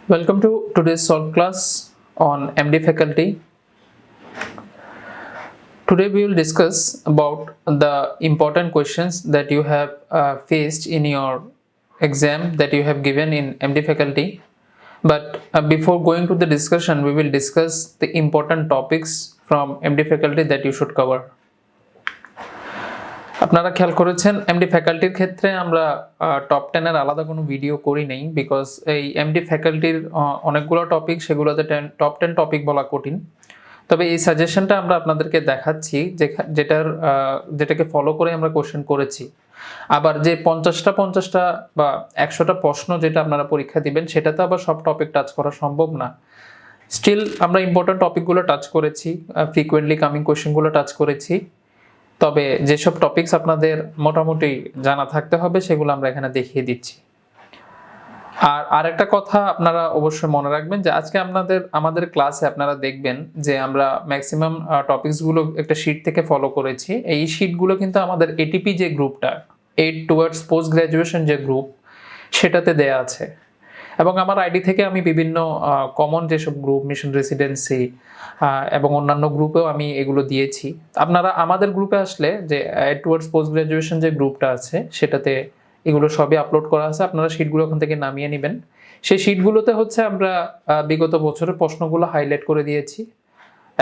Welcome to today's solve class on MD faculty. Today we will discuss about the important questions that you have faced in your exam that you have given in MD faculty. But before going to the discussion, we will discuss the important topics from MD faculty that you should cover. আপনারা খেয়াল করেছেন MD ফ্যাকাল্টির ক্ষেত্রে আমরা top 10 এর আলাদা কোনো video করি নাই বিকজ এই এমডি ফ্যাকাল্টির অনেকগুলো টপিক সেগুলোতে টপ 10 টপিক বলা কঠিন। তবে এই সাজেশনটা আমরা আপনাদেরকে দেখাচ্ছি যেটাকে ফলো করে আমরা কোশ্চেন করেছি। আবার যে 50টা বা 100টা প্রশ্ন যেটা আপনারা পরীক্ষা দিবেন সেটাতে আবার সব টপিক টাচ করা সম্ভব না। স্টিল আমরা ইম্পর্টেন্ট টপিকগুলো টাচ করেছি, ফ্রিকোয়েন্টলি কামিং কোশ্চেনগুলো টাচ করেছি। তবে যেসব টপিকস আপনাদের মোটামুটি জানা থাকতে হবে সেগুলো আমরা এখানে দেখিয়ে দিচ্ছি। আর আরেকটা কথা আপনারা অবশ্যই মনে রাখবেন যে আজকে আমাদের ক্লাসে আপনারা দেখবেন যে আমরা ম্যাক্সিমাম টপিকসগুলো একটা শীট থেকে ফলো করেছি। এই শীটগুলো কিন্তু আমাদের এটিপি যে গ্রুপটা, এইড টুয়ার্ডস পোস্ট গ্র্যাজুয়েশন যে গ্রুপ, সেটাতে দেয়া আছে। এবং আমার আইডি থেকে আমি বিভিন্ন কমন যেসব গ্রুপ, মিশন রেসিডেন্সি এবং অন্যান্য গ্রুপেও আমি এগুলো দিয়েছি। আপনারা আমাদের গ্রুপে আসলে যে টুয়ার্ডস পোস্ট গ্র্যাজুয়েশন যে গ্রুপটা আছে সেটাতে এগুলো সবই আপলোড করা আছে, আপনারা শিটগুলো ওখান থেকে নামিয়ে নেবেন। সেই শিটগুলোতে হচ্ছে আমরা বিগত বছরের প্রশ্নগুলো হাইলাইট করে দিয়েছি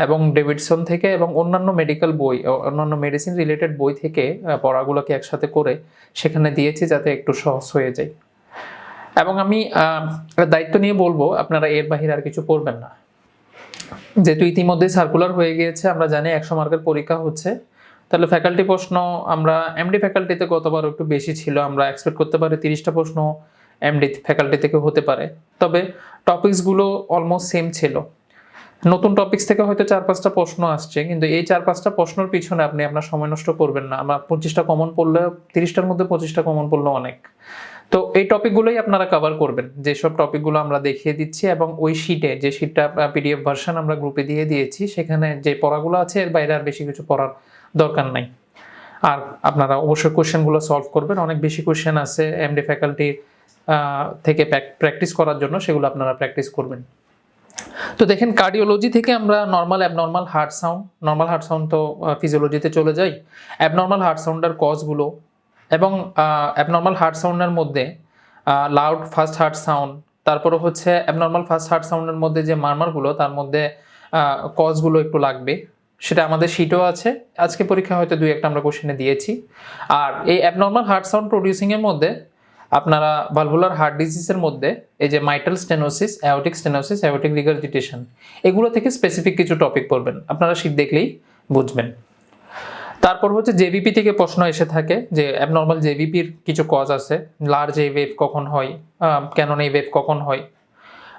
এবং ডেভিডসন থেকে এবং অন্যান্য মেডিকেল বই, অন্যান্য মেডিসিন রিলেটেড বই থেকে পড়াগুলোকে একসাথে করে সেখানে দিয়েছি যাতে একটু সহজ হয়ে যায়। এবং আমি দায়িত্ব নিয়ে বলবো আপনারা এর বাহিরে আর কিছু পড়বেন না। যেহেতু ইতিমধ্যে সার্কুলার হয়ে গিয়েছে, আমরা জানি 100 মার্কের পরীক্ষা হচ্ছে, তাহলে ফ্যাকাল্টি প্রশ্ন আমরা এমডি ফ্যাকাল্টিতে গতবার একটু বেশি ছিল, আমরা এক্সপেক্ট করতে পারি 30টা প্রশ্ন এমডি ফ্যাকাল্টি থেকে হতে পারে। তবে টপিকসগুলো অলমোস্ট সেম ছিল। নতুন টপিকস থেকে হয়তো 4-5টা প্রশ্ন আসছে, কিন্তু এই 4-5টা প্রশ্নের পিছনে আপনি আপনার সময় নষ্ট করবেন না। আমরা 25টা কমন পড়লে, 30টার মধ্যে 25টা কমন পড়লে অনেক। তো এই টপিকগুলোই আপনারা কভার করবেন, যেসব টপিকগুলো আমরা দেখিয়ে দিচ্ছি। এবং ওই শিটে, যে শিটটা পিডিএফ ভার্সন আমরা গ্রুপে দিয়ে দিয়েছি, সেখানে যে পড়াগুলো আছে এর বাইরে আর বেশি কিছু পড়ার দরকার নাই। আর আপনারা অবশ্যই কোশ্চেনগুলো সলভ করবেন। অনেক বেশি কোশ্চেন আছে এমডি ফ্যাকাল্টি থেকে প্র্যাকটিস করার জন্য, সেগুলো আপনারা প্র্যাকটিস করবেন। তো দেখেন, কার্ডিওলজি থেকে আমরা normal abnormal heart sound, normal heart sound তো ফিজিওলজিতে চলে যাই। অ্যাবনর্মাল হার্ট সাউন্ডের কজগুলো এবং অ্যাবনর্মাল হার্ট সাউন্ডের মধ্যে লাউড ফাস্ট হার্ট সাউন্ড, তারপরে হচ্ছে অ্যাবনর্মাল ফাস্ট হার্ট সাউন্ডের মধ্যে যে মারমারগুলো, তার মধ্যে কজগুলো একটু লাগবে, সেটা আমাদের শিটও আছে। আজকে পরীক্ষা হয়তো 2-1টা আমরা কোশ্চেনে দিয়েছি। আর এই অ্যাবনর্মাল হার্ট সাউন্ড প্রডিউসিংয়ের মধ্যে আপনারা ভালভুলার হার্ট ডিজিজের মধ্যে এই যে mitral stenosis, aortic stenosis, aortic regurgitation, এগুলো থেকে স্পেসিফিক কিছু টপিক পড়বেন, আপনারা শিট দেখলেই বুঝবেন। তারপর হচ্ছে জেভিপি থেকে প্রশ্ন এসে থাকে যে অ্যাবনর্মাল জেভিপির কিছু কজ আছে, লার্জ এই ওয়েভ কখন হয়, ক্যানন এই ওয়েভ কখন হয়।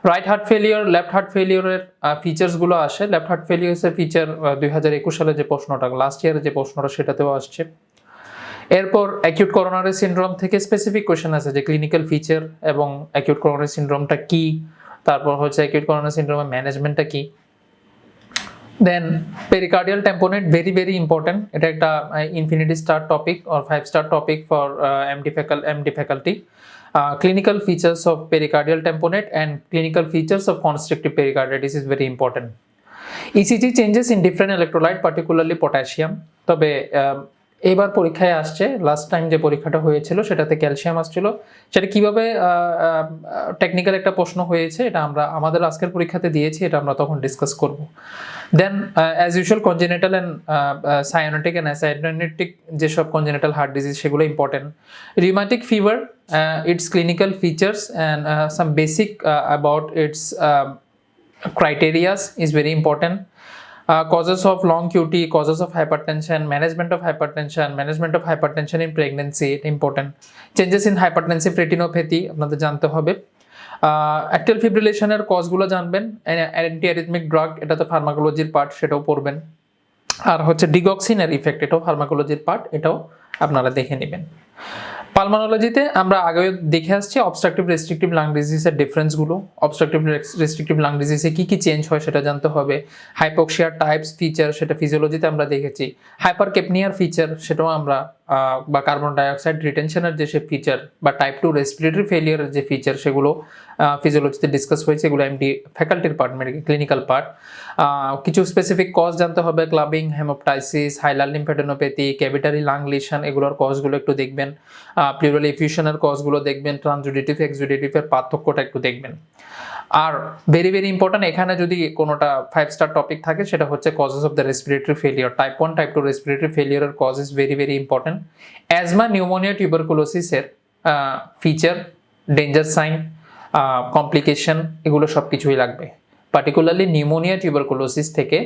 Right heart failure, left heart ফেলিওরের ফিচার্সগুলো আসে। লেফট হার্ট ফেলিওরের ফিচার 2021 সালে যে প্রশ্নটা, লাস্ট ইয়ারের যে প্রশ্নটা, সেটাতেও আসছে। এরপর অ্যাকিউট করোনারি সিনড্রোম থেকে স্পেসিফিক কোয়েশ্চেন আছে যে ক্লিনিক্যাল ফিচার এবং অ্যাকিউট করোনারি সিনড্রোমটা কি, তারপর হচ্ছে অ্যাকিউট করোনারি সিনড্রোমের ম্যানেজমেন্টটা কি। দেন পেরিকার্ডিয়াল টেম্পোনেট, ভেরি ইম্পর্টেন্ট। এটা একটা infinity star topic or 5-star topic for MD faculty. Clinical features of pericardial tamponade and clinical features of constrictive pericarditis is very important. ECG changes in different electrolyte, particularly potassium. তবে এবার পরীক্ষায় আসছে, last time যে পরীক্ষাটা হয়েছিল সেটাতে calcium আসছিল, সেটা কিভাবে টেকনিক্যাল একটা প্রশ্ন হয়েছে, এটা আমরা আমাদের আজকের পরীক্ষাতে দিয়েছি, এটা আমরা তখন ডিসকাস করব। Then as usual congenital and cyanotic and acyanotic যেসব কনজেনিটাল হার্ট ডিজিজ, সেগুলো important. Rheumatic fever, its clinical features and some basic about its criterias is very important. Causes of long QT, causes of hypertension, management of hypertension in pregnancy, important. Changes in hypertensive retinopathy আপনাদের জানতে হবে। Atrial ফিব্রিলেশনের কজগুলো জানবেন। Anti arrhythmic drug, এটা তো ফার্মাকোলজির part, সেটাও পড়বেন। আর হচ্ছে ডিগক্সিনের effect, এটাও ফার্মাকোলজির পার্ট, এটাও আপনারা দেখে নেবেন। পালমোনোলজিতে আমরা আগেও দেখে আসছি অবস্ট্রাকটিভ রেস্ট্রিকটিভ লাং ডিজিজের ডিফারেন্সগুলো। অবস্ট্রাকটিভ রেস্ট্রিকটিভ লাং ডিজিজে কী কী চেঞ্জ হয় সেটা জানতে হবে। হাইপোক্সিয়ার টাইপস, ফিচার, সেটা ফিজিওলজিতে আমরা দেখেছি। হাইপারকেপনিয়ার ফিচার, সেটাও আমরা বা কার্বন ডাইঅক্সাইড রিটেনশনের যে সে ফিচার বা টাইপ 2 রেসপিরেটরি ফেলিয়ারের যে ফিচার সেগুলো ফিজিওলজিতে ডিসকাস হয়েছে, এগুলো এমডি ফ্যাকাল্টির পার্ট, মেডিকেল ক্লিনিক্যাল পার্ট। কিছু স্পেসিফিক কজ জানতে হবে, clubbing, haemoptysis, hilar lymphadenopathy, cavitary lung lesion, এগুলোর কজগুলো একটু দেখবেন, প্লিউরাল এফিউশনের কজগুলো দেখবেন, ট্রান্সজুডিটিভ এক্সজুডিটিভের পার্থক্যটা একটু দেখবেন। আর ভেরি ভেরি ইম্পর্টেন্ট, এখানে যদি কোনোটা 5 স্টার টপিক থাকে সেটা হচ্ছে causes of the respiratory failure. Type 1 type 2 respiratory ফেলিয়ারের cause is very very important. Asthma, pneumonia, টিউবারকুলোসিসের ফিচার, ডেঞ্জার সাইন, কমপ্লিকেশন, এগুলো সব কিছুই লাগবে। পার্টিকুলারলি নিউমোনিয়া, টিউবারকুলোসিস থেকে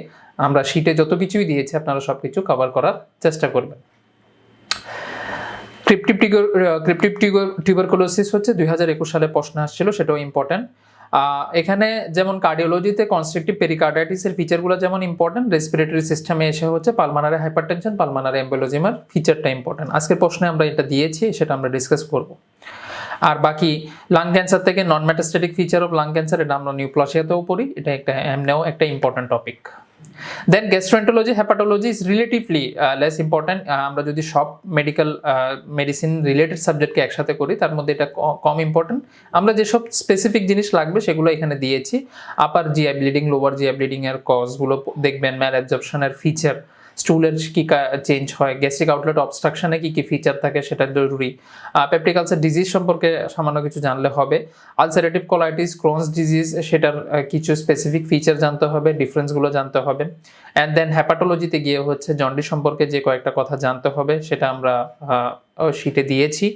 আমরা শীটে যত কিছুই দিয়েছি আপনারা সব কিছু কভার করার চেষ্টা করবেন। ক্রিপ্টিভ টিউবারকুলোসিস হচ্ছে 2021 সালে প্রশ্ন আসছিল, সেটাও ইম্পর্টেন্ট। এখানে যেমন কার্ডিওলজিতে কনস্ট্রাকটিভ পেরিকার্ডাইটিসের ফিচারগুলো যেমন ইম্পর্টেন্ট, রেসপিরেটরি সিস্টেমে এসে হচ্ছে পালমানারি হাইপারটেনশন, পালমানারি এম্বোলিজমের ফিচারটা ইম্পর্টেন্ট। আজকের প্রশ্নে আমরা এটা দিয়েছি, সেটা আমরা ডিসকাস করব। আর বাকি লাং ক্যান্সার থেকে non metastatic feature of lung cancer, এটা আমরা নিউপ্লাসিয়াতেও পড়ি, এটা একটা এমনেও একটা important topic. Then gastroenterology, hepatology is relatively less important. আমরা যদি সব মেডিসিন রিলেটেড সাবজেক্টকে একসাথে করি তার মধ্যে এটা কম ইম্পর্টেন্ট। আমরা যেসব স্পেসিফিক জিনিস লাগবে সেগুলো এখানে দিয়েছি। Upper GI bleeding, lower GI bleeding এর কজগুলো দেখবেন, ম্যাল অ্যাবজর্পশনের ফিচার, স্টুলের কি চেঞ্জ হয়, গ্যাস্ট্রিক আউটলেট অবস্ট্রাকশনে কি কি ফিচার থাকে সেটা জরুরি। পেপটিক আলসার ডিজিজ সম্পর্কে সামান্য কিছু জানলে হবে। আলসারেটিভ কোলাইটিস, ক্রোনস ডিজিজ, সেটার কিছু স্পেসিফিক ফিচার জানতে হবে, ডিফারেন্সগুলো জানতে হবে। অ্যান্ড দেন হ্যাপাটোলজিতে গিয়ে হচ্ছে জন্ডিস সম্পর্কে যে কয়েকটা কথা জানতে হবে, সেটা আমরা শীটে দিয়েছি।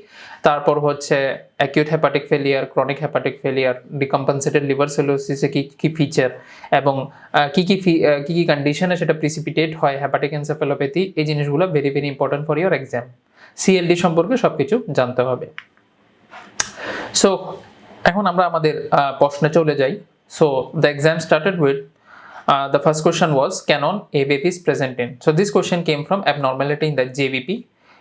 তারপর হচ্ছে acute hepatic failure, chronic hepatic failure, decompensated liver সিরোসিসে কি কি ফিচার এবং কি কি কন্ডিশনে সেটা প্রিসিপিটেট হয়, হেপাটিক এনসেফালোপ্যাথি, এই জিনিসগুলো very very important for your exam. CLD সম্পর্কে সবকিছু জানতে হবে। সো এখন আমরা আমাদের প্রশ্নে চলে যাই। So the exam started with the first question was, canon AVP is present in. So this question came from abnormality in the JVP.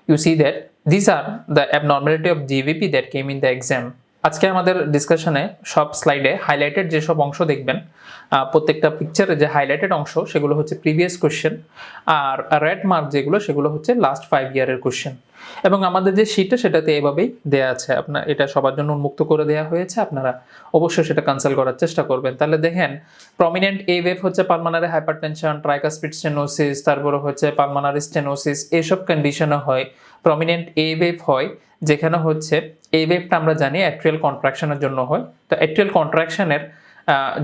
You see that these are the abnormality of JVP that came in the exam. আজকে আমাদের ডিসকাশনে সব স্লাইডে highlighted যেসব অংশ দেখবেন, প্রত্যেকটা পিকচারে যে highlighted অংশ সেগুলো হচ্ছে প্রিভিয়াস কোশ্চেন, আর রেড মার্ক যেগুলো সেগুলো হচ্ছে লাস্ট 5 ইয়ারের কোশ্চেন। এবং আমাদের যে শীটটা সেটাতে এভাবেই দেয়া আছে, আপনার এটা সবার জন্য উন্মুক্ত করে দেওয়া হয়েছে, আপনারা অবশ্যই সেটা কনসাল্ট করার চেষ্টা করবেন। তাহলে দেখেন, প্রমিনেন্ট AVF হচ্ছে পালমানারি হাইপারটেনশন, ট্রাইকাসপিড স্টেনোসিস, তারপরে হচ্ছে পালমানারি স্টেনোসিস, এইসব কন্ডিশনে হয়। প্রমিনেন্ট AVF হয় যেখানে হচ্ছে AVFটা আমরা জানি অ্যাট্রিয়াল কন্ট্রাকশনের জন্য হয়। তো অ্যাট্রিয়াল কন্ট্রাকশনের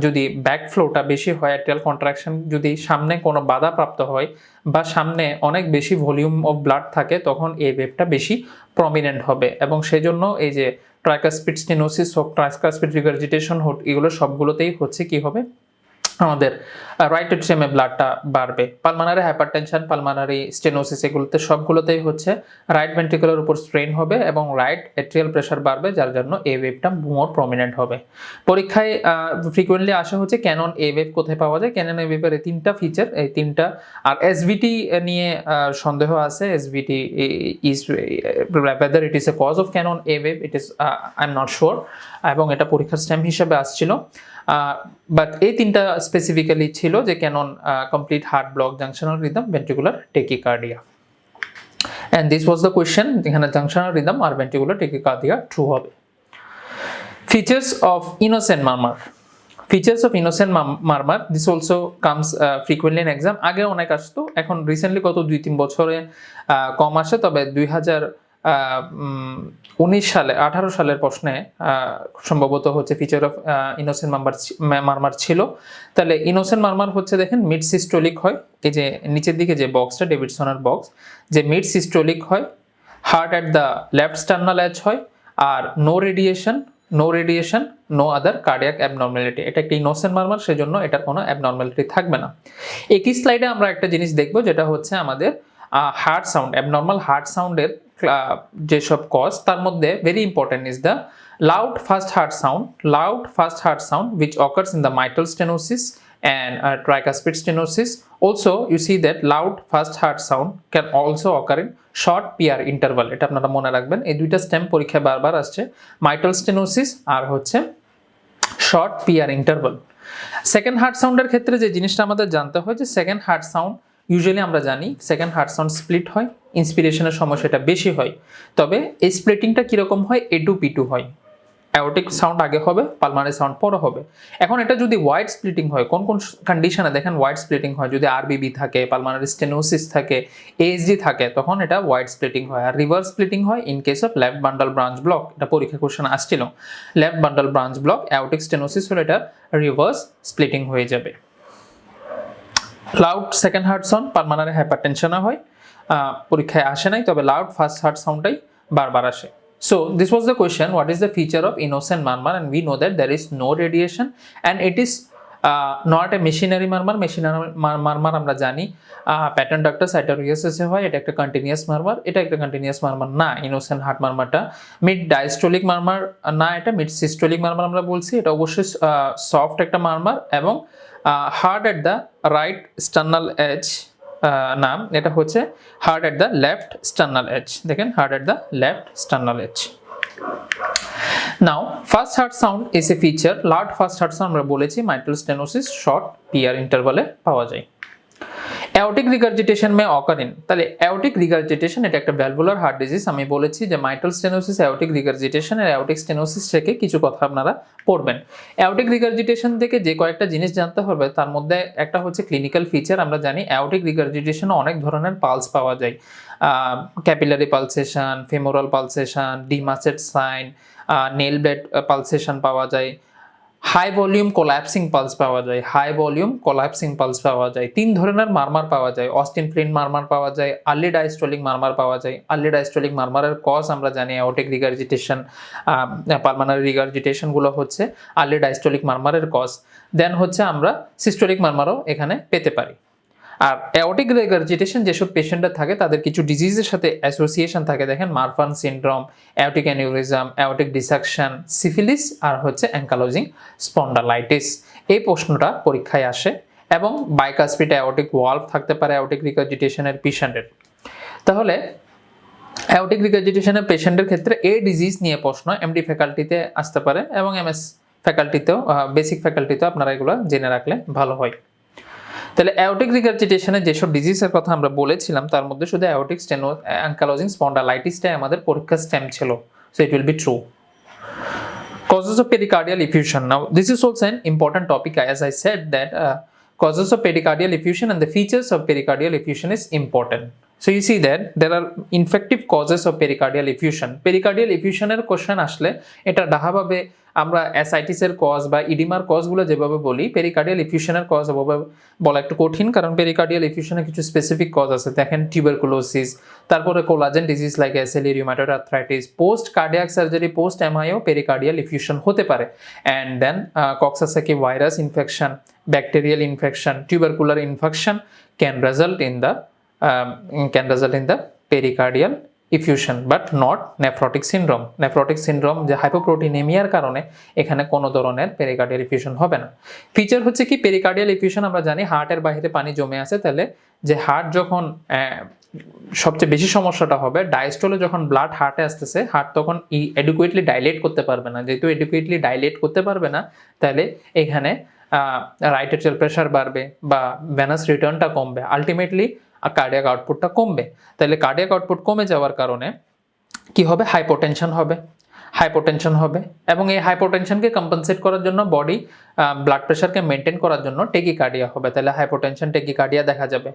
যদি ব্যাক ফ্লোটা বেশি হয়, অ্যাট্রিয়াল কন্ট্রাকশন যদি সামনে কোনো বাধা প্রাপ্ত হয় বা সামনে অনেক বেশি ভলিউম অফ ব্লাড থাকে, তখন AVFটা বেশি প্রমিনেন্ট হবে। এবং সেজন্য এই যে ট্রাইকাসপিড স্টেনোসিস হোক, ট্রাইকাসপিড রিগার্জিটেশন হোক, এগুলো সবগুলোতেই হচ্ছে কি হবে, আমাদের রাইট এট্রিয়ামে ব্লাডটা বাড়বে। পালমানারি হাইপারটেনশন, পালমানারি স্টেনোসিস, এগুলোতে সবগুলোতেই হচ্ছে রাইট ভেন্ট্রিকুলার উপর স্ট্রেন হবে এবং রাইট এট্রিয়াল প্রেশার বাড়বে, যার জন্য AVFটা মোর প্রমিনেন্ট হবে। পরীক্ষায় ফ্রিকোয়েন্টলি আসা হচ্ছে ক্যানন AVF কোথায় পাওয়া যায়। ক্যানন AVF এর তিনটা ফিচার, এই তিনটা। আর এসভিটি নিয়ে সন্দেহ আছে, SVT is whether it is a cause of canon AVF, it is I'm not sure, এবং এটা পরীক্ষার স্ট্যাম্প হিসেবে আসছিল। বাট এই তিনটা স্পেসিফিক্যালি ছিল যে cannon complete heart block, junctional rhythm, ventricular tachycardia. And this was the question, যেখানে জাংশনাল রিদম আর ভেন্ট্রিকুলার টেকিকার্ডিয়া ট্রু হবে। Features of innocent murmur, features of innocent murmur, this also comes frequently in exam. আগে অনেক আসতো, এখন recently গত 2-3 বছরে কম আসে। তবে 2019 সালে 18 সালের প্রশ্নে সম্ভবত হচ্ছে ফিচার অফ ইনোসেন্ট মারমার ছিল। তাহলে ইনোসেন্ট মারমার হচ্ছে দেখেন মিড সিস্টোলিক হয়, এই যে নিচের দিকে যে বক্সটা ডেভিডসনের বক্স, যে মিড সিস্টোলিক হয়, heard at the left sternal edge হয়, আর no radiation, no other cardiac abnormality. এটা একটা ইনোসেন্ট মারমার, সেজন্য এটার কোনো অ্যাবনর্মালিটি থাকবে না। একই স্লাইডে আমরা একটা জিনিস দেখব, যেটা হচ্ছে আমাদের হার্ট সাউন্ড, অ্যাবনর্মাল হার্ট সাউন্ডের যেসব কজ, তার মধ্যে very important is the loud fast heart sound which occurs in the mitral stenosis and tricuspid stenosis. Also you see that loud fast heart sound can also occur in short PR interval. এটা আপনারা মনে রাখবেন, এই দুইটা stem পরীক্ষায় বারবার আসছে, mitral stenosis আর হচ্ছে short PR interval. Second heart সাউন্ডের ক্ষেত্রে যে জিনিসটা আমাদের জানতে হয়, যে সেকেন্ড হার্ট সাউন্ড ইউজুয়ালি আমরা জানি সেকেন্ড হার্ট সাউন্ড স্প্লিট হয়, ইন্সপিরেশনের সময় সেটা বেশি হয়। তবে এই স্প্লিটিংটা কীরকম হয়, A2P2 হয়। অ্যাওর্টিক সাউন্ড আগে হবে, পালমারি সাউন্ড পরে হবে। এখন এটা যদি ওয়াইড স্প্লিটিং হয়, কোন কোন কন্ডিশনে দেখেন ওয়াইড স্প্লিটিং হয়, যদি আরবিবি থাকে, পালমারি স্টেনোসিস থাকে, এএসডি থাকে, তখন এটা ওয়াইড স্প্লিটিং হয়। আর রিভার্স স্প্লিটিং হয় in case of left bundle branch block. এটা পরীক্ষা কোশ্চেন আসছিল, left bundle branch block aortic stenosis হলে এটা রিভার্স স্প্লিটিং হয়ে যাবে। লাউড সেকেন্ড হার্ট সাউন্ড পালমারি হাইপারটেনশনে হয়, পরীক্ষায় আসে নাই, তবে লাউড ফার্স্ট হার্ট সাউন্ডটাই বারবার আসে। So this was the question, what is the feature of innocent murmur, and we know that there is no radiation and it is not a machinery murmur. Machinery murmur আমরা জানি pattern doctor সাইটোরিয়াসিসে হয়, এটা একটা continuous মারমার, এটা একটা continuous মারমার না। Innocent heart মারমারটা mid diastolic মারমার না, এটা মিড সিস্টোলিক মারমার আমরা বলছি। এটা অবশ্যই সফট একটা মারমার এবং heard at the right sternal edge নাম, এটা হচ্ছে heard at the left sternal edge. দেখেন heard at the left sternal edge. Now first heart sound is a feature. Loud first heart sound আমরা বলেছি mitral stenosis short PR ইন্টারভালে পাওয়া যায়। Aortic regurgitation may occur in, তাহলে aortic regurgitation এটা একটা valvular heart disease. আমি বলেছি যে মাইট্রাল স্টেনোসিস, অ্যাওর্টিক রিগার্জিটেশন আর অ্যাওর্টিক স্টেনোসিস থেকে কিছু কথা আপনারা পড়বেন। অ্যাওর্টিক রিগার্জিটেশন থেকে যে কয়েকটা জিনিস জানতে হবে তার মধ্যে একটা হচ্ছে ক্লিনিক্যাল ফিচার। আমরা জানি অ্যাওর্টিক রিগার্জিটেশনে অনেক ধরনের পালস পাওয়া যায়, capillary pulsation, femoral pulsation, de Musset sign, nail bed pulsation পাওয়া যায়, হাই ভলিউম কোল্যাপসিং পালস পাওয়া যায়, হাই ভলিউম কোল্যাপসিং পালস পাওয়া যায়। তিন ধরনের মারমার পাওয়া যায়, অস্টিন ফ্লিন্ট মারমার পাওয়া যায়, আর্লি ডায়াস্টোলিক মারমার পাওয়া যায়। আর্লি ডায়াস্টোলিক মারমারের কজ আমরা জানি অ্যাওর্টিক রিগার্জিটেশন, পালমানারি রিগার্জিটেশনগুলো হচ্ছে আর্লি ডায়াস্টোলিক মারমারের কজ। দেন হচ্ছে আমরা সিস্টোলিক মারমারও এখানে পেতে পারি। আর অ্যাওর্টিক রিগার্জিটেশন যেসব পেশেন্টরা থাকে তাদের কিছু ডিজিজের সাথে অ্যাসোসিয়েশন থাকে, দেখেন Marfan syndrome, aortic aneurysm, aortic dissection, syphilis আর হচ্ছে অ্যাঙ্কালোজিং স্পন্ডালাইটিস। এই প্রশ্নটা পরীক্ষায় আসে এবং বাইকাসপিড অ্যাওর্টিক ওয়ালভ থাকতে পারে অ্যাওর্টিক রিগার্জিটেশনের পেশেন্টের। তাহলে অ্যাওর্টিক রিগার্জিটেশনের পেশেন্টের ক্ষেত্রে এই ডিজিজ নিয়ে প্রশ্ন এমডি ফ্যাকাল্টিতে আসতে পারে এবং এমএস ফ্যাকাল্টিতেও, বেসিক ফ্যাকাল্টিতেও আপনারা এগুলো জেনে রাখলে ভালো হয়। তাহলে অ্যাওর্টিক রিগার্জিটেশনের যেসব ডিজিজের কথা আমরা বলেছিলাম তার মধ্যে শুধু অ্যাওর্টিক অ্যাঙ্কালোজিং স্পন্ডালাইটিসটাই আমাদের পরীক্ষার স্টেম ছিল, so it will be true. Causes of pericardial effusion. Now this is also an important topic, as I said that causes of pericardial effusion and the features of pericardial effusion is important. So you see that there are infective causes of pericardial effusion. Pericardial effusion এর question আসলে এটা ডাহাভাবে আমরা অ্যাসাইটিসের cause বা ইডিমার কজগুলো যেভাবে বলি, pericardial ইফিউশনের cause বলা একটু কঠিন, কারণ পেরিকার্ডিয়াল ইফিউশনে কিছু স্পেসিফিক কজ আছে। দেখেন টিউবারকুলোসিস, তারপরে collagen disease like SLE, rheumatoid arthritis, post cardiac surgery, post এমআইও পেরিকার্ডিয়াল ইফিউশন হতে পারে। And then Coxsackie virus infection, bacterial infection, tubercular infection can result in the pericardial effusion but not nephrotic syndrome. Nephrotic syndrome যে হাইপোপ্রোটিনেমিয়ার কারণে এখানে কোনো ধরনের pericardial effusion হবে না। ফিচার হচ্ছে কি, পেরিকার্ডিয়াল ইফিউশন আমরা জানি হার্টের বাইরে পানি জমে আছে, তাহলে যে হার্ট যখন সবচেয়ে বেশি সমস্যাটা হবে ডায়াস্টোলে, যখন ব্লাড হার্টে আসতেছে হার্ট তখন এডুকুয়েটলি ডাইলেট করতে পারবে না। যেহেতু এডুকুয়েটলি ডাইলেট করতে পারবে না, তাহলে এখানে রাইট এট্রিয়াল প্রেশার বাড়বে বা ভেনাস রিটার্নটা কমবে, আলটিমেটলি কার্ডিয়াক আউটপুটটা কমবে। তাহলে কার্ডিয়াক আউটপুট কমে যাওয়ার কারণে কি হবে, হাইপোটেনশন হবে এবং এই হাইপোটেনশনকে কম্পেনসেট করার জন্য বডি ব্লাড প্রেশারকে মেনটেন করার জন্য টেকিকার্ডিয়া হবে। তাহলে হাইপোটেনশন টেকিকার্ডিয়া দেখা যাবে।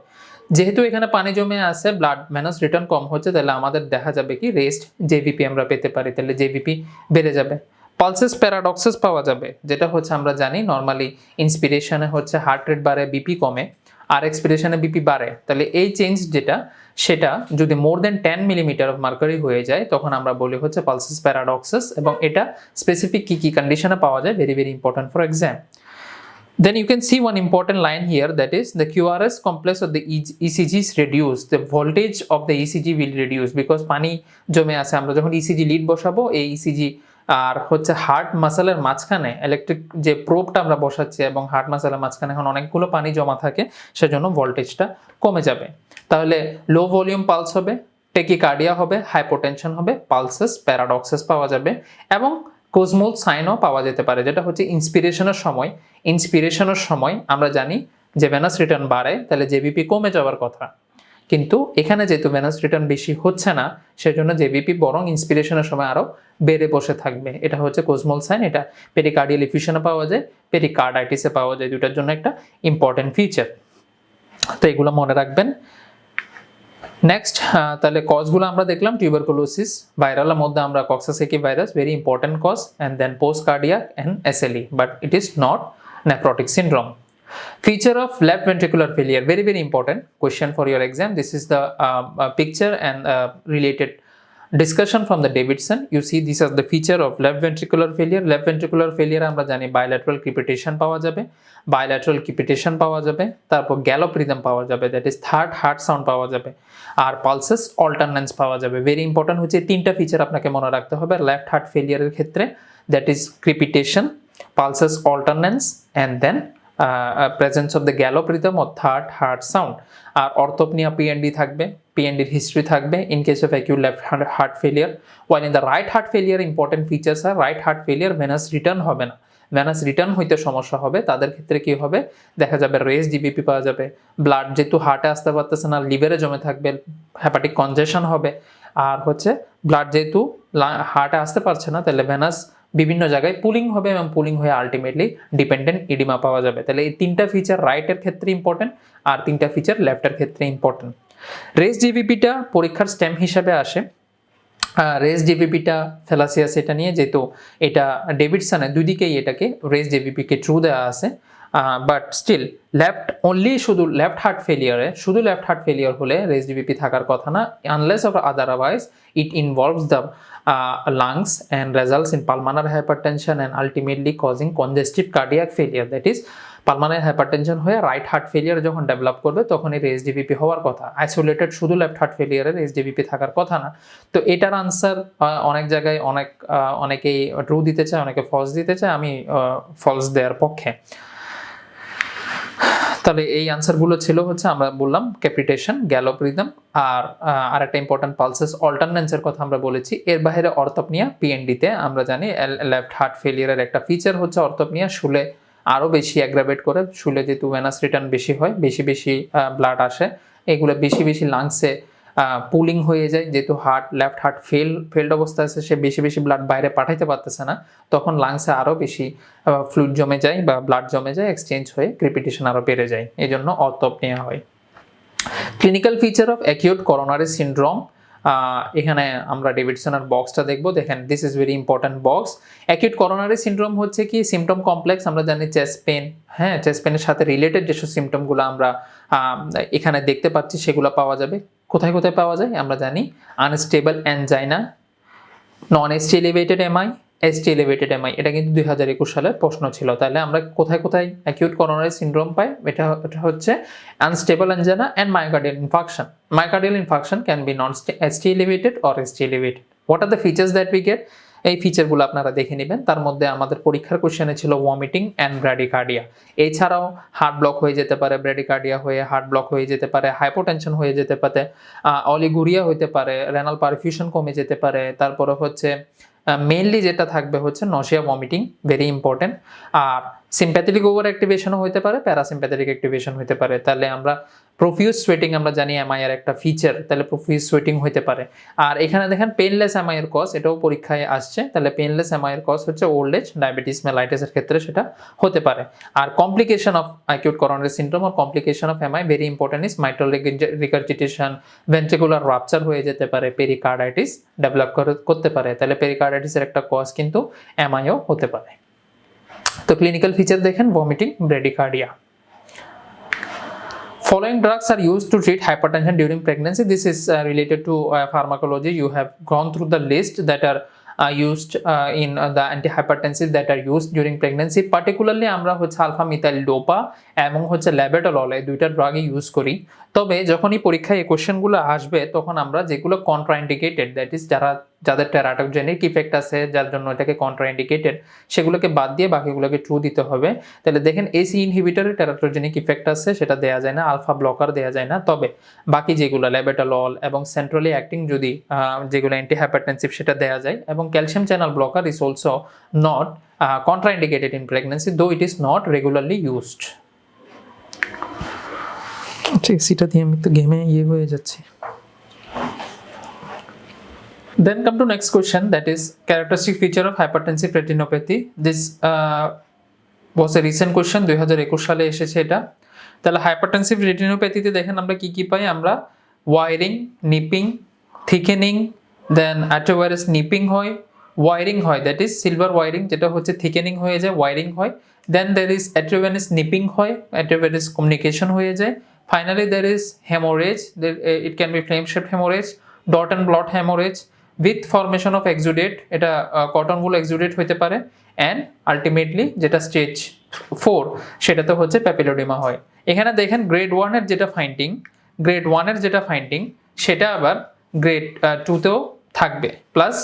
যেহেতু এখানে পানি জমে আছে, ব্লাড ভেনাস রিটার্ন কম হচ্ছে, তাহলে আমাদের দেখা যাবে কি রেস্ট জেভিপি আমরা পেতে পারি, তাহলে জেভিপি বেড়ে যাবে। পালসেস প্যারাডক্সেস পাওয়া যাবে, যেটা হচ্ছে আমরা জানি নর্মালি ইন্সপিরেশনে হচ্ছে হার্ট রেট বাড়ে, বিপি কমে, আর এক্সপিরেশনে বিপি বাড়ে। তাহলে এই চেঞ্জ যেটা, সেটা যদি মোর দেন 10 মিলিমিটার অফ মার্কারি হয়ে যায় তখন আমরা বলি হচ্ছে পালসেস প্যারাডক্সেস, এবং এটা স্পেসিফিক কি কন্ডিশনে পাওয়া যায়, very very important for exam. Then you can see one important line here, that is the QRS complex of the ECG is reduced, the voltage of the ECG will reduce because পানি জমে আছে। আমরা যখন ECG lead বসাবো, এই ECG আর হচ্ছে heart মাসেলের মাঝখানে electric যে প্রোবটা আমরা বসাচ্ছি এবং হার্ট মাসেলের মাঝখানে এখন অনেকগুলো পানি জমা থাকে, সেজন্য ভোল্টেজটা কমে যাবে। তাহলে লো ভলিউম পালস হবে, টেকিকার্ডিয়া হবে, হাইপোটেনশন হবে, পালসেস প্যারাডক্সেস পাওয়া যাবে এবং কোজমোল সাইনও পাওয়া যেতে পারে, যেটা হচ্ছে ইন্সপিরেশনের সময় আমরা জানি যে ভেনাস রিটার্ন বাড়ে, তাহলে জেভিপি কমে যাওয়ার কথা। কিন্তু এখানে যেহেতু ভেনাস রিটার্ন বেশি হচ্ছে না, সেজন্য জেভিপি বরং ইন্সপিরেশনের সময় আরও বেড়ে বসে থাকবে। এটা হচ্ছে কোজমল সাইন। এটা পেরিকার্ডিয়াল এফিউশনে পাওয়া যায়, পেরিকার্ডাইটিসে পাওয়া যায়, দুটার জন্য একটা ইম্পর্টেন্ট ফিচার। তো এগুলো মনে রাখবেন। নেক্সট তাহলে কজগুলো আমরা দেখলাম, টিউবারকুলোসিস, ভাইরালের মধ্যে আমরা Coxsackie virus, very important cause, and then post cardiac and SLE, but it is not nephrotic syndrome. Feature of left ventricular failure, very very important question for your exam. This is the picture and related discussion from the Davidson. You see, these are the feature of left ventricular failure. Left ventricular failure আমরা জানি bilateral crepitation পাওয়া যাবে, bilateral crepitation পাওয়া যাবে, তারপর gallop rhythm পাওয়া যাবে, that is third heart sound পাওয়া যাবে, আর pulses alternance পাওয়া যাবে। ভেরি ইম্পর্টেন্ট হচ্ছে তিনটা ফিচার আপনাকে মনে রাখতে হবে লেফট হার্ট ফেলিয়ারের ক্ষেত্রে, that is crepitation, pulses alternance, and then presence of the gallop rhythm or third heart sound. আর অর্থোপনিয়া পিএনডি থাকবে, পিএনডির হিস্ট্রি থাকবে in case of acute left heart failure, while in the right heart failure important features are right heart failure venous return হবে না, venous return হইতে সমস্যা হবে, তাদের ক্ষেত্রে কি হবে দেখা যাবে রেস জিবিপি পাওয়া যাবে, ব্লাড যেহেতু হার্টে আসতে পারতেছে না লিভারে জমে থাকবে, হ্যাপাটিক কনজেশন হবে, আর হচ্ছে ব্লাড যেহেতু হার্টে আসতে পারছে না তাহলে ভেনাস বিভিন্ন জায়গায় পুলিং হবে এবং পুলিং হয়ে আলটিমেটলি ডিপেন্ডেন্ট ইডিমা পাওয়া যাবে। তাহলে এই তিনটা ফিচার রাইটের ক্ষেত্রে ইম্পর্টেন্ট আর তিনটা ফিচার লেফটের ক্ষেত্রে ইম্পর্টেন্ট। রেস জিবিপিটা পরীক্ষার স্টেম হিসাবে আসে। রেস জিবিপিটা ফেলাসিয়াস এটা নিয়ে, যেহেতু এটা ডেভিডসনে দুই দিকেই এটাকে রেস জিবিপিকে ট্রু দেওয়া আছে, বাট স্টিল লেফট অনলি শুধু লেফট হার্ট ফেলিয়ারে শুধু লেফট হার্ট ফেলিয়ার হলে রেস জিবিপি থাকার কথা না, unless or otherwise it involves the lungs and results in pulmonary hypertension and ultimately causing congestive cardiac failure, that is pulmonary hypertension হয়ে right heart failure যখন develop করবে তখন এই এসডিভিপি হওয়ার কথা। আইসোলেটেড শুধু লেফট হার্ট ফেলিয়ারের এসডিভিপি থাকার কথা না। তো এটার আনসার অনেক জায়গায় অনেকেই ট্রু দিতে চায়, অনেকে ফলস দিতে চায়, আমি ফলস দেওয়ার পক্ষে। তাহলে এই আনসারগুলো ছিল হচ্ছে আমরা বললাম ক্যাপিটেশন, গ্যালোপ রিদম, আর আরেকটা ইম্পর্টেন্ট পালসেস অল্টারনেন্সের কথা আমরা বলেছি। এর বাইরে অর্থোপনিয়া পিএনডিতে আমরা জানি লেফট হার্ট ফেলিয়ারের একটা ফিচার হচ্ছে অর্থোপনিয়া শুলে আরও বেশি অ্যাগ্রাভেট করে, শুলে যেহেতু ভেনাস রিটার্ন বেশি হয়, বেশি ব্লাড আসে, এগুলো বেশি লাংসে পুলিং হয়ে যায়, যেহেতু লেফট হার্ট ফেল্ড অবস্থা আছে, সে বেশি ব্লাড বাইরে পাঠাইতে পারতেছে না, তখন লাংসে আরও বেশি ফ্লুইড জমে যায় বা ব্লাড জমে যায়, এক্সচেঞ্জ হয়ে ক্রিপিটেশন আরও বেড়ে যায়, এই জন্য অর্থোপনিয়া হয়। Clinical feature of acute coronary syndrome, এখানে আমরা ডেভিডসনের বক্সটা দেখবো, দেখেন this is very important box. Acute coronary syndrome হচ্ছে কি সিমটম কমপ্লেক্স, আমরা জানি চেস্ট পেন, হ্যাঁ চেস্ট পেনের সাথে রিলেটেড যেসব সিমটমগুলো আমরা এখানে দেখতে পাচ্ছি সেগুলো পাওয়া যাবে। কোথায় পাওয়া যায় আমরা জানি, unstable angina, non ST elevated MI, ST elevated MI, এটা কিন্তু 2021 সালের প্রশ্ন ছিল। তাহলে আমরা কোথায় অ্যাকিউট করোনারি সিনড্রোম পাই, এটা হচ্ছে unstable angina and myocardial infarction. Myocardial infarction can be non ST elevated or ST elevated. What are the features that we get, এই ফিচারগুলো আপনারা দেখে নেবেন। তার মধ্যে আমাদের পরীক্ষার কোশ্চেনে ছিল ভমিটিং অ্যান্ড ব্র্যাডিকার্ডিয়া, এছাড়াও হার্ট ব্লক হয়ে যেতে পারে, ব্র্যাডিকার্ডিয়া হয়ে হার্ট ব্লক হয়ে যেতে পারে, হাইপোটেনশন হয়ে যেতে পারে, অলিগুরিয়া হতে পারে, রেনাল পারফিউশন কমে যেতে পারে, তারপরে হচ্ছে মেইনলি যেটা থাকবে হচ্ছে নশিয়া ভমিটিং, ভেরি ইম্পর্টেন্ট। আর সিম্প্যাথেটিক ওভার অ্যাক্টিভেশনও হতে পারে, প্যারাসিম্প্যাথেটিক অ্যাক্টিভেশন হতে পারে। তাহলে আমরা প্রফিউজ সোয়েটিং আমরা জানি এমআই এর একটা ফিচার, তাহলে প্রফিউজ সোয়েটিং হতে পারে। আর এখানে দেখেন পেনলেস এমআই এর কজ, এটাও পরীক্ষায় আসছে। তাহলে পেনলেস এমআই এর কজ হচ্ছে ওল্ড এজ, ডায়াবেটিস মেলাইটিসের ক্ষেত্রে সেটা হতে পারে। আর complication of acute coronary syndrome আর complication of MI very important is mitral regurgitation, ventricular rupture হয়ে যেতে পারে, পেরিকার্ডাইটিস ডেভেলপ করতে পারে। তাহলে পেরিকার্ডাইটিসের একটা কজ কিন্তু এমআইও হতে পারে। তো ক্লিনিক্যাল ফিচার দেখেন vomiting, bradycardia. Following drugs are used to treat hypertension during pregnancy. This is related to pharmacology. You have gone through the list that are used in the antihypertensive that are used during pregnancy. Particularly আমরা হচ্ছে alpha methyl dopa এবং হচ্ছে labetalol, এই দুইটা ড্রাগই use করি। তবে যখনই পরীক্ষায় এই কোশ্চেনগুলো আসবে তখন আমরা যেগুলো কন্ট্রাইন্ডিকেটেড, দ্যাট ইজ যাদের টেরাটোজেনিক ইফেক্ট আছে, যার জন্য এটাকে কন্ট্রাইন্ডিকেটেড, সেগুলোকে বাদ দিয়ে বাকিগুলোকে ট্রু দিতে হবে। তাহলে দেখেন এসি ইনহিবিটরে টেরাটোজেনিক ইফেক্ট আছে, সেটা দেওয়া যায় না, আলফা ব্লকার দেওয়া যায় না। তবে বাকি যেগুলো ল্যাবেটালল এবং সেন্ট্রালি অ্যাক্টিং যদি যেগুলো অ্যান্টিহাইপারটেনসিভ সেটা দেওয়া যায়, এবং calcium channel blocker is also not contraindicated in pregnancy, though it is not regularly used. আচ্ছা এসিটা দিয়ে আমি তো গেমে হয়ে যাচ্ছি। Then come to next question, that is characteristic feature of hypertensive retinopathy. This was a recent question, 2021 সালে এসেছে এটা। তাহলে হাইপারটেনসিভ রেটিনোপ্যাথিতে দেখেন আমরা কি কি পাই, আমরা ওয়াইরিং, নিপিং, থিকেনিং, দেন আর্টেরিওভারাস নিপিং হয়, ওয়াইরিং হয়, দ্যাট ইজ সিলভার ওয়াইরিং, যেটা হচ্ছে থিকেনিং হয়ে যায়, ওয়াইরিং হয়, দেন দের ইজ আর্টেরিওভারাস নিপিং হয়, আর্টেরিওভারাস কমিউনিকেশন হয়ে যায়, finally there is haemorrhage, it can be flame shaped haemorrhage, dot and blot haemorrhage with formation of exudate, এটা কটন উল এক্সুডেট হতে পারে, অ্যান্ড আলটিমেটলি যেটা স্টেজ 4 সেটাতে হচ্ছে প্যাপিলোডিমা হয়। এখানে দেখেন গ্রেড 1 এর যেটা ফাইন্ডিং সেটা আবার গ্রেড 2 তেও থাকবে, প্লাস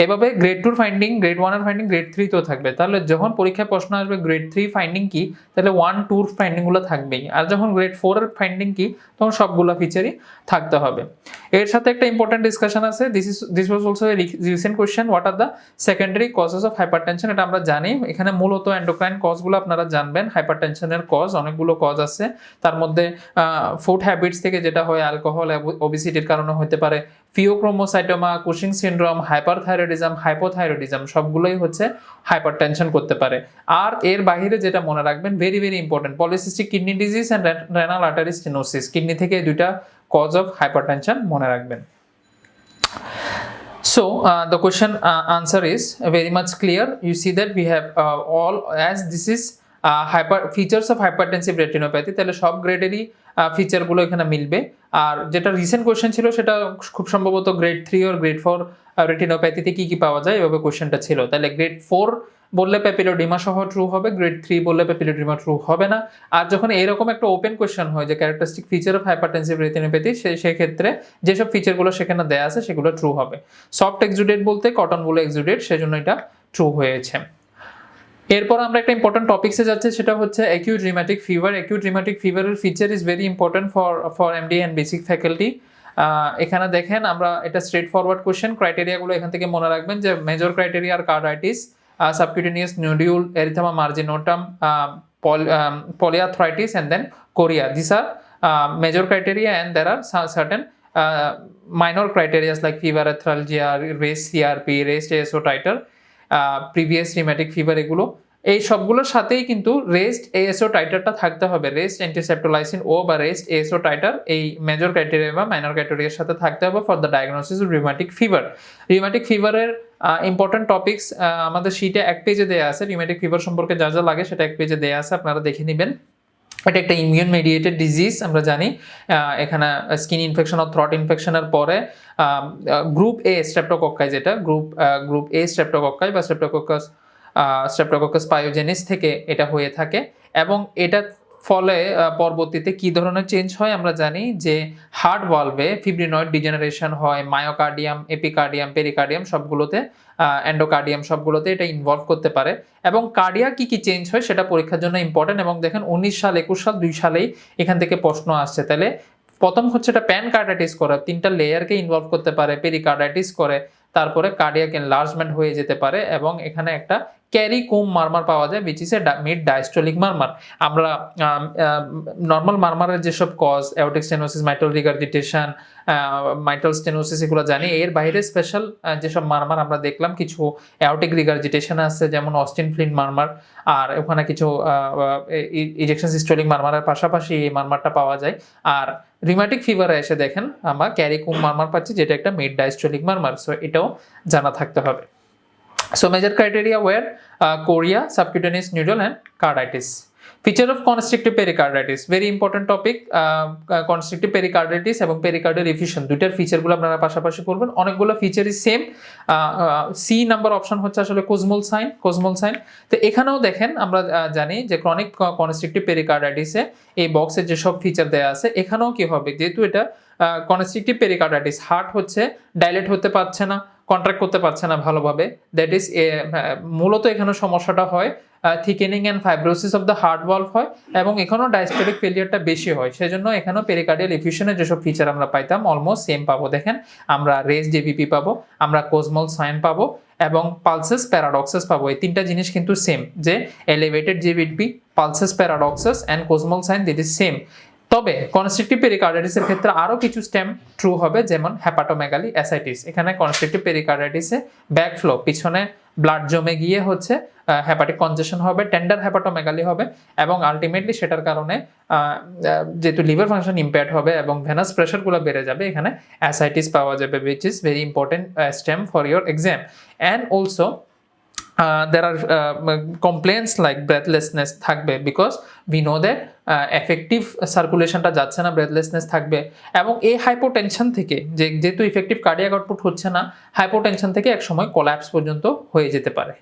এভাবে গ্রেড 2 ফাইন্ডিং, গ্রেড 1 এর ফাইন্ডিং গ্রেড 3 তেও থাকবে। তাহলে যখন পরীক্ষায় প্রশ্ন আসবে গ্রেড 3 ফাইন্ডিং কি, তাহলে 1 2 ফাইন্ডিংগুলো থাকবেই, আর যখন গ্রেড 4 এর ফাইন্ডিং কি তখন সবগুলো ফিচারই থাকতে হবে। এর সাথে একটা ইম্পর্টেন্ট ডিসকাশন আছে, this was also a recent question, what are the secondary causes of hypertension, এটা আমরা জানি। এখানে মূলত এন্ডোক্রাইন কজগুলো আপনারা জানবেন। হাইপারটেনশনের কজ অনেকগুলো কজ আছে, তার মধ্যে ফুড হ্যাবিটস থেকে যেটা হয় অ্যালকোহল, ওবেসিটির কারণে হতে পারে, phaeochromocytoma, Cushing syndrome, hyperthyroidism, hypothyroidism সবগুলোই হচ্ছে হাইপারটেনশন করতে পারে। আর এর বাইরে যেটা মনে রাখবেন, very very important, polycystic kidney disease and renal artery stenosis, kidney থেকে দুইটা কজ অফ হাইপারটেনশন মনে রাখবেন। So the question answer is very much clear. You see that we have all, as this is features of hypertensive retinopathy, তাহলে সব গ্রেডেরই ফিচারগুলো এখানে মিলবে। আর যেটা recent question ছিল সেটা খুব সম্ভবত গ্রেড 3 আর গ্রেড 4 রেটিনোপ্যাথিতে কি কি পাওয়া যায় এভাবে কোশ্চেনটা ছিল। তাহলে গ্রেড 4 বললে প্যাপিলোডিমা সহ ট্রু হবে, গ্রেড 3 বললে প্যাপিলোডিমা ট্রু হবে না। আর যখন এরকম একটা ওপেন কোশ্চেন হয় যে characteristic feature of hypertensive retinopathy, সেই ক্ষেত্রে যেসব ফিচারগুলো সেখানে দেয়া আছে সেগুলো ট্রু হবে। সফট এক্সুডেট বলতে কটন বলে এক্সুডেট, সেজন্য এটা ট্রু হয়েছে। এরপর আমরা একটা ইম্পর্টেন্ট টপিকসে যাচ্ছি, সেটা হচ্ছে acute rheumatic fever. Acute rheumatic ফিভারের feature is very important for MD and basic faculty. এখানে দেখেন আমরা এটা স্ট্রেট ফরওয়ার্ড কোশ্চেন, ক্রাইটেরিয়াগুলো এখান থেকে মনে রাখবেন যে major criteria R carditis, subcutaneous nodule, erythema marginotum, polyarthritis, and then chorea. These are major criteria, and there are certain minor criteria like fever, arthralgia, raised CRP, raised ASO titer, previous rheumatic fever, এগুলো এই সবগুলোর সাথেই কিন্তু rest ASO টাইটারটা থাকতে হবে। Rest antistreptolysin O বা raised ASO titre এই major criteria বা মাইনর ক্রাইটেরিয়ার সাথে থাকতে হবে for the diagnosis of rheumatic fever. Rheumatic ফিভারের ইম্পর্টেন্ট টপিকস আমাদের শীটে এক পেজে দেওয়া আছে। রিউম্যাটিক ফিভার সম্পর্কে যা যা লাগে সেটা এক পেজে দেওয়া আছে, আপনারা দেখে নেবেন। এটা একটা ইমিউন মেডিয়েটেড ডিজিজ, আমরা জানি। এখানে স্কিন ইনফেকশন ও থ্রট ইনফেকশনের পরে গ্রুপ এ স্ট্রেপ্টোকক্কাই, যেটা গ্রুপ এ স্ট্রেপ্টোকক্কাই বা স্ট্রেপ্টোকক্কাস পায়োজেনিস থেকে এটা হয়ে থাকে, এবং এটা ফলে পরবর্তীতে কি ধরনের চেঞ্জ হয় আমরা জানি যে হার্ট ভালভে ফিব্রিনয়েড ডিজেনারেশন হয়, মায়োকার্ডিয়াম, এপিকার্ডিয়াম, পেরিকার্ডিয়াম সবগুলোতে, এন্ডোকার্ডিয়াম সবগুলোতে এটা ইনভলভ করতে পারে। এবং কার্ডিয়া কি কি চেঞ্জ হয় সেটা পরীক্ষার জন্য ইম্পর্টেন্ট, এবং দেখেন 19 সাল 21 সাল 2 সালেই এখান থেকে প্রশ্ন আসছে। তাহলে প্রথম হচ্ছে এটা প্যানকার্ডাইটিস করে, 3টা লেয়ারকে ইনভলভ করতে পারে, পেরিকার্ডাইটিস করে, তারপরে কার্ডিয়াক এনলার্জমেন্ট হয়ে যেতে পারে, এবং এখানে একটা ক্যারি কোম মারমার পাওয়া যায়, which is a mid diastolic মারমার। আমরা নর্মাল মারমারের যেসব cause, aortic stenosis, mitral regurgitation, mitral stenosis এগুলো জানি। এর বাইরে স্পেশাল যেসব মারমার আমরা দেখলাম, কিছু অ্যাওর্টিক রিগার্জিটেশন আছে যেমন অস্টিন ফ্লিন মারমার, আর ওখানে কিছু ইজেকশন সিস্টোলিক মারমারের পাশাপাশি এই মারমারটা পাওয়া যায়। আর রিউম্যাটিক ফিভারে এসে দেখেন আমরা ক্যারি কোম মারমার পাচ্ছি, যেটা একটা মিড ডায়াস্টোলিক মারমার, সো এটাও জানা থাকতে হবে। So major criteria were chorea, subcutaneous nodule, and carditis. Feature of constrictive pericarditis, very important topic. Constrictive pericarditis এবং pericardial effusion দুইটার ফিচারগুলো আপনারা পাশাপাশি করবেন। অনেকগুলো ফিচারই সেম। সি নাম্বার অপশন হচ্ছে আসলে কোজমোল সাইন। তো এখানেও দেখেন আমরা জানি যে ক্রনিক কনস্ট্রিক্টিভ পেরিকার্ডাইটিসে এই বক্সে যেসব ফিচার দেওয়া আছে, এখানেও কি হবে, যেহেতু এটা কনস্ট্রিক্টিভ পেরিকার্ডাইটিস, হার্ট হচ্ছে ডাইলেট হতে পারছে না, কন্ট্রাক্ট করতে পারছে না ভালোভাবে, দ্যাট ইজ মূলত এখানে সমস্যাটা হয় thickening and fibrosis of the heart valve হয়, এবং এখানেও ডায়াস্টোলিক ফেলিয়ারটা বেশি হয়। সেজন্য এখানেও পেরিকার্ডিয়াল এফিউশনের যেসব ফিচার আমরা পাইতাম অলমোস্ট সেম পাবো। দেখেন আমরা রেস জেভিপি পাবো, আমরা কোজমল সাইন পাবো, এবং পালসেস প্যারাডক্সেস পাবো। এই তিনটা জিনিস কিন্তু সেম, যে elevated JVP, pulsus paradoxus and Kussmaul sign, this is same. তবে কনস্ট্রিকটিভ পেরিকার্ডাইটিসের ক্ষেত্রে আরো কিছু স্টেম ট্রু হবে, যেমন হেপাটোমেগালি, অ্যাসাইটিস। এখানে কনস্ট্রিকটিভ পেরিকার্ডাইটিসে ব্যাকফ্লো, পিছনে ব্লাড জমে গিয়ে হচ্ছে হেপাটিক কনজেশন হবে, টেন্ডার হেপাটোমেগালি হবে, এবং আলটিমেটলি সেটার কারণে যেহেতু লিভার ফাংশন ইম্পেয়ার্ড হবে এবং ভেনাস প্রেশারগুলো বেড়ে যাবে, এখানে অ্যাসাইটিস পাওয়া যাবে, which is very important stem for your exam. And also there are complaints like breathlessness থাকবে, because we know that effective সার্কুলেশনটা যাচ্ছে না, ব্রেথলেসনেস থাকবে, এবং এই হাইপোটেনশন থেকে যেহেতু ইফেক্টিভ কার্ডিয়াক আউটপুট হচ্ছে না, হাইপোটেনশন থেকে একসময় কোল্যাপস পর্যন্ত হয়ে যেতে পারে।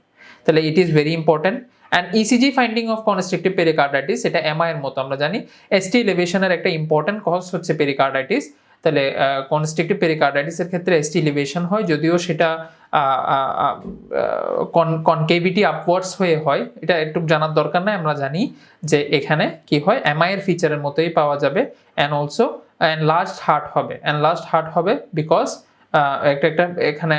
তাহলে it is very important. And ECG finding of constrictive pericarditis, এটা এমআই এর মতো আমরা জানি। এসটি এলিভেশনের একটা ইম্পর্টেন্ট কজ হচ্ছে পেরিকার্ডাইটিস। তাহলে কনস্ট্রিকটিভ পেরিকার্ডাইটিসের ক্ষেত্রে এসটি এলিভেশন হয়, যদিও সেটা কনকেভিটি আপওয়ার্ডস হয়ে হয়, এটা একটু জানার দরকার নাই, আমরা জানি যে এখানে কি হয়, এমআই এর ফিচারের মতোই পাওয়া যাবে। অ্যান্ড অলসো এনলার্জড হার্ট হবে, এনলার্জড হার্ট হবে বিকজ একটা এখানে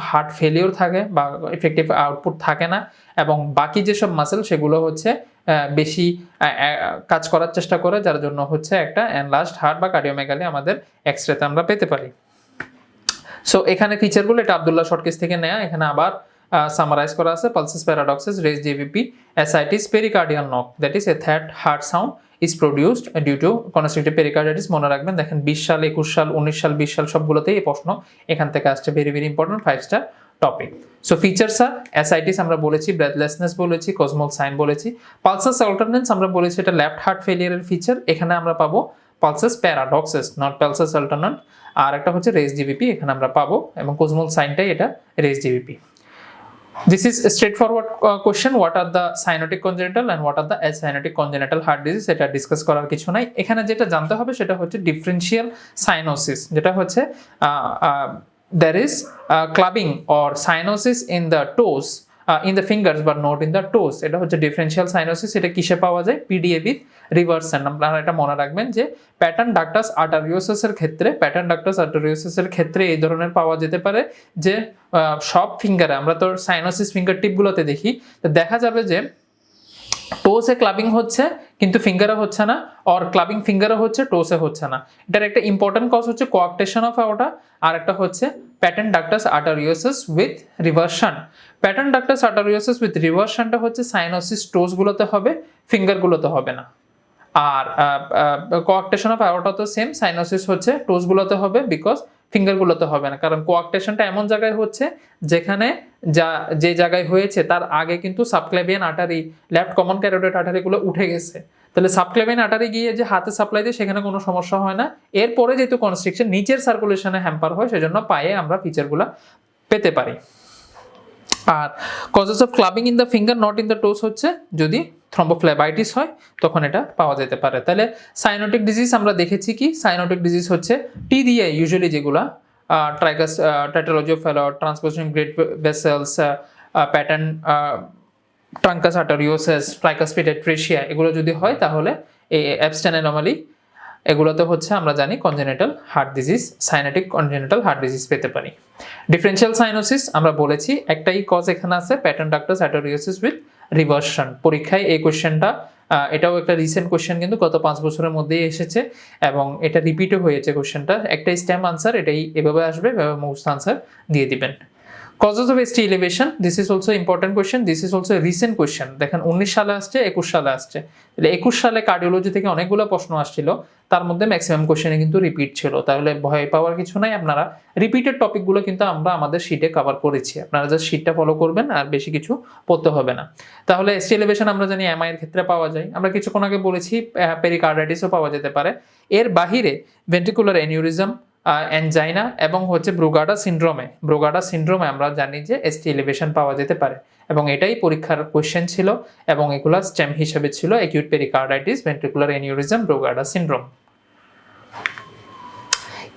হার্ট ফেলিওর থাকে বা ইফেক্টিভ আউটপুট থাকে না, এবং বাকি যেসব মাসেল সেগুলো হচ্ছে বেশি কাজ করার চেষ্টা করে, যার জন্য হচ্ছে একটা এনলার্জড হার্ট বা কার্ডিওমেগালি আমাদের এক্সরেতে আমরা পেতে পারি। সো এখানে ফিচারগুলো এটা আব্দুল্লাহ শর্টকেস থেকে নেয়া, এখানে আবার সামারাইজ করা আছে। Pulsus paradoxus, raised JVP, ascites, pericardial knock, that is a third heart sound is produced due to constrictive pericarditis। মনে রাখবেন, দেখেন 20 সাল, 21 সাল, 19 সাল, 20 সাল সবগুলোতেই এই প্রশ্ন এখান থেকে আসছে। Very very important 5 star topic. So features আর অ্যাসাইটিস আমরা বলেছি, ব্রেথলেসনেস বলেছি, কসমল সাইন বলেছি। পালসাস অল্টারনেন্স আমরা বলেছি এটা লেফট হার্ট ফেলিয়ারের ফিচার, এখানে আমরা পাবো পালসাস প্যারাডক্সেস, নট পালসাস অল্টারনেন্ট। আর একটা হচ্ছে রেজ জিভিপি, এখানে আমরা পাবো, এবং কসমল সাইনটাই এটা raised JVP. This is a straightforward question, what are the cyanotic congenital and what are the acyanotic congenital heart disease, এটা ডিসকাস করার কিছু নাই। এখানে যেটা জানতে হবে সেটা হচ্ছে ডিফারেন্সিয়াল সাইনোসিস, যেটা হচ্ছে there is clubbing or cyanosis in the toes, in the fingers but not in the toes, এটা হচ্ছে ডিফারেন্সিয়াল সাইনোসিস। এটা কিসে পাওয়া যায়? PDA with reverse shunt. আপনারা এটা মনে রাখবেন যে প্যাটার্ন ডাক্টাস আর্টারিওসিসের ক্ষেত্রে, প্যাটার্ন ডাক্টাস আর্টারিওসিসের ক্ষেত্রে এই ধরনের পাওয়া যেতে পারে যে সব ফিঙ্গারে, আমরা তো সাইনোসিস ফিঙ্গার টিপগুলোতে দেখি, তো দেখা যাবে যে টোসে ক্লাবিং হচ্ছে কিন্তু ফিঙ্গারে হচ্ছে না, অর ক্লাবিং ফিঙ্গারে হচ্ছে টোসে হচ্ছে না। এটার একটা ইম্পর্টেন্ট কজ হচ্ছে কোঅ্যাক্টেশন অফ আওটা, আর একটা হচ্ছে patent ductus arteriosus with reversal. Patent ductus arteriosus with রিভার্সনটা হচ্ছে সাইনোসিস টোসগুলোতে হবে, ফিঙ্গারগুলোতে হবে না। আর কোঅ্যাক্টেশন অফ আওটা তো সেম, সাইনোসিস হচ্ছে টোসগুলোতে হবে বিকজ ফিঙ্গারগুলোতে হবে না, কারণ কোঅ্যাক্টেশনটা এমন জায়গায় হচ্ছে যেখানে যে জায়গায় হয়েছে তার আগে কিন্তু subclavian artery, left common carotid আর্টারিগুলো উঠে গেছে। তাহলে সাবক্লেভিয়ান আর্টারি গিয়ে যে হাতে সাপ্লাই দেয় সেখানে কোনো সমস্যা হয় না। এরপরে যেহেতু কনস্ট্রিকশন নিচের সার্কুলেশনে হ্যাম্পার হয়, সেজন্য পায়ে আমরা ফিচারগুলো পেতে পারি। আর causes of clubbing in the finger not in the toes হচ্ছে যদি থ্রম্বোফ্লেবাইটিস হয় তখন এটা পাওয়া যেতে পারে। তাহলে সাইনোটিক ডিজিজ আমরা দেখেছি কি, সাইনোটিক ডিজিজ হচ্ছে টি দিয়ে ইউজুয়ালি যেগুলা ট্রাইকাস টাইটোলজি of Fallot, transposition great vessels, patent truncus arteriosus, tricuspid atresia, এগুলো যদি হয় তাহলে এই অ্যাবস্টেন অ্যানোমালি, এগুলোতে হচ্ছে আমরা জানি congenital heart disease, cyanotic congenital heart disease পেতে পারি। ডিফারেন্সিয়াল সাইনোসিস আমরা বলেছি একটাই কজ এখানে আছে, pattern ductus arteriosus with reversion. পরীক্ষায় এই কোশ্চেনটা, এটাও একটা রিসেন্ট কোশ্চেন, কিন্তু গত 5 বছরের মধ্যেই এসেছে এবং এটা রিপিটও হয়েছে কোশ্চেনটা। একটাই স্ট্যাম্প আনসার, এটাই এভাবে আসবে, এভাবে মুখস্থ আনসার দিয়ে দিবেন। Causes of ST elevation, this is also important question, this is also a recent question। দেখেন 19 সালে আসছে, 21 সালে আসছে। তাহলে 21 সালে কার্ডিওলজি থেকে অনেকগুলো প্রশ্ন আসছিল, তার মধ্যে ম্যাক্সিমাম কোশ্চেনে কিন্তু রিপিট ছিল। তাহলে ভয় পাওয়ার কিছু নাই, আপনারা রিপিটেড টপিকগুলো কিন্তু আমরা আমাদের শিটে কভার করেছি, আপনারা জাস্ট শিটটা ফলো করবেন আর বেশি কিছু পড়তে হবে না। তাহলে ST elevation আমরা জানি এমআই এর ক্ষেত্রে পাওয়া যায়, আমরা কিছুক্ষণ আগে বলেছি পেরিকার্ডাইটিসও পাওয়া যেতে পারে। এর বাহিরে ভেন্ট্রিকুলার অ্যানিউরিজম, অ্যানজাইনা এবং হচ্ছে ব্রুগাডা সিনড্রোমে আমরা জানি যে ST এলিভেশন পাওয়া যেতে পারে, এবং এটাই পরীক্ষার কোশ্চেন ছিল, এবং এগুলা স্টেম হিসেবে ছিল acute pericarditis, ventricular aneurysm, Brugada syndrome.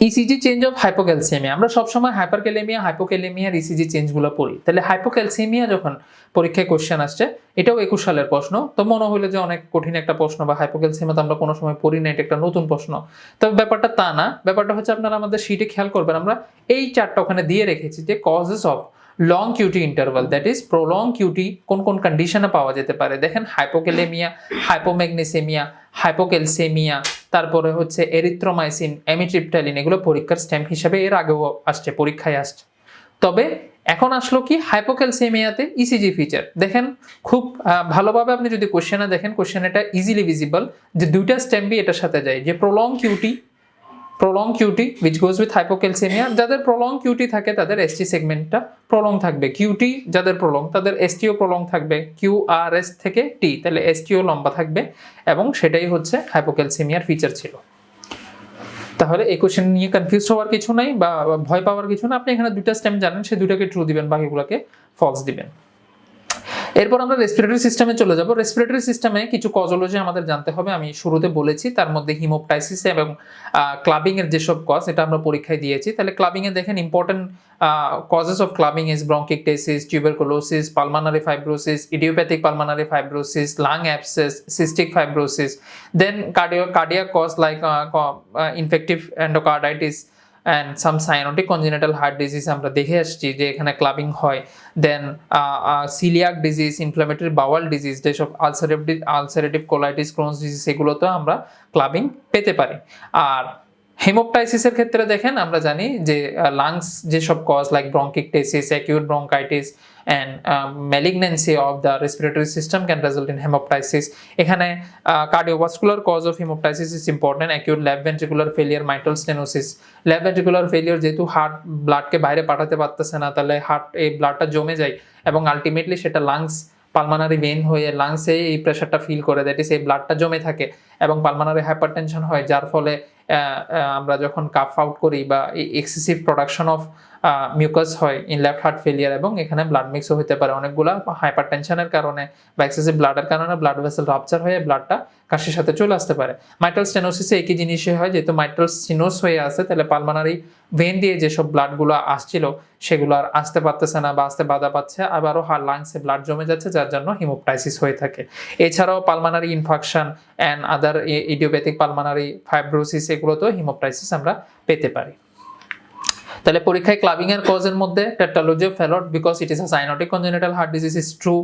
ECG change of hypocalcaemia, আমরা সবসময় হাইপারক্যালেমিয়া, হাইপোক্যালেমিয়ার ইসিজি চেঞ্জগুলো পড়ি। তাহলে হাইপোক্যালসিয়ামিয়া যখন পরীক্ষায় কোশ্চেন আসছে, এটাও 21 সালের প্রশ্ন, তো মনে হলো যে অনেক কঠিন একটা প্রশ্ন, বা হাইপোক্যালসিয়ামিয়া তো আমরা কোনো সময় পড়ি না, এটা একটা নতুন প্রশ্ন। তবে ব্যাপারটা তা না, ব্যাপারটা হচ্ছে আপনারা আমাদের শিটে খেয়াল করবেন, আমরা এই চারটা ওখানে দিয়ে রেখেছি যে causes of long cutie interval, that is prolong cutie কোন কোন কন্ডিশনে পাওয়া যেতে পারে। দেখেন হাইপোক্যালেমিয়া, হাইপোম্যাগনেসেমিয়া, হাইপোক্যালসেমিয়া, তারপরে হচ্ছে এরিথ্রোমাইসিন, অ্যামিট্রিপটাইলিন, এগুলো পরীক্ষার স্টেম হিসেবে এর আগেও আসছে, পরীক্ষায় আসছে। তবে এখন আসলো কি হাইপোক্যালসিমিয়াতে ইসিজি ফিচার দেখেন, খুব ভালোভাবে আপনি যদি কোশ্চেনে দেখেন, কোশ্চেন এটা ইজিলি ভিজিবল যে দুইটা স্টেমই এটার সাথে যায়, যে prolong cutie which goes with hypocalcemia, যাদের প্রলং কিউটি থাকে তাদের এসটি সেগমেন্টটা প্রলং থাকবে, কিউটি যাদের প্রলং তাদের এসটিও প্রলং থাকবে, কিউআরএস থেকে টি, তাহলে এসটিও লম্বা থাকবে, এবং সেটাই হচ্ছে হাইপোক্যালসেমিয়ার ফিচার ছিল। তাহলে এই কোশ্চেন নিয়ে কনফিউজ হওয়ার কিছু নাই বা ভয় পাওয়ার কিছু না, আপনি এখানে দুইটা স্টেম জানেন, সেই দুইটাকে ট্রু দিবেন, বাকিগুলোকে ফলস দিবেন। এরপর আমরা রেসপিরেটরি সিস্টেমে চলে যাব। রেসপিরেটরি সিস্টেমে কিছু কজোলজি আমাদের জানতে হবে, আমি শুরুতে বলেছি, তার মধ্যে হিমোপটাইসিস এবং ক্লাবিং এর যেসব কজ, এটা আমরা পরীক্ষায় দিয়েছি। তাহলে ক্লাবিং এ দেখেন important causes of clubbing is bronchiectasis, tuberculosis, pulmonary fibrosis, idiopathic pulmonary fibrosis, lung abscess, cystic fibrosis, then cardiac cause like infective endocarditis and some cyanotic congenital heart disease আমরা দেখে আসছি যে এখানে ক্লাবিং হয়। Then coeliac disease, inflammatory bowel disease, যেসব ulcerative colitis, Crohn's disease, এগুলোতেও আমরা clubbing পেতে পারি। আর হেমোপটাইসিসের ক্ষেত্রে দেখেন আমরা জানি যে লাংস যেসব cause like bronchiectasis, acute bronchitis and malignancy of the respiratory system can result in hemoptysis. এখানে cardiovascular cause of hemoptysis is important, acute left ventricular failure, mitral stenosis. left ventricular failure যেহেতু heart ব্লাডকে বাইরে পাঠাতে পারতেছে না, তাহলে heart এই ব্লাডটা জমে যায় এবং আলটিমেটলি সেটা লাংস, পালমানারি ভেইন হয়ে লাংসে এই প্রেশারটা ফিল করে, দ্যাট ইজ এই ব্লাডটা জমে থাকে এবং পালমানারি হাইপারটেনশন হয়, যার ফলে আমরা যখন কাফ আউট করি বা এক্সেসিভ প্রোডাকশন অফ মিউকাস হয় ইন লেফট হার্ট ফেলিয়ার, এবং এখানে ব্লাড মিক্সও হতে পারে অনেকগুলা হাইপারটেনশনের কারণে বা এক্সেসিভ ব্লাডের কারণে ব্লাড ভেসেল রাপচার হয়ে ব্লাডটা কাশির সাথে চলে আসতে পারে। মাইট্রাল স্টেনোসিসে একই জিনিসই হয়, যেহেতু মাইট্রাল স্টেনোস হয়ে আছে, তাহলে পালমানারি ভেন দিয়ে যেসব ব্লাডগুলো আসছিল সেগুলো আর আসতে পারতেছে না বা আসতে বাধা পাচ্ছে, আবারও লাংসে ব্লাড জমে যাচ্ছে, যার জন্য হিমোপটাইসিস হয়ে থাকে। এছাড়াও pulmonary infection and other idiopathic pulmonary fibrosis, এগুলোতেও হিমোপটাইসিস আমরা পেতে পারি। তাহলে পরীক্ষায় ক্লাবিং এর কজের মধ্যে tetralogy Fallot because it is a cyanotic congenital heart disease is true,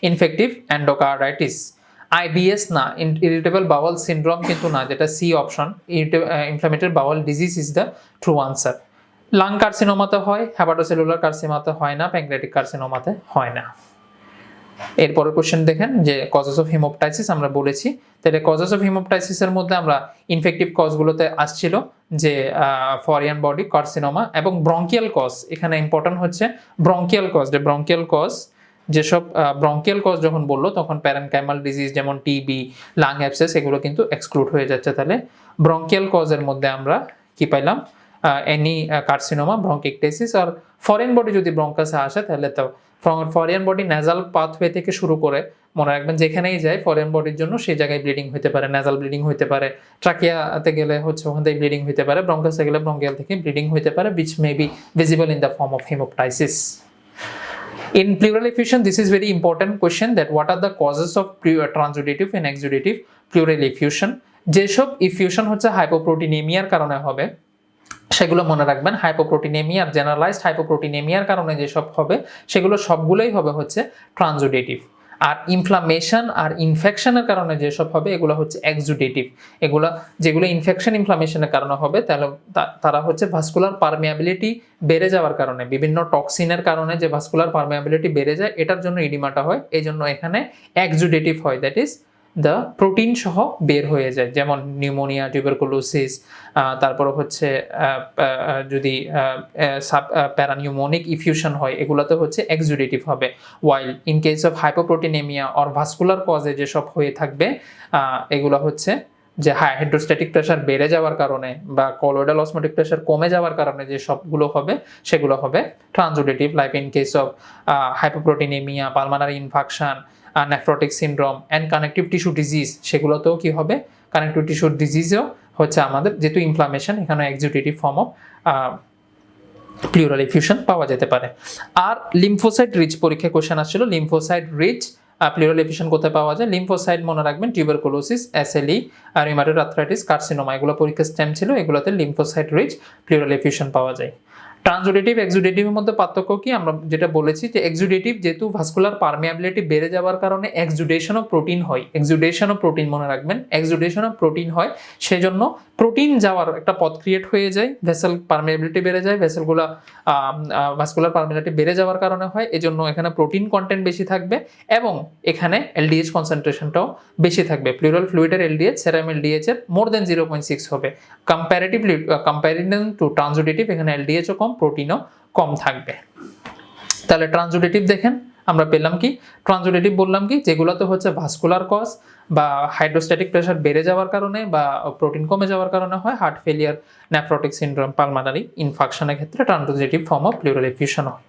infective endocarditis. IBS না, ইরিটেবল বাওয়াল সিনড্রোম কিন্তু না, যেটা C option, inflammatory bowel disease is the true answer. Lung কার্সিনোমাতে হয়, হেপাটোসেলুলার কার্সিনোমাতে হয় না, প্যানক্রিয়াটিক কার্সিনোমাতে হয় না। এরপরের কোশ্চেন দেখেন যে কজেস অফ হিমোপটাইসিস আমরা বলেছি, তাহলে কজেস অফ হিমোপটাইসিসের মধ্যে আমরা ইনফেক্টিভ কজগুলোতে আসছিল যে ফরেন বডি কার্সিনোমা এবং ব্রঙ্কিয়াল কজ। এখানে ইম্পর্টেন্ট হচ্ছে ব্রঙ্কিয়াল কজ, যে ব্রঙ্কিয়াল কজ যেসব ব্রঙ্কিয়াল কজ যখন বললো তখন প্যারেনকাইমাল ডিজিজ যেমন টিবি, লাং অ্যাবসেস, এগুলো কিন্তু এক্সক্লুড হয়ে যাচ্ছে। তাহলে ব্রঙ্কিয়াল কজের মধ্যে আমরা কি পাইলাম, এনি কার্সিনোমা, ব্রঙ্কিকটেসিস। আর ফরেন বডি যদি ব্রঙ্কাসে আসে তাহলে তো ফরেন বডি ন্যাজাল পাথওয়ে থেকে শুরু করে, মনে রাখবেন যেখানেই যায় ফরেন বডির জন্য সেই জায়গায় ব্লিডিং হতে পারে, ন্যাজাল ব্লিডিং হতে পারে, ট্রাকিয়াতে গেলে হচ্ছে ওখান থেকে ব্লিডিং হতে পারে, ব্রঙ্কাসে গেলে ব্রঙ্কিয়াল থেকে ব্লিডিং হতে পারে, which may be visible in the form of hemoptysis. In pleural effusion, this is very important question, that what are the causes of transudative and exudative pleural effusion. যেসব effusion হচ্ছে হাইপোপ্রোটিনেমিয়ার কারণে হবে সেগুলো মনে রাখবেন। হাইপোপ্রোটিনেমিয়ার, জেনারেলাইজড হাইপোপ্রোটিনেমিয়ার কারণে যেসব হবে সেগুলো সবগুলোই হবে হচ্ছে ট্রানজুডেটিভ। আর ইনফ্লামেশন আর ইনফেকশনের কারণে যেসব হবে এগুলো হচ্ছে এক্সুডেটিভ। যেগুলো ইনফেকশন ইনফ্লামেশনের কারণে হবে তাহলে তারা হচ্ছে ভাস্কুলার পারমিয়াবিলিটি বেড়ে যাওয়ার কারণে, বিভিন্ন টক্সিনের কারণে যে ভাস্কুলার পারমিয়াবিলিটি বেড়ে যায়, এটার জন্য ইডিমাটা হয়, এই জন্য এখানে এক্সুডেটিভ হয়, দ্যাট ইজ দ্য প্রোটিন সহ বের হয়ে যায়, যেমন নিউমোনিয়া, টিউবারকুলোসিস, তারপর হচ্ছে যদি প্যারানিউমোনিক ইফিউশন হয়, এগুলোতে হচ্ছে এক্সুডেটিভ হবে। While in case of hypoproteinaemia or vascular কজে যেসব হয়ে থাকবে এগুলো হচ্ছে যে হাইড্রোস্ট্যাটিক প্রেশার বেড়ে যাওয়ার কারণে বা কলোয়েডাল অসমোটিক প্রেশার কমে যাওয়ার কারণে যে সবগুলো হবে সেগুলো হবে transudative, like in case of hypoproteinaemia, pulmonary infection, nephrotic syndrome and connective tissue disease, সেগুলোতেও কি হবে, কানেকটিভ টিস্যু ডিজিজও হচ্ছে আমাদের যেহেতু ইনফ্লামেশন, এখানে এক্সিকিউটিভ ফর্ম অফ প্লিউরাল এফিউশন পাওয়া যেতে পারে। আর লিম্ফোসাইট রিচ পরীক্ষায় কোশ্চেন আসছিল, লিম্ফোসাইট রিচ প্লিউরাল এফিউশন কোথায় পাওয়া যায়? লিম্ফোসাইট মনে রাখবেন tuberculosis, SLE, rheumatoid arthritis, carcinoma, এগুলো পরীক্ষার স্টেম ছিল, এগুলোতে লিম্ফোসাইট রিচ প্লিউরাল এফিউশন পাওয়া যায়। ট্রান্সুডেটিভ এক্সুডেটিভের মধ্যে পার্থক্য কি আমরা যেটা বলেছি যে এক্সুডেটিভ যেহেতু ভাস্কুলার পারমিয়াবিলিটি বেড়ে যাওয়ার কারণে এক্সুডেশন অফ প্রোটিন হয়, এক্সুডেশন অফ প্রোটিন মনে রাখবেন, এক্সুডেশন অফ প্রোটিন হয়, সেজন্য প্রোটিন যাওয়ার একটা পথ ক্রিয়েট হয়ে যায়, ভেসেল পারমিয়াবিলিটি বেড়ে যায়, ভেসেলগুলো ভাস্কুলার পারমিয়াবিলিটি বেড়ে যাওয়ার কারণে হয়, এজন্য এখানে প্রোটিন কন্টেন্ট বেশি থাকবে এবং এখানে এলডিএইচ কনসেন্ট্রেশনটাও বেশি থাকবে। প্লুরাল ফ্লুইডের এলডিএইচ সেরাম এলডিএইচ এর মোর দেন 0.6 হবে। কম্পারেটিভলি কম্প্যারিজন টু ট্রান্সুডেটিভ এখানে এলডিএইচও কম, প্রোটিনও কম থাকবে। তাহলে ট্রান্সুডেটিভ দেখেন আমরা পেলাম কি, ট্রান্সুডেটিভ বললাম কি যেগুলোতে হচ্ছে ভাস্কুলার কজ বা হাইড্রোস্ট্যাটিক প্রেশার বেড়ে যাওয়ার কারণে বা প্রোটিন কমে যাওয়ার কারণে হয়, heart failure, nephrotic syndrome, pulmonary ইনফাকশনের ক্ষেত্রে transudative form of pleural effusion হয়।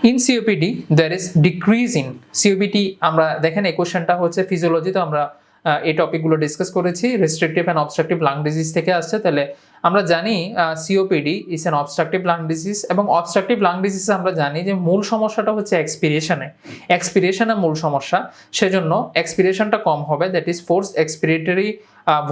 In COPD there is decrease in COPD আমরা দেখেন এই কোশ্চেনটা হচ্ছে ফিজিওলজিতে আমরা এই টপিকগুলো ডিসকাস করেছি, restrictive and obstructive lung disease থেকে আসছে। তাহলে আমরা জানি COPD is an obstructive lung disease এবং অবস্ট্রাকটিভ লাং ডিজিজে আমরা জানি যে মূল সমস্যাটা হচ্ছে এক্সপিরেশনে মূল সমস্যা, সেজন্য এক্সপিরেশনটা কম হবে, that is forced expiratory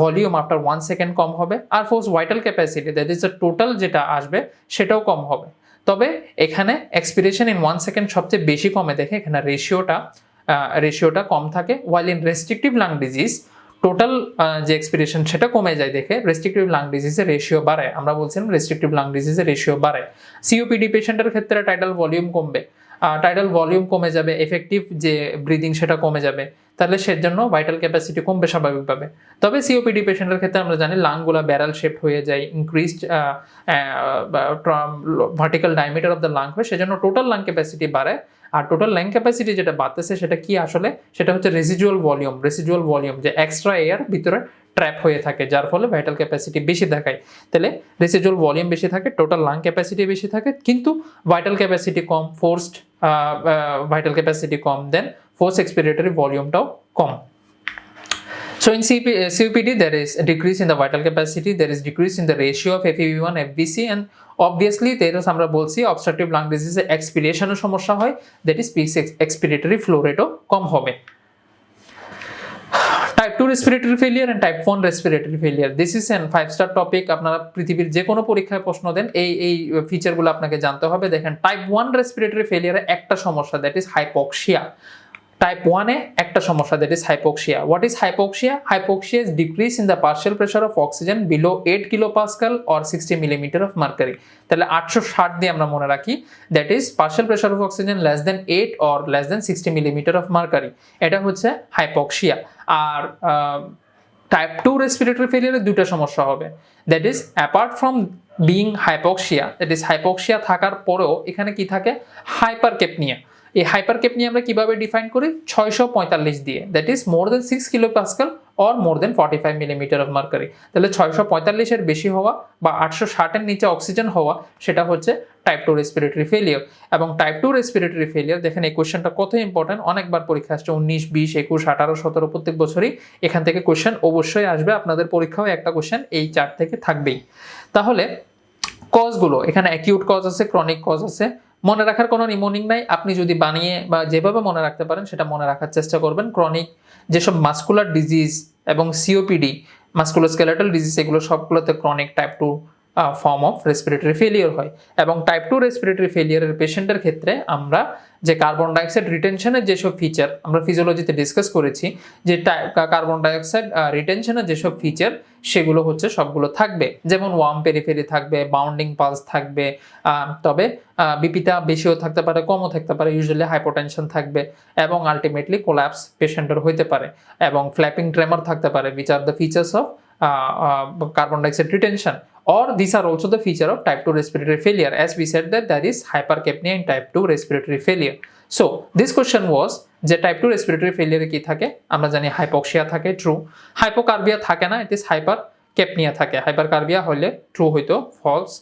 volume after 1 second কম হবে, আর forced vital capacity that is the total যেটা আসবে সেটাও কম হবে। তবে এখানে এক্সপিরেশন ইন 1 সেকেন্ড সবচেয়ে বেশি কমে দেখে এখানে রেশিওটা কম থাকে, ওয়াইল in restrictive lung disease total যে এক্সপিরেশন সেটা কমে যায় দেখে রেস্ট্রিকটিভ লাং ডিজিজের রেশিও বাড়ে। আমরা বলছিলাম রেস্ট্রিকটিভ লাং ডিজিজের রেশিও বাড়ে। সিওপিডি পেশেন্টের ক্ষেত্রে টাইডাল ভলিউম কমবে, টাইডাল ভলিউম কমে যাবে, এফেক্টিভ যে ব্রিদিং সেটা কমে যাবে, তাহলে সেজন্য ভাইটাল ক্যাপাসিটি কমবে স্বাভাবিকভাবে। তবে সিওপিডি পেশেন্টের ক্ষেত্রে আমরা জানি লাংগুলা ব্যারাল শেপ হয়ে যায়, increased vertical diameter of the lung হয়, সেজন্য টোটাল লাং ক্যাপাসিটি বাড়ে। আর টোটাল লাং ক্যাপাসিটি যেটা বাড়তেছে সেটা কি আসলে, সেটা হচ্ছে রেসিডুয়াল ভলিউম যে এক্সট্রা এয়ার ভিতরে ট্র্যাপ হয়ে থাকে, যার ফলে ভাইটাল ক্যাপাসিটি বেশি দেখায়। তাহলে রেসিডুয়াল ভলিউম বেশি থাকে, টোটাল লাং ক্যাপাসিটি বেশি থাকে, কিন্তু ভাইটাল ক্যাপাসিটি কম, ফোর্সড ভাইটাল ক্যাপাসিটি কম, দেন ফোর্স এক্সপিরেটরি ভলিউমটাও কম। So in COPD there is a decrease in the vital capacity, there is decrease in the ratio of FEV1 FVC, and obviously there is আমরা বলছি obstructive lung disease expiration এর সমস্যা হয়, that is peak expiratory flow rate ও কম হবে। Type 2 respiratory failure and type 1 respiratory failure, this is an 5-star topic। আপনারা পৃথিবীর যে কোনো পরীক্ষায় প্রশ্ন দেন এই ফিচারগুলো আপনাকে জানতে হবে। দেখেন টাইপ 1 respiratory failure একটা সমস্যা, that is hypoxia। টাইপ 1 এ একটা সমস্যা, that is hypoxia। What is hypoxia? Hypoxia is decrease in the partial pressure of oxygen below 8 kilopascal or 60 millimeter of mercury। তাহলে 860 দিয়ে আমরা মনে রাখি, that is partial pressure of oxygen less than 8 or less than 60 millimeter of mercury, এটা হচ্ছে hypoxia। আর type 2 respiratory ফেলিয়ারে দুটো সমস্যা হবে, that is apart from being hypoxia, that is hypoxia থাকার পরেও এখানে কি থাকে, হাইপারকেপনিয়া। এই হাইপারকেপনিয়া আমরা কিভাবে ডিফাইন করি, 645 দিয়ে, that is more than 6 kilopascal or more than 45 millimetre of mercury. তাহলে 645 এর বেশি হওয়া বা 860 এর নিচে অক্সিজেন হওয়া, সেটা হচ্ছে টাইপ 2 রেসপিরেটরি ফেলিয়ার। এবং টাইপ 2 রেসপিরেটরি ফেলিয়ার দেখেন এই কোশ্চেনটা কত ইম্পর্টেন্ট, অনেকবার পরীক্ষা আসছে, 19, 20, 21, 18, 17 প্রত্যেক বছরই এখান থেকে কোশ্চেন অবশ্যই আসবে। আপনাদের পরীক্ষাও একটা কোশ্চেন এই 4 থেকে থাকবেই। তাহলে কজগুলো এখানে অ্যাকিউট কজ আছে, ক্রনিক কজ আছে, মনে রাখার কোনো নিমোনিক নাই, আপনি যদি বানিয়ে বা যেভাবে মনে রাখতে পারেন সেটা মনে রাখার চেষ্টা করবেন। ক্রনিক যেসব মাসকুলার ডিজিজ এবং সিওপিডি মাসকুলোস্কেলেটাল ডিজিজ, এগুলো সবগুলোতে chronic type 2 form of respiratory failure হয়। এবং টাইপ 2 রেসপিরেটরি ফেলিয়ারের পেশেন্টের ক্ষেত্রে আমরা যে কার্বন ডাইঅক্সাইড রিটেনশনের যেসব ফিচার আমরা ফিজিওলজিতে ডিসকাস করেছি, যে কার্বন ডাইঅক্সাইড রিটেনশনের যেসব ফিচার সেগুলো হচ্ছে সবগুলো থাকবে, যেমন ওয়ার্ম পেরিফেরি থাকবে, বাউন্ডিং পালস থাকবে, তবে বিপিটা বেশিও থাকতে পারে, কমও থাকতে পারে, ইউজুয়ালি হাইপোটেনশন থাকবে, এবং আলটিমেটলি কোল্যাপস পেশেন্টের হইতে পারে, এবং ফ্ল্যাপিং ট্রেমর থাকতে পারে, which are the features of carbon dioxide retention, or these are also the feature of type 2 respiratory failure, as we said that there is hypercapnia in type 2 respiratory failure. So this question was যে type 2 respiratory ফেলিয়ারে কি থাকে, আমরা জানি hypoxia থাকে, true. হাইপোকার্বিয়া থাকে না, it is হাইপারকেপনিয়া থাকে। হাইপারকার্বিয়া হলে ট্রু হইতো, ফলস।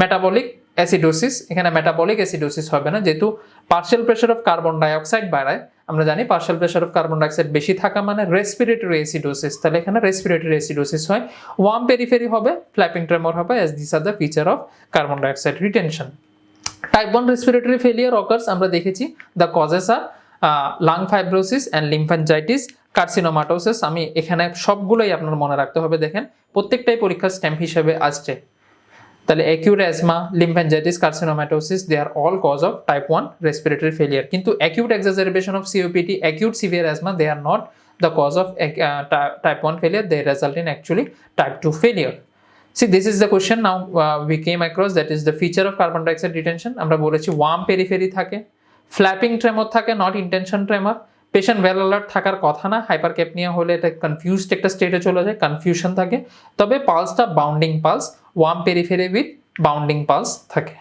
মেটাবলিক অ্যাসিডোসিস, এখানে মেটাবলিক অ্যাসিডোসিস হবে না, যেহেতু partial pressure of carbon dioxide বাড়ায়, আমরা জানি partial pressure of carbon dioxide বেশি থাকা মানে রেসপিরেটরি অ্যাসিডোসিস, তাহলে এখানে রেসপিরেটরি অ্যাসিডোসিস হয়। ওয়ার্ম পেরিফেরি হবে, ফ্ল্যাপিং ট্রেমর হবে, as these are the feature of carbon dioxide retention. Type 1 respiratory failure occurs, আমরা দেখেছি the causes are lung fibrosis and lymphangitis, carcinomatosis। আমি এখানে সবগুলোই আপনার মনে রাখতে হবে, দেখেন প্রত্যেকটাই পরীক্ষার স্ট্যাম্প হিসেবে আসছে। তাহলে acute asthma, lymphangitis, carcinomatosis, they are all cause of type 1 respiratory failure. কিন্তু acute exacerbation of COPD, acute severe asthma, they are not the cause of type 1 failure, they result in actually type 2 failure. See, this is the question now we came across, that is the feature of carbon dioxide retention. আমরা বলেছি warm periphery থাকে, flapping tremor থাকে, not intention tremor, patient well alert থাকার কথা না, hypercapnia হলে এটা confused একটা স্টেটে চলে যায়, কনফিউশন থাকে, তবে পালসটা bounding pulse, warm periphery with bounding pulse থাকে।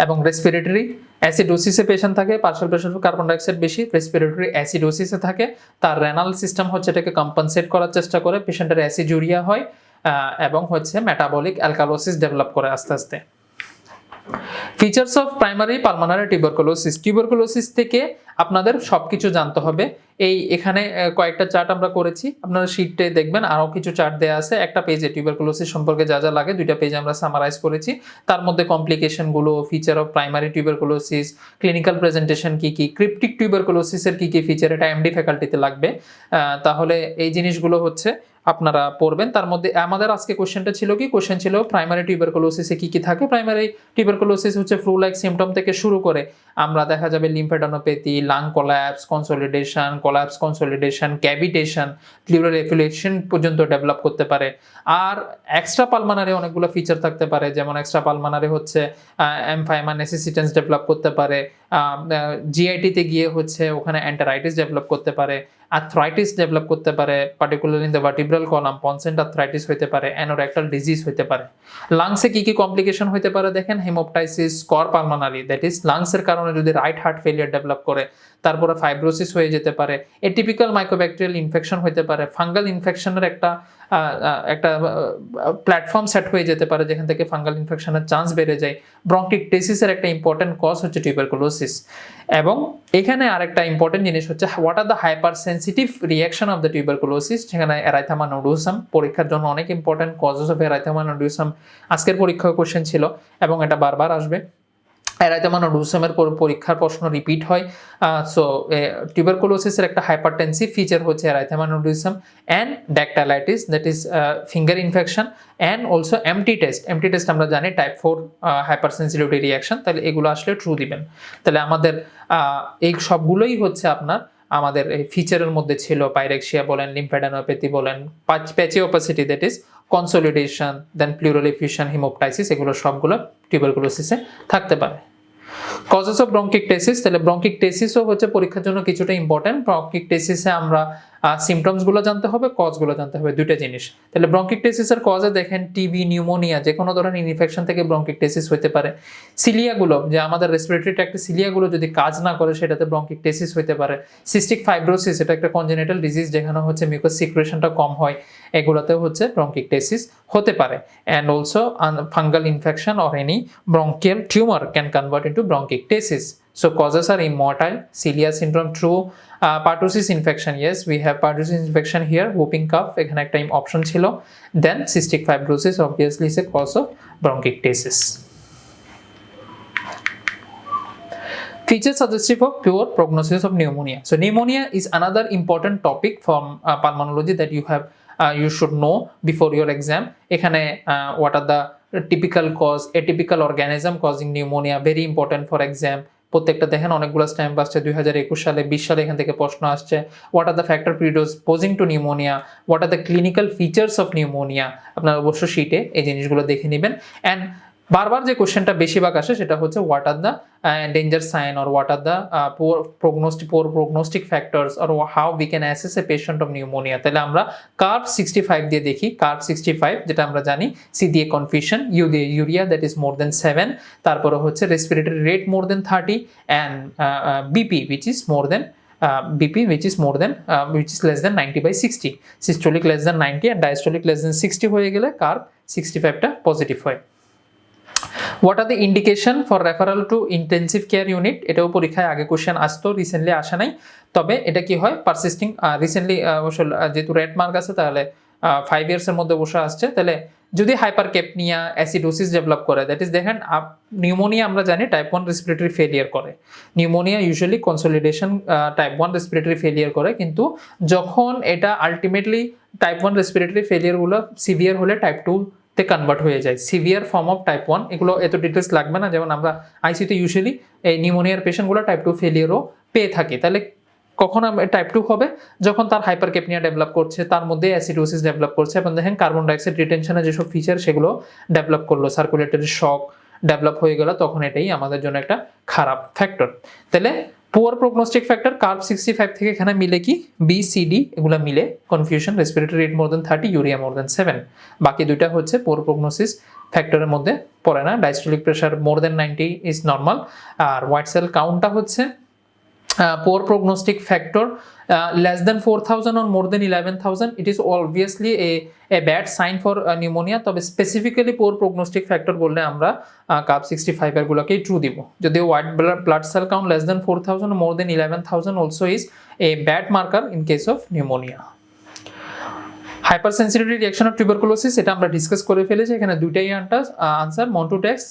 এবং রেসপিরেটরি অ্যাসিডোসিসে পেশেন্ট থাকে, partial pressure of carbon dioxide বেশি, রেসপিরেটরি অ্যাসিডোসিসে থাকে, তার রেনাল সিস্টেম হচ্ছে এটাকে কম্পেনসেট করার চেষ্টা করে, পেশেন্টের অ্যাসিডুরিয়া হয় এবং হচ্ছে মেটাবলিক অ্যালকালোসিস ডেভেলপ করে আস্তে আস্তে। Features of primary pulmonary tuberculosis, tuberculosis থেকে আপনাদের সবকিছু জানতে হবে। এখানে কয়েকটা চার্ট আমরা করেছি, আপনারা শীটে দেখবেন আরও কিছু চার্ট দেওয়া আছে একটা পেজে, টিউবারকুলোসিস সম্পর্কে যা যা লাগে 2টা পেজে আমরা সামারাইজ করেছি। তার মধ্যে কমপ্লিকেশনগুলো, feature of primary tuberculosis, clinical presentation কি কি, ক্রিপ্টিক টিউবারকুলোসিসের কি কি ফিচার, এটা এমডি ফ্যাকাল্টিতে লাগবে। তাহলে এই জিনিসগুলো হচ্ছে আপনারা পড়বেন। তার মধ্যে আমাদের আজকে কোশ্চেনটা ছিল কি, কোশ্চেন ছিল প্রাইমারি টিউবারকুলোসিসে কি কি থাকে। প্রাইমারি টিউবারকুলোসিস হচ্ছে ফ্লু লাইক সিমটম থেকে শুরু করে আমরা দেখা যাবে লিম্ফেডেনোপ্যাথি, lung collapse, consolidation, cavitation, plural affiliation পর্যন্ত ডেভেলপ করতে পারে। আর এক্সট্রা পালমোনারি অনেকগুলো ফিচার থাকতে পারে, যেমন এক্সট্রা পালমোনারি হচ্ছে এমফাইমা নেসিসিটেন্স ডেভেলপ করতে পারে, জিআইটিতে গিয়ে হচ্ছে ওখানে এন্টারাইটিস ডেভেলপ করতে পারে, আর্থ্রাইটিস ডেভেলপ করতে পারে, particularly in the vertebral column, Poncet's arthritis হতে পারে, অ্যানোরেক্টাল ডিজিজ হতে পারে। লাংসে কি কি কমপ্লিকেশন হতে পারে দেখেন, হেমোপটাইসিস, স্কর পালমোনারি, দ্যাট ইজ লাংসের কারণে যদি রাইট হার্ট ফেলিয়ার ডেভেলপ করে, তারপরে ফাইব্রোসিস হয়ে যেতে পারে, এটিপিক্যাল মাইক্রোব্যাকটেরিয়াল ইনফেকশন হতে পারে, ফাঙ্গাল ইনফেকশনের একটা প্ল্যাটফর্ম সেট হয়ে যেতে পারে যেখান থেকে ফাঙ্গাল ইনফেকশনের চান্স বেড়ে যায়। ব্রঙ্কিকটেসিসের একটা ইম্পর্টেন্ট কজ হচ্ছে টিউবারকুলোসিস। এবং এখানে আরেকটা ইম্পর্টেন্ট জিনিস হচ্ছে what are the hyper sensitive reaction of the tuberculosis, যেখানে এরাইথেমা নোডুসাম পরীক্ষার জন্য অনেক ইম্পর্টেন্ট কজেস অফ এরাইথেমা নোডুসাম আজকের পরীক্ষায় কোশ্চেন ছিল এবং এটা বারবার আসবে। এরাইথেমা নোডুসামের পরীক্ষার প্রশ্ন রিপিট হয়। সো টিউবারকুলোসিসের একটা হাইপারটেনসিভ ফিচার হচ্ছে erythema nodosum and dactylitis, that is finger infection, and also MT test আমরা জানি টাইপ 4 হাইপার সেন্সিটিভিটি রিয়াকশন। তাহলে এগুলো আসলে ট্রু দিবেন। তাহলে আমাদের এই সবগুলোই হচ্ছে আপনার আমাদের এই ফিচারের মধ্যে ছিল। পাইরেক্সিয়া বলেন, লিম্ফেডেনোপ্যাথি বলেন, patchy opacity, that is consolidation, then pleural effusion, haemoptysis, এগুলো সবগুলো টিউবারকুলোসিসে থাকতে পারে। কজেস অফ ব্রঙ্কিকটেসিস, তাহলে ব্রঙ্কিকটেসিসও হচ্ছে পরীক্ষার জন্য কিছুটা ইম্পর্টেন্ট। ব্রঙ্কিকটেসিসে আমরা সিমটমসগুলো জানতে হবে, কজগুলো জানতে হবে, দুইটা জিনিস। তাহলে ব্রঙ্কিকটেসিসের কজে দেখেন টিবি, নিউমোনিয়া, যে কোনো ধরনের ইনফেকশন থেকে ব্রঙ্কিকটেসিস হতে পারে। সিলিয়াগুলো, যে আমাদের রেসপিরেটরি ট্র্যাক্টের সিলিয়াগুলো যদি কাজ না করে সেটাতে ব্রঙ্কিকটেসিস হতে পারে। সিস্টিক ফাইব্রোসিস, এটা একটা কনজেনিটাল ডিজিজ যেখানে হচ্ছে মিউকাস সিক্রেশনটা কম হয়, এগুলোতেও হচ্ছে ব্রঙ্কিকটেসিস হতে পারে। And also fungal infection or any bronchial tumor can convert into bronchiectasis. So causes are immotile. Cilia syndrome true. Pertussis infection, yes, we have pertussis infection here. Whooping cough, এখানে একটা option ছিল. Then cystic fibrosis obviously is a cause of bronchiectasis. Features suggestive of pure prognosis of pneumonia. So pneumonia is another important topic from pulmonology that you should know before your exam. এখানে what are the typical cause, atypical organism causing pneumonia, very important for exam. প্রত্যেকটা দেখেন অনেকগুলো stamp আসছে 2021 সালে, 20 সালে এখান থেকে প্রশ্ন আসছে। What are the factor predisposing to pneumonia, what are the clinical features of pneumonia, আপনারা অবশ্য শিটে এই জিনিসগুলো দেখে নেবেন। অ্যান্ড বারবার যে কোশ্চেনটা বেশিরভাগ আসে সেটা হচ্ছে what are the danger sign or what are the poor prognostic factors or how we can assess a patient of pneumonia. তাহলে আমরা কার্ভ 65 দিয়ে দেখি। কার্ভ 65 যেটা আমরা জানি, সি দিয়ে কনফিউশন, ইউ দিয়ে urea, that is more than 7, তারপরে হচ্ছে respiratory rate more than 30 and BP which is less than 90/60, systolic less than 90 and diastolic less than 60 হয়ে গেলে কার্ভ 65টা পজিটিভ হয়। What are the indication for referral to intensive care unit? এটাও পরীক্ষায় আগে question আসতো, recently আসে নাই। তবে এটা কি হয়, পারসিস্টিং রিসেন্টলি যেহেতু রেড মার্ক আছে তাহলে 5 ইয়ার্সের মধ্যে বসে আসছে। তাহলে যদি হাইপারক্যাপনিয়া, অ্যাসিডোসিস ডেভেলপ করে, দ্যাট ইজ দেখেন নিউমোনিয়া আমরা জানি টাইপ 1 রেসপিরেটরি ফেলিয়ার করে। Pneumonia usually consolidation type 1 respiratory failure করে, কিন্তু যখন এটা আলটিমেটলি টাইপ 1 রেসপিরেটরি ফেলিয়ারগুলো সিভিয়ার হলে টাইপ 2 তে কনভার্ট হয়ে যায়। সিভিয়ার ফর্ম অফ টাইপ 1, এগুলো এত ডিটেলস লাগবে না, যেমন আমরা আইসিইউতে ইউজুয়ালি এই নিউমোনিয়ার পেশেন্টগুলো টাইপ 2 ফেলিয়ারও পেয়ে থাকি। তাহলে কখন টাইপ 2 হবে? যখন তার হাইপারকেপনিয়া ডেভেলপ করছে, তার মধ্যে অ্যাসিডোসিস ডেভেলপ করছে এবং দেখেন কার্বন ডাইঅক্সাইড রিটেনশনের যেসব ফিচার সেগুলো ডেভেলপ করলো, সার্কুলেটরি শক ডেভেলপ হয়ে গেল, তখন এটাই আমাদের জন্য একটা খারাপ ফ্যাক্টর। তাহলে পুয়ার প্রগনোস্টিক ফ্যাক্টর কার্ব 65 থেকে এখানে মিলে কি বি সি ডি, এগুলো মিলে confusion, respiratory rate more than 30, urea মোর দেন 7। বাকি দুইটা হচ্ছে পুয়ার প্রগনোসিস ফ্যাক্টরের মধ্যে পড়ে না। Diastolic pressure more than 90 is normal. আর হোয়াইট সেল কাউন্টটা হচ্ছে poor prognostic factor less than 4,000 or more than 11,000, it is obviously a bad sign for pneumonia। তবে স্পেসিফিক্যালি poor prognostic factor বললে আমরা কার্ব 65 এর গুলোকেই ট্রু দিব। যদি white blood cell count less than 4,000 or more than 11,000 also is a bad marker in case of pneumonia। Hypersensitivity reaction of tuberculosis, এটা আমরা discuss করে ফেলেছি, এখানে দুইটাই আনসার, মন্টোটেক্স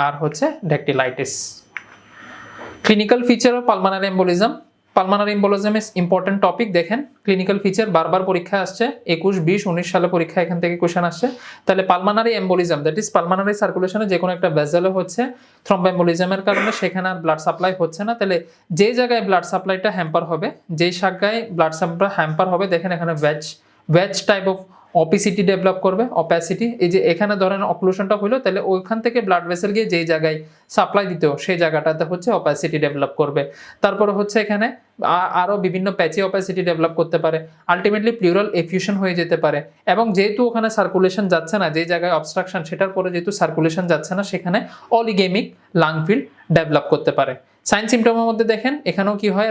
আর হচ্ছে dactylitis. Clinical feature of pulmonary embolism. Pulmonary embolism is important topic. দেখেন ক্লিনিক্যাল ফিচার বারবার পরীক্ষায় আসছে, 21, 20, 19 সালে পরীক্ষা এখান থেকে কোশ্চেন আসছে। তাহলে পালমানারি এম্বোলিজম দ্যাট ইজ পালমানারি সার্কুলেশনে যে কোনো একটা ভেসেলে হচ্ছে থ্রম্বোএম্বোলিজমের কারণে সেখানে আর ব্লাড সাপ্লাই হচ্ছে না। তাহলে যে জায়গায় ব্লাড সাপ্লাইটা হ্যাম্পার হবে, যেই জায়গায় ব্লাড সাপ্লাই হ্যাম্পার হবে, দেখেন এখানে ভেজ টাইপ অফ অপিসিটি ডেভেলপ করবে, অপ্যাসিটি। এই যে এখানে ধরেন অক্লুশনটা হলো, তাহলে ওইখান থেকে ব্লাড ভেসেল গিয়ে যেই জায়গায় সাপ্লাই দিতে সেই জায়গাটাতে হচ্ছে অপ্যাসিটি ডেভেলপ করবে। তারপরে হচ্ছে এখানে আরও বিভিন্ন প্যাচি অপ্যাসিটি ডেভেলপ করতে পারে, আলটিমেটলি প্লিউরাল এফিউশন হয়ে যেতে পারে। এবং যেহেতু ওখানে সার্কুলেশন যাচ্ছে না, যে জায়গায় অবস্ট্রাকশন সেটার পরে যেহেতু সার্কুলেশন যাচ্ছে না, সেখানে অলিগেমিক লাং ফিল্ড ডেভেলপ করতে পারে। সাইন সিমটমের মধ্যে দেখেন এখানেও কি হয়,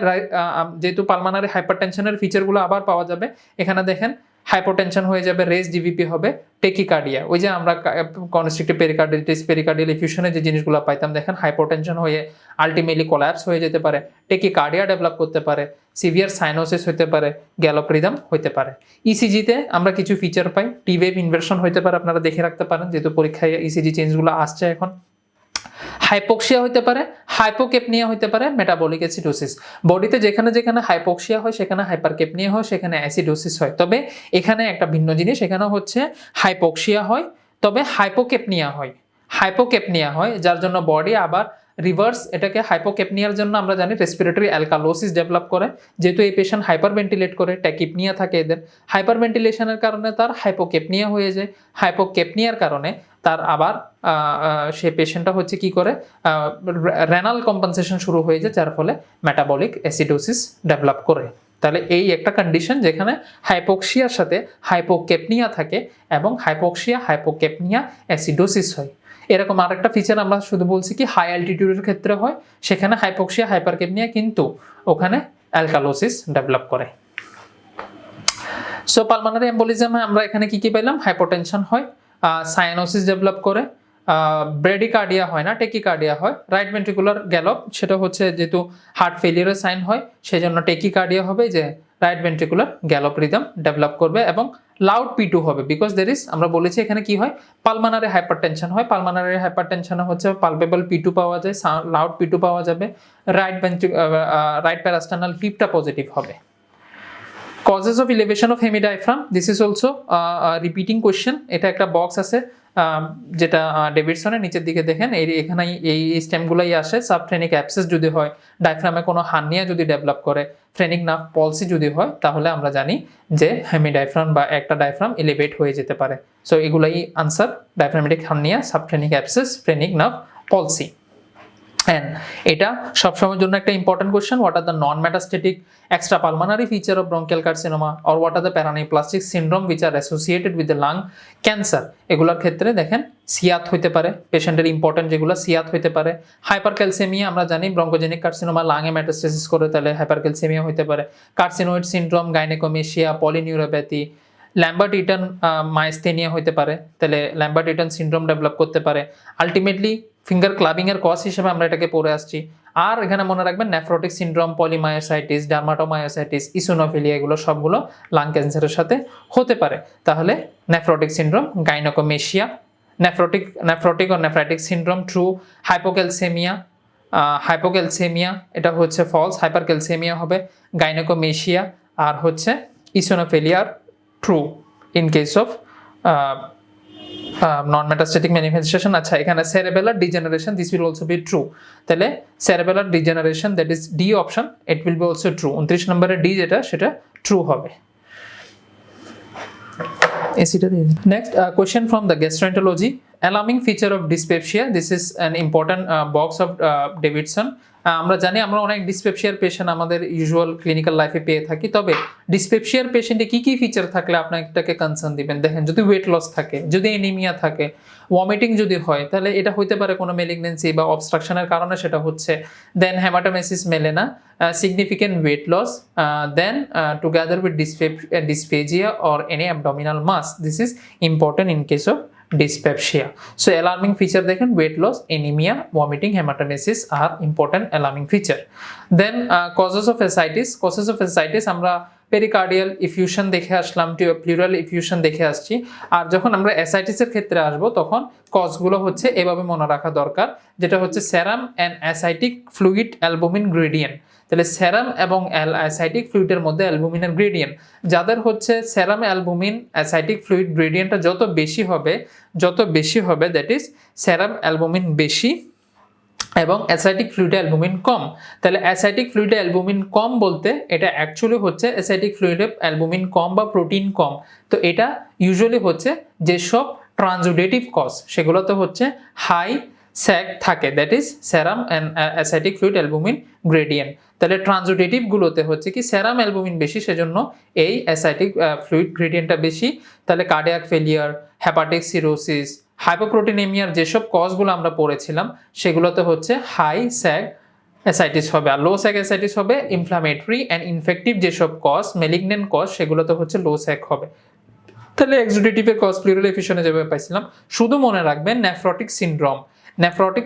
যেহেতু পালমানারি হাইপারটেনশনের ফিচারগুলো আবার পাওয়া যাবে, এখানে দেখেন হাইপোটেনশন হয়ে যাবে, রেস ডিভিপি হবে, টেকিকার্ডিয়া, ওই যে আমরা কনস্ট্রিক্টিভ পেরিকার্ডিটিস, পেরিকার্ডিয়াল এফিউশনে যে জিনিসগুলো পাইতাম, দেখেন হাইপোটেনশন হয়ে আলটিমেটলি কোল্যাপস হয়ে যেতে পারে, টেকিকার্ডিয়া ডেভেলপ করতে পারে, সিভিয়ার সাইনোসিস হতে পারে, গ্যালোপ রিদম হতে পারে। ইসিজিতে আমরা কিছু ফিচার পাই, টি ওয়েভ ইনভার্সন হতে পারে, আপনারা দেখে রাখতে পারেন যেহেতু পরীক্ষায় ইসিজি চেঞ্জগুলো আসছে এখন। হাইপোক্সিয়া হতে পারে, হাইপোকেপনিয়া হতে পারে, মেটাবলিক অ্যাসিডোসিস। বডিতে যেখানে যেখানে হাইপোক্সিয়া হয় সেখানে হাইপারকেপনিয়া হয়, সেখানে অ্যাসিডোসিস হয়। তবে এখানে একটা ভিন্ন জিনিস, এখানে হচ্ছে হাইপোক্সিয়া হয় তবে হাইপোকেপনিয়া হয়, হাইপোকেপনিয়া হয়, যার জন্য বডি আবার রিভার্স এটাকে হাইপোকেপনিয়ার জন্য আমরা জানি রেসপিরেটরি অ্যালকালোসিস ডেভেলপ করে, যেহেতু এই পেশেন্ট হাইপার ভেন্টিলেট করে, ট্যাকিপনিয়া থাকে এদের, হাইপার ভেন্টিলেশনের কারণে তার হাইপোকেপনিয়া হয়ে যায়, হাইপোকেপনিয়ার কারণে তার আবার সে পেশেন্টটা হচ্ছে কি করে, রেনাল কম্পেনসেশন শুরু হয়ে যায়, যার ফলে মেটাবলিক অ্যাসিডোসিস ডেভেলপ করে। তাহলে এই একটা কন্ডিশন যেখানে হাইপোক্সিয়ার সাথে হাইপোকেপনিয়া থাকে এবং হাইপোক্সিয়া হাইপোকেপনিয়া অ্যাসিডোসিস হয়। এরকম আরেকটা ফিচার আমরা শুধু বলছি কি হাই অ্যালটিটিউডের ক্ষেত্রে হয়, সেখানে হাইপোক্সিয়া হাইপারকেপনিয়া কিন্তু ওখানে অ্যালকালোসিস ডেভেলপ করে। সো পালমানারি এম্বোলিজমে আমরা এখানে কি কি পেলাম, হাইপোটেনশন হয়, সায়ানোসিস ডেভেলপ করে, ব্রেডিকার্ডিয়া হয় না, টেকিকার্ডিয়া হয়, রাইট ভেন্ট্রিকুলার গ্যালপ, সেটা হচ্ছে যেহেতু হার্ট ফেলিয়ারের সাইন হয় সেজন্য টেকিকার্ডিয়া হবে, যে right ventricular gallop rhythm develop করবে, এবং লাউড P2 হবে, বিকজ দের ইজ আমরা বলেছি এখানে কি হয়, পালমানারি হাইপারটেনশন হয়, পালমানারি হাইপারটেনশনে হচ্ছে পালপেবল P2 পাওয়া যায়, লাউড P2 পাওয়া যাবে, রাইট প্যারাস্টার্নাল হিপটা পজিটিভ হবে। Causes of elevation of hemidiaphragm, this is also a repeating question, এটা একটা বক্স আছে যেটা ডেভিডসনের নিচের দিকে দেখেন, এখানে এই স্টেমগুলোই আসে। সাবফ্রেনিক অ্যাবসেস যদি হয়, ডায়াফ্রামে কোনো হার্নিয়া যদি ডেভেলপ করে, ফ্রেনিক নার্ভ পলসি যদি হয়, তাহলে আমরা জানি যে হেমিডায়াফ্রাম বা একটা ডায়াফ্রাম এলিভেট হয়ে যেতে পারে। সো এগুলাই answer, diaphragmatic hernia, subphrenic abscess, phrenic nerve palsy. And এটা সবসময়ের জন্য একটা important question, what are the non metastatic extra pulmonary feature of bronchial carcinoma or what are the paraneoplastic syndrome which are associated with the lung cancer. এগুলোর ক্ষেত্রে দেখেন সিয়াত হইতে পারে, পেশেন্টের ইম্পর্টেন্ট যেগুলো সিয়াত হইতে পারে। হাইপারক্যালসেমিয়া আমরা জানি ব্রঙ্কোজেনিক কার্সিনোমা লাংয়ে মেটাস্টেসিস করে, তাহলে হাইপারক্যালসেমিয়া হইতে পারে। কার্সিনোয়েড সিনড্রোম, গাইনেকোমেশিয়া, পলিনিউরোপ্যাথি, ল্যাম্বার্ট ইটন মাইস্থেনিয়া হইতে পারে, তাহলে ল্যাম্বার্ট ইটন সিনড্রোম ডেভেলপ করতে পারে। আলটিমেটলি ফিঙ্গার ক্লাবিং এর কজ হিসেবে আমরা এটাকে পড়ে আসছি। আর এখানে মনে রাখবেন nephrotic syndrome, polymyositis, dermatomyositis, eosinophilia, এগুলো সবগুলো লাং ক্যান্সারের সাথে হতে পারে। তাহলে নেফ্রোটিক সিনড্রোম, গাইনোকোমেশিয়া, নেফ্রোটিক ও নেফ্রাইটিক সিনড্রোম ট্রু, হাইপোক্যালসেমিয়া এটা হচ্ছে ফলস, হাইপারক্যালসেমিয়া হবে, গাইনোকোমেশিয়া আর হচ্ছে eosinophilia true in case of non-metastatic manifestation, আচ্ছা এখানে cerebellar degeneration, this will also be true, তাহলে cerebellar degeneration, that is D option, it will be also true, 29 নম্বরে D যেটা সেটা true হবে। Next question from the gastroenterology, alarming feature of dyspepsia, this is an important box of Davidson। আমরা জানি আমরা অনেক ডিসপেপসিয়ার patient আমাদের ইউজুয়াল ক্লিনিক্যাল লাইফে পেয়ে থাকি, তবে ডিসপেপসিয়ার পেশেন্টে কি কি ফিচার থাকলে আপনাকে কনসার্ন দিবেন? দেখেন, যদি ওয়েট লস থাকে, যদি এনিমিয়া থাকে, ওয়ামিটিং যদি হয়, তাহলে এটা হইতে পারে কোনো মেলিগনেন্সি বা অবস্ট্রাকশনের কারণে সেটা হচ্ছে। দেন হেমাটোমেসিস মেলে না, significant weight loss, then together with dysphagia or any abdominal mass, this is important in case of dyspepsia. So alarming feature দেখেন, weight loss, anemia, vomiting, hematemesis are important alarming feature. Then causes of ascites আমরা pericardial effusion দেখে আসলাম, pleural effusion দেখে আসছি। আর যখন আমরা অ্যাসাইটিসের ক্ষেত্রে আসব তখন কজগুলো হচ্ছে এভাবে মনে রাখা দরকার, যেটা হচ্ছে সেরাম and ascitic fluid albumin gradient. তাহলে সেরাম এবং অ্যাসাইটিক ফ্লুইডের মধ্যে অ্যালবুমিনের গ্রেডিয়েন্ট, যাদের হচ্ছে সেরাম অ্যালবুমিন অ্যাসাইটিক ফ্লুইড গ্রেডিয়েন্টটা যত বেশি হবে দ্যাট ইজ সেরাম অ্যালবুমিন বেশি এবং অ্যাসাইটিক ফ্লুইডে অ্যালবুমিন কম। তাহলে অ্যাসাইটিক ফ্লুইডে অ্যালবুমিন কম বলতে এটা অ্যাকচুয়ালি হচ্ছে অ্যাসাইটিক ফ্লুইডে অ্যালবুমিন কম বা প্রোটিন কম। তো এটা ইউজুয়ালি হচ্ছে যেসব ট্রানজুডেটিভ কজ সেগুলোতে হচ্ছে হাই স্যাগ থাকে, that is serum and ascitic fluid albumin gradient. তাহলে ট্রানজুডেটিভ গুলোতে হচ্ছে কি সেরাম অ্যালবুমিন বেশি, সেজন্য এই অ্যাসাইটিক ফ্লুইড গ্রেডিয়েন্টটা বেশি। তাহলে কার্ডিয়াক ফেলিয়ার, হেপাটিক সিরোসিস, হাইপোপ্রোটিনেমিয়ার যেসব কজগুলো আমরা পড়েছিলাম সেগুলোতে হচ্ছে হাই স্যাগ অ্যাসাইটিস হবে, আর লো স্যাগ অ্যাসাইটিস হবে ইনফ্লামেটরি অ্যান্ড ইনফেক্টিভ যেসব কজ, মেলিগনেন্ট কজ, সেগুলোতে হচ্ছে লো স্যাগ হবে। তাহলে এক্সুডেটিভের কজ প্লুরাল এফিউশনে যেভাবে পাইছিলাম, শুধু মনে রাখবেন নেফ্রোটিক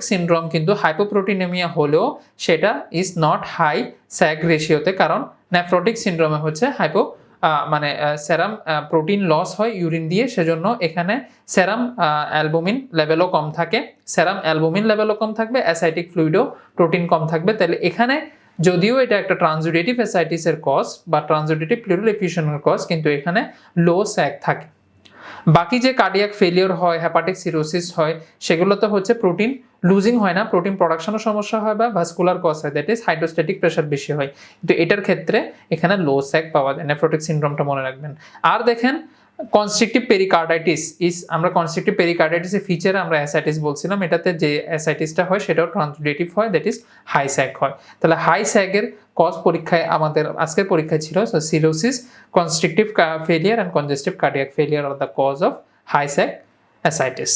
সিনড্রোম কিন্তু হাইপোপ্রোটিনেমিয়া হলেও সেটা ইজ নট হাই স্যাগ রেশিওতে, কারণ নেফ্রোটিক সিনড্রোমে হচ্ছে সেরাম প্রোটিন লস হয় ইউরিন দিয়ে, সেজন্য এখানে সেরাম অ্যালবুমিন লেভেলও কম থাকে, অ্যাসাইটিক ফ্লুইডও প্রোটিন কম থাকবে। তাহলে এখানে যদিও এটা একটা ট্রানজুডেটিভ অ্যাসাইটিসের কজ বা ট্রানজুডেটিভ প্লুরাল এফিউশনের কজ, কিন্তু এখানে লো স্যাগ থাকে। বাকি যে কার্ডিয়াক ফেলিওর হয়, হেপাটিক সিরোসিস হয়, সেগুলোতে হচ্ছে প্রোটিন লুজিং হয় না, প্রোটিন প্রোডাকশনের সমস্যা হয় বা ভাস্কুলার কজ হয়, দ্যাট ইজ হাইড্রোস্ট্যাটিক প্রেশার বেশি হয়। কিন্তু এটার ক্ষেত্রে এখানে লো স্যাগ পাওয়া যায়, নেফ্রোটিক সিনড্রোমটা মনে রাখবেন। আর দেখেন কনস্ট্রিকটিভ পেরিকার্ডাইটিস আমরা কনস্ট্রিকটিভ পেরিকার্ডাইটিসের ফিচারে আমরা অ্যাসাইটিস বলছিলাম, এটাতে যে অ্যাসাইটিসটা হয় সেটাও ট্রানজুডেটিভ হয়, দ্যাট ইজ হাই স্যাগ হয়। তাহলে হাই স্যাগের কজ পরীক্ষায় আমাদের আজকের পরীক্ষায় ছিল cirrhosis, constrictive failure and congestive cardiac failure are the cause of high SAAG ascites.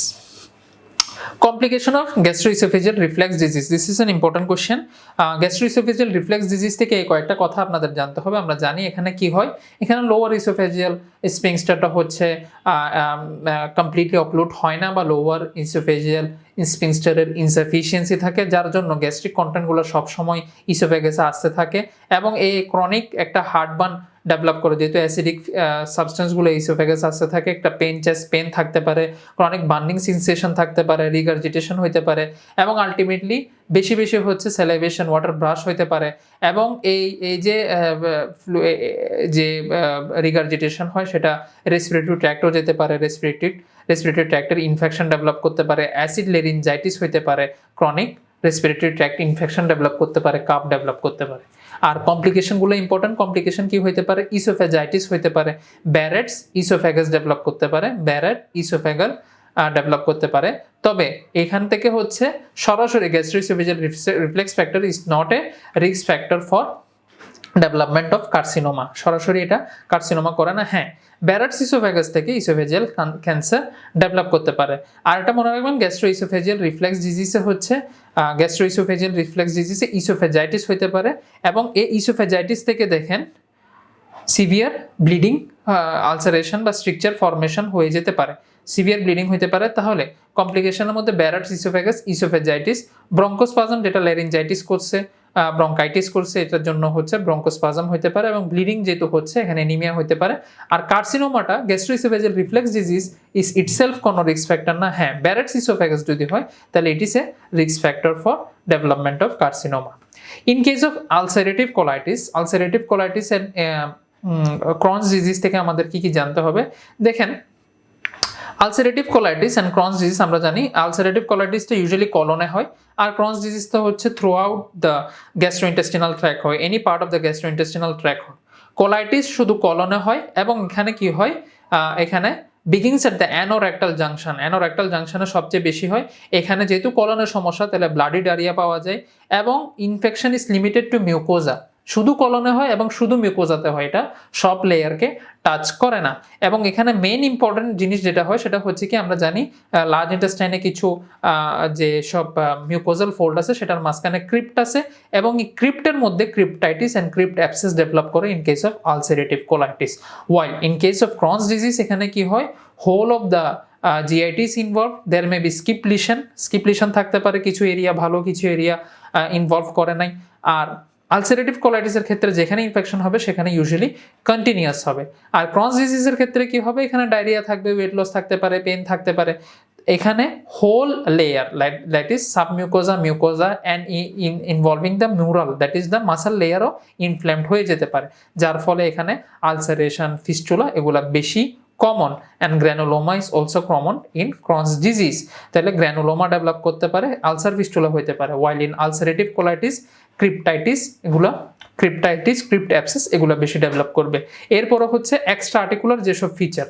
Complication of gastroesophageal reflux disease, this is an important question. Gastroesophageal reflux disease থেকে এই কয়েকটা কথা আপনাদের জানতে হবে। আমরা জানি এখানে কি হয়, এখানে লোয়ার ইসোফেজিয়াল স্ফিংক্টারটা হচ্ছে কমপ্লিটলি অপলোড হয় না বা লোয়ার ইসোফেজিয়াল স্ফিংক্টারের ইনসাফিসিয়েন্সি থাকে, যার জন্য গ্যাস্ট্রিক কন্টেন্টগুলো সবসময় ইসোফেগাসে আসতে থাকে এবং এই ক্রনিক একটা হার্টবার্ন ডেভেলপ করে, যেহেতু অ্যাসিডিক সাবস্টেন্সগুলো ইসোফেগাস আসতে থাকে, একটা চেস্ট পেন থাকতে পারে, ক্রনিক বার্নিং সেন্সেশন থাকতে পারে, রিগার্জিটেশন হইতে পারে এবং আলটিমেটলি বেশি হচ্ছে স্যালাইভেশন, ওয়াটার ব্রাশ হইতে পারে এবং এই যে রিগার্জিটেশন হয় সেটা রেসপিরেটরি ট্র্যাক্টও যেতে পারে, রেসপিরেটরি ট্র্যাক্টের ইনফেকশন ডেভেলপ করতে পারে, অ্যাসিড লেরিনজাইটিস হইতে পারে, chronic respiratory tract infection develop করতে পারে, কাপ ডেভেলপ করতে পারে। আর কমপ্লিকেশনগুলো ইম্পর্টেন্ট, কমপ্লিকেশন কি হইতে পারে, ইসোফেজাইটিস হইতে পারে, ব্যারেটস ইসোফেগাস ডেভেলপ করতে পারে, ইসোফেগাল ডেভেলপ করতে পারে। তবে এখান থেকে হচ্ছে সরাসরি gastroesophageal reflex factor is not a risk factor for development of carcinoma, সরাসরি এটা কার্সিনোমা করে না। হ্যাঁ, ব্যারেটস ইসোফেগাস থেকে ইসোফেজিয়াল ক্যান্সার ডেভেলপ করতে পারে। আর এটা মনে রাখবেন, গ্যাস্ট্রোইসোফেজিয়াল রিফ্লেক্স ডিজিজে হচ্ছে গ্যাস্ট্রোইসোফেজিয়াল রিফ্লেক্স ডিজিজে ইসোফেজাইটিস হইতে পারে এবং এই ইসোফেজাইটিস থেকে দেখেন সিভিয়ার ব্লিডিং, আলসারেশন বা স্ট্রিকচার ফরমেশন হয়ে যেতে পারে, সিভিয়ার ব্লিডিং হইতে পারে। তাহলে কমপ্লিকেশনের মধ্যে ব্যারেটস ইসোফেগাস, ইসোফেজাইটিস, ব্রঙ্কোস্পাজম যেটা ল্যারিনজাইটিস করছে, ব্রঙ্কাইটিস করছে, এটার জন্য হচ্ছে ব্রঙ্কোস্পাজম হইতে পারে এবং ব্লিডিং যেহেতু হচ্ছে এখানে অ্যানিমিয়া হইতে পারে। আর কার্সিনোমাটা gastroesophageal reflex disease is itself কোনো রিস্ক ফ্যাক্টর না। হ্যাঁ, ব্যারেটস ইসোফেগাস যদি হয় তাহলে it is a risk factor for development of carcinoma. In case of ulcerative colitis and Crohn's disease থেকে আমাদের কি জানতে হবে? দেখেন, ulcerative colitis and Crohn's disease আমরা জানি আলসারেটিভ কোলাইটিসটা ইউজুয়ালি কলনে হয়, আর ক্রনস ডিজিজটা হচ্ছে throughout the gastrointestinal tract হয়, any part of the gastrointestinal tract হয়। কোলাইটিস শুধু কলনে হয় এবং এখানে কি হয়, এখানে begins at the anorectal junction, anorectal জাংশনে সবচেয়ে বেশি হয়। এখানে যেহেতু কলনের সমস্যা তাহলে ব্লাডি ডায়রিয়া পাওয়া যায় এবং infection is limited two mucosa, শুধু কলনে হয় এবং শুধু মিউকোজাতে হয়, এটা সব লেয়ারকে টাচ করে না। এবং এখানে মেইন ইম্পর্টেন্ট জিনিস যেটা হয় সেটা হচ্ছে কি আমরা জানি লার্জ ইন্টেস্টাইনে কিছু যে সব মিউকোজাল ফোল্ড আছে সেটার মাঝখানে ক্রিপ্ট আছে এবং এই ক্রিপ্টের মধ্যে cryptitis and crypt abscess develop করে in case of ulcerative colitis. While in case of Crohn's disease এখানে কি হয়, whole of the GITs involve, there may be skip lesion থাকতে পারে, কিছু এরিয়া ভালো কিছু এরিয়া ইনভলভ করে নাই। আর আলসারেটিভ কোলাইটিসের ক্ষেত্রে যেখানে ইনফেকশন হবে সেখানে ইউজুয়ালি কন্টিনিউয়াস হবে। আর ক্রনস ডিজিজের ক্ষেত্রে কি হবে, এখানে ডায়রিয়া থাকবে, ওয়েট লস থাকতে পারে, পেন থাকতে পারে। এখানে whole layer that is submucosa, mucosa and involving the mural that is the muscle লেয়ারও ইনফ্লেমড হয়ে যেতে পারে, যার ফলে এখানে আলসারেশন, ফিস্টুলা এগুলা বেশি common. And granuloma is also common in Crohn's disease. তাহলে গ্র্যানুলোমা ডেভেলপ করতে পারে, আলসার ফিস্টুলা হতে পারে। While in ulcerative colitis cryptitis এগুলো, ক্রিপ্টাইটিস, ক্রিপ্ট অ্যাবসেস এগুলো বেশি ডেভেলপ করবে। এরপরে হচ্ছে এক্সট্রা আর্টিকুলার যেসব feature,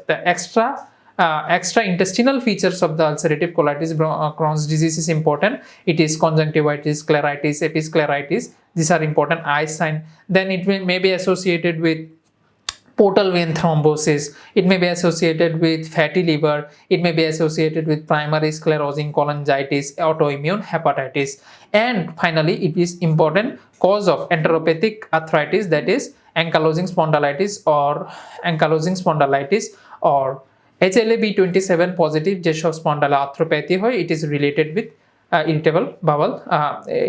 extra intestinal features of the ulcerative colitis Crohn's disease is important. It is conjunctivitis, scleritis, episcleritis. These are important eye sign. Then it may be associated with portal vein thrombosis, it may be associated with fatty liver, it may be associated with primary sclerosing cholangitis, autoimmune hepatitis, and finally it is important cause of enteropathic arthritis, that is ankylosing spondylitis or HLA-B27 positive যেসব স্পন্ডালোআর্থ্রোপ্যাথি হয়, it is related with irritable bowel,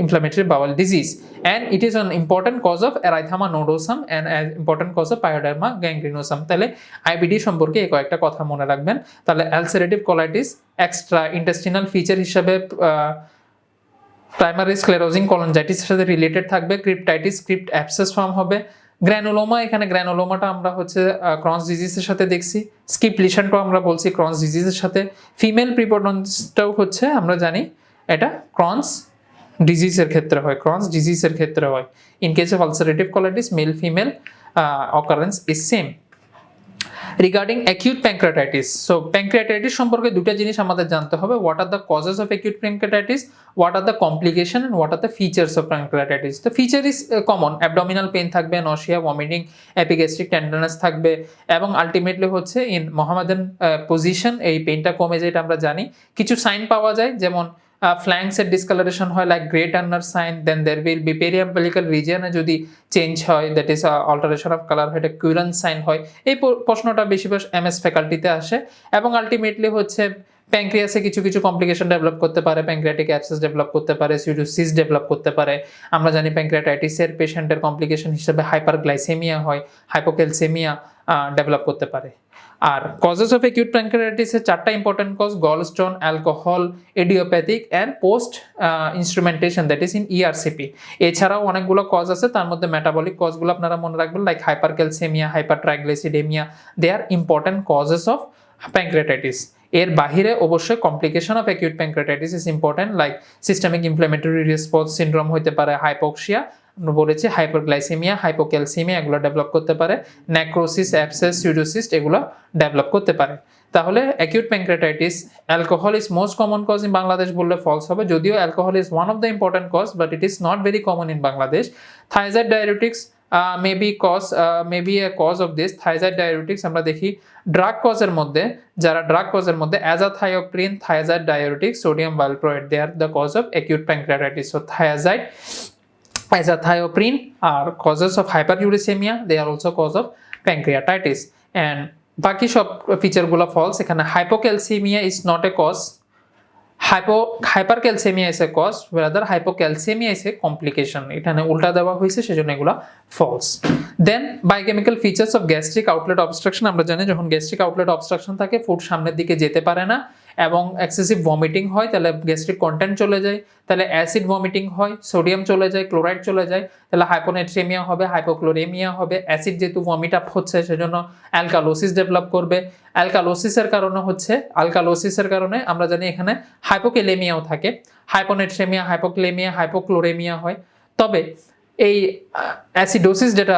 inflammatory bowel disease, and it is an important cause of erythema nodosum and an important cause of pyoderma gangrenosum. তাহলে IBD সম্পর্কে এই কয়েকটা কথা মনে রাখবেন। তাহলে ulcerative colitis extra intestinal feature হিসাবে primary sclerosing কোলনজাইটিসের সাথে রিলেটেড থাকবে, ক্রিপ্টাইটিস, ক্রিপ্ট অ্যাবসেস ফর্ম হবে। গ্র্যানুলোমা, এখানে গ্র্যানুলোমাটা আমরা হচ্ছে ক্রনস ডিজিজের সাথে দেখছি। স্কিপ লিশনটাও আমরা বলছি ক্রনস ডিজিজের সাথে। ফিমেল প্রিপোর্টেন্সটাও হচ্ছে আমরা জানি এটা ক্রনস ডিজিজের ক্ষেত্রে হয়, ক্রনস ডিজিজের ক্ষেত্রে হয়। In case of ulcerative colitis male female occurrence is same. Regarding acute pancreatitis, so pancreatitis সম্পর্কে দুটো জিনিস আমাদের জানতে হবে, what are the causes of acute pancreatitis, what are the complication and what are the features of pancreatitis. তো feature is common, abdominal pain থাকবে, nausea, vomiting, epigastric tenderness থাকবে এবং আলটিমেটলি হচ্ছে ইন মোহামেডান পজিশন এই পেনটা কমে যায়, এটা আমরা জানি। কিছু সাইন পাওয়া যায় যেমন ফ্ল্যাঙ্কসের ডিসকালারেশন হয় like Grey Turner sign, then there will be periumbilical রিজিয়নে যদি চেঞ্জ হয় that is alteration of colour হয়, এটা কুইরান সাইন হয়। এই প্রশ্নটা বেশিরভাগ এমএস ফ্যাকাল্টিতে আসে এবং আলটিমেটলি হচ্ছে প্যানক্রিয়াসে কিছু কিছু কমপ্লিকেশন ডেভেলপ করতে পারে, প্যানক্রিয়াটিক অ্যাবসেস ডেভেলপ করতে পারে, সিউডোসিস ডেভেলপ করতে পারে। আমরা জানি প্যানক্রিয়াটাইটিসের পেশেন্টের কমপ্লিকেশন হিসেবে হাইপারগ্লাইসেমিয়া হয়, হাইপোক্যালসেমিয়া ডেভেলপ করতে পারে। আর কজেস অফ অ্যাকিউট প্যানক্রিয়াটাইটিসের চারটা important cause, gallstone, alcohol, idiopathic and post instrumentation that is in ERCP. এছাড়াও অনেকগুলো কজ আছে, তার মধ্যে মেটাবলিক কজগুলো আপনারা মনে রাখবেন like hypercalcaemia, hypertriglyceridaemia, they are important causes of pancreatitis. এর বাহিরে অবশ্যই complication of acute pancreatitis is important like systemic inflammatory response syndrome হতে পারে, হাইপোক্সিয়া আমরা বলেছি, হাইপারগ্লাইসেমিয়া, হাইপোক্যালসিমিয়া এগুলো ডেভেলপ করতে পারে, নেক্রোসিস, অ্যাবসেস, সিউডোসিস এগুলো ডেভেলপ করতে পারে। তাহলে acute pancreatitis, alcohol is most common cause in Bangladesh বললে ফলস হবে, যদিও alcohol is one of the important cause but it is not very common in Bangladesh. Thiazide diuretics may be a cause of this. Thiazide diuretics আমরা দেখি drug কজের মধ্যে, যারা drug কজের মধ্যে azathioprine, thiazide diuretics, sodium valproate, they are the cause of acute pancreatitis. So thiazide, azathioprine are causes of hyperuricemia, they are also cause of pancreatitis, and বাকি সব ফিচারগুলো false. এখানে hypocalcemia is not a cause, hypercalcemia is a cause, whereas hypocalcemia is a complication, এখানে উল্টা দেওয়া হয়েছে সেজন্য এগুলো false. Then biochemical features of gastric outlet obstruction, আমরা জানি যখন গ্যাস্ট্রিক আউটলেট অবস্ট্রাকশন থাকে ফুড সামনের দিকে যেতে পারে না এবং এক্সেসিভ ভমিটিং হয় তাহলে গ্যাস্ট্রিক কন্টেন্ট চলে যায়, তাহলে অ্যাসিড ভমিটিং হয়, সোডিয়াম চলে যায়, ক্লোরাইড চলে যায়, তাহলে হাইপোনেট্রিমিয়া হবে, হাইপোক্লোরেমিয়া হবে, অ্যাসিড যেহেতু ভমিট আপ হচ্ছে সেজন্য অ্যালকালোসিস ডেভেলপ করবে। অ্যালকালোসিসের কারণে আমরা জানি এখানে হাইপোক্যালেমিয়াও থাকে, হাইপোনেট্রিমিয়া, হাইপোক্লেমিয়া, হাইপোক্লোরেমিয়া হয়। তবে এই অ্যাসিডোসিস যেটা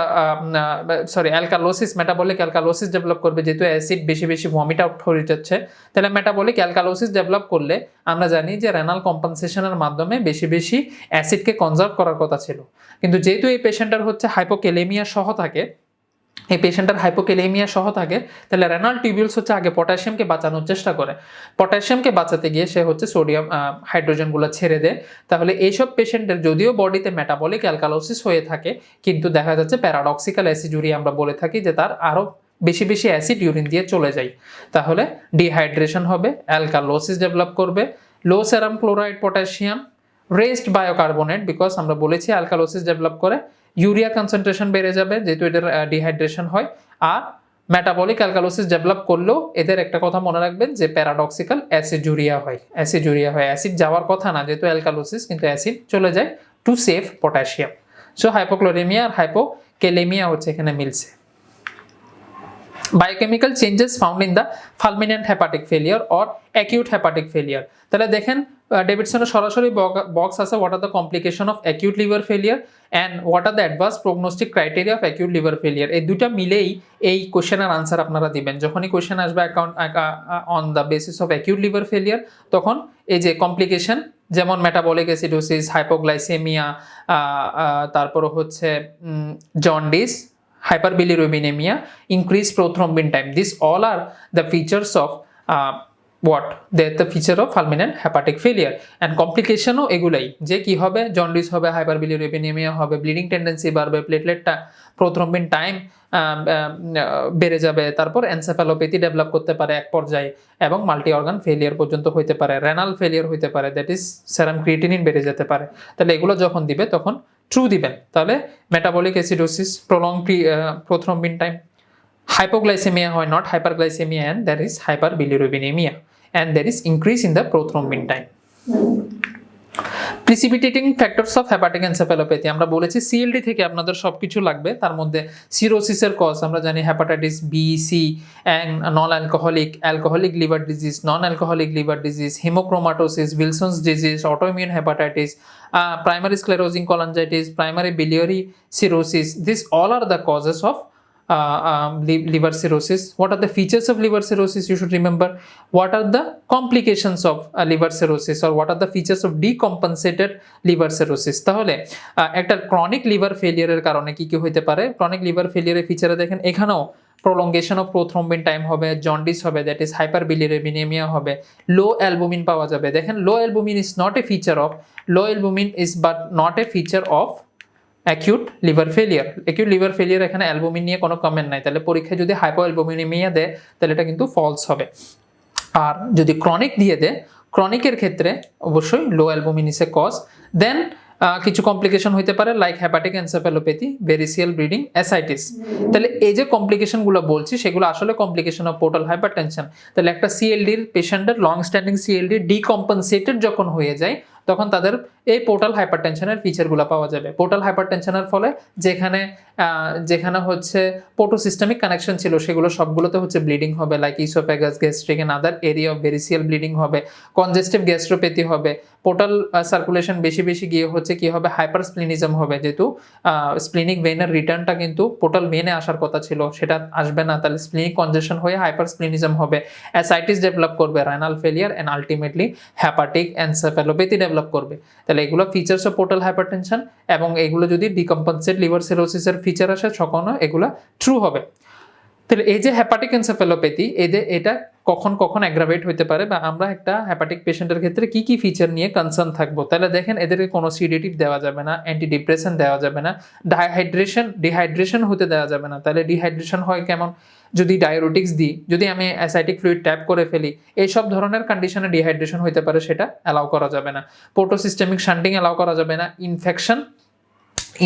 অ্যালকালোসিস, মেটাবলিক অ্যালকালোসিস ডেভেলপ করবে যেহেতু অ্যাসিড বেশি বেশি ভমিট আউট হয়ে যাচ্ছে, তাহলে মেটাবলিক অ্যালকালোসিস ডেভেলপ করলে আমরা জানি যে রেনাল কম্পেনসেশনের মাধ্যমে বেশি বেশি অ্যাসিডকে কনজার্ভ করার কথা ছিল। কিন্তু যেহেতু এই পেশেন্টের হচ্ছে হাইপোক্যালেমিয়া সহ থাকে, তাহলে রেনাল টিউবিউলস হচ্ছে আগে পটাশিয়ামকে বাঁচানোর চেষ্টা করে, পটাশিয়ামকে বাঁচাতে গিয়ে সে হচ্ছে সোডিয়াম হাইড্রোজেনগুলো ছেড়ে দেয়। তাহলে এইসব পেশেন্টের যদিও বডিতে মেটাবলিক অ্যালকালোসিস হয়ে থাকে, কিন্তু দেখা যাচ্ছে প্যারাডক্সিক্যাল অ্যাসিডুরিয়া আমরা বলে থাকি যে তার আরও বেশি বেশি অ্যাসিড ইউরিন দিয়ে চলে যায়। তাহলে ডিহাইড্রেশন হবে, অ্যালকালোসিস ডেভেলপ করবে, লো সেরাম ক্লোরাইড পটাশিয়াম, রেস্ট বায়োকার্বনেট, বিকজ আমরা বলেছি অ্যালকালোসিস ডেভেলপ করে ইউরিয়া কনসেন্ট্রেশন বেড়ে যাবে যেহেতু এদের ডিহাইড্রেশন হয়। আর মেটাবলিক অ্যালকালোসিস ডেভেলপ করলেও এদের একটা কথা মনে রাখবেন যে প্যারাডক্সিক্যাল অ্যাসিডুরিয়া হয়, অ্যাসিড যাওয়ার কথা না যেহেতু অ্যালকালোসিস, কিন্তু অ্যাসিড চলে যায় to save potassium. So hypochloraemia আর হাইপোক্যালেমিয়া হচ্ছে এখানে মিলছে। Biochemical changes found in the fulminant hepatic failure or acute hepatic failure. তাহলে দেখেন ডেভিডসনের সরাসরি বক্স আছে, what are the complication of acute liver failure and what are the advance prognostic criteria of acute liver failure. এই দুটা মিলেই এই কোশ্চেনের আনসার আপনারা দিবেন। যখনই কোশ্চেন আসবে on the basis of acute liver failure, তখন এই যে কমপ্লিকেশন যেমন মেটাবলিক অ্যাসিডোসিস, হাইপোগ্লাইসেমিয়া, তারপর হচ্ছে jaundice, hyperbilirubinemia, increased prothrombin time. These all are the features of the feature of fulminant hepatic failure. And complication ও এগুলাই যে কি হবে, জন্ডিস হবে, হাইপারবিলিরুবিনেমিয়া হবে, ব্লিডিং টেন্ডেন্সি বাড়বে, প্লেটলেটটা প্রোথ্রম্বিন টাইম বেড়ে যাবে, তারপর এনসেফালোপ্যাথি ডেভেলপ করতে পারে এক পর্যায়ে, এবং মাল্টি অর্গান ফেলিয়ার পর্যন্ত হইতে পারে, রেনাল ফেলিয়ার হইতে পারে, দ্যাট ইজ সেরাম ক্রিয়েটিনিন বেড়ে যেতে পারে। তাহলে এগুলো যখন দিবে তখন ট্রু দিবেন। তাহলে metabolic acidosis, prolong prothrombin time, hypoglycemia হয়, not hyperglycemia, and there is hyperbilirubinemia, and there is increase in the prothrombin time. Precipitating factors of hepatic encephalopathy, আমরা বলেছি সিএলডি থেকে আপনাদের সবকিছু লাগবে। তার মধ্যে সিরোসিসের কজ আমরা জানি hepatitis B, C, and non alcoholic liver disease, non alcoholic liver disease, haemochromatosis, Wilson's disease, autoimmune hepatitis, primary sclerosing cholangitis, primary biliary cirrhosis. These all are the causes of liver cirrhosis. What are the features of liver cirrhosis? You should remember. What are the complications of liver cirrhosis, or what are the features of decompensated liver cirrhosis? তাহলে একটা chronic liver ফেলিয়ারের কারণে কি কি হতে পারে? Chronic liver ফেলিয়ারের ফিচারে দেখেন এখানেও prolongation of prothrombin time হবে, জন্ডিস হবে, দ্যাট ইজ হাইপারবিলিরুবিনেমিয়া হবে, লো অ্যালবুমিন পাওয়া যাবে। দেখেন low albumin is not a feature of, low albumin is but not a feature of acute liver failure. Acute liver failure এখানে albumin নিয়ে কোনো comment নাই, তাহলে পরীক্ষায় যদি হাইপোঅ্যালবুমিনেমিয়া দেয় তাহলে এটা কিন্তু ফলস হবে। আর যদি ক্রনিক দিয়ে দেয়, ক্রনিকের ক্ষেত্রে অবশ্যই লো অ্যালবুমিন ইজ এ কজ। দেন কিছু কমপ্লিকেশন হইতে পারে like hepatic encephalopathy, variceal bleeding, ascites. তাহলে এই যে কমপ্লিকেশনগুলো বলছি সেগুলো আসলে কমপ্লিকেশন অফ পোর্টাল হাইপারটেনশন। তাহলে একটা সিএলডির পেশেন্টের লং স্ট্যান্ডিং সিএলডি ডিকম্পেনসেটেড যখন হয়ে যায় তখন তাদের এই পোর্টাল হাইপারটেনশনের ফিচারগুলো পাওয়া যাবে। পোর্টাল হাইপারটেনশনের ফলে যেখানে হচ্ছে পোর্টোসিস্টেমিক কানেকশন ছিল সেগুলো সবগুলোতে হচ্ছে ব্লিডিং হবে, like oesophagus, gastric and other area of variceal bleeding হবে, কনজেস্টিভ গ্যাস্ট্রোপ্যাথি হবে, পোর্টাল সার্কুলেশন বেশি বেশি গিয়ে হচ্ছে কি হবে, হাইপারস্প্লিনিজম হবে, যেহেতু স্প্লিনিক ভেইনের রিটার্নটা কিন্তু পোর্টাল ভেইনে আসার কথা ছিল সেটা আসবে না, তাহলে স্প্লিনিক কনজেশন হয়ে হাইপারস্প্লিনিজম হবে, অ্যাসাইটিস ডেভেলপ করবে, renal failure and ultimately hepatic encephalopathy develop করবে। তাহলে এগুলো ফিচার্স অফ পোর্টাল হাইপারটেনশন, এবং এগুলো যদি ডিকম্পেনসেট লিভার সিরোসিসের ফিচার আসে তখনও এগুলো ট্রু হবে। তাহলে এই যে হেপাটিক এনসেফালোপ্যাথি এটা কখন কখন অ্যাগ্রাভেট হতে পারে, বা আমরা একটা হেপাটিক পেশেন্টের ক্ষেত্রে কি কি ফিচার নিয়ে কনসার্ন থাকবো। তাহলে দেখেন এদেরকে কোনো সিডেটিভ দেওয়া যাবে না, অ্যান্টিডিপ্রেশন দেওয়া যাবে না, ডিহাইড্রেশন হতে দেওয়া যাবে না। তাহলে ডিহাইড্রেশন হয় কেমন, যদি ডায়োরেটিক্স দিই, যদি আমি অ্যাসাইটিক ফ্লুইড ট্যাপ করে ফেলি, এইসব ধরনের কন্ডিশনে ডিহাইড্রেশন হতে পারে, সেটা অ্যালাউ করা যাবে না। পোর্টোসিস্টেমিক শান্টিং অ্যালাউ করা যাবে না, ইনফেকশন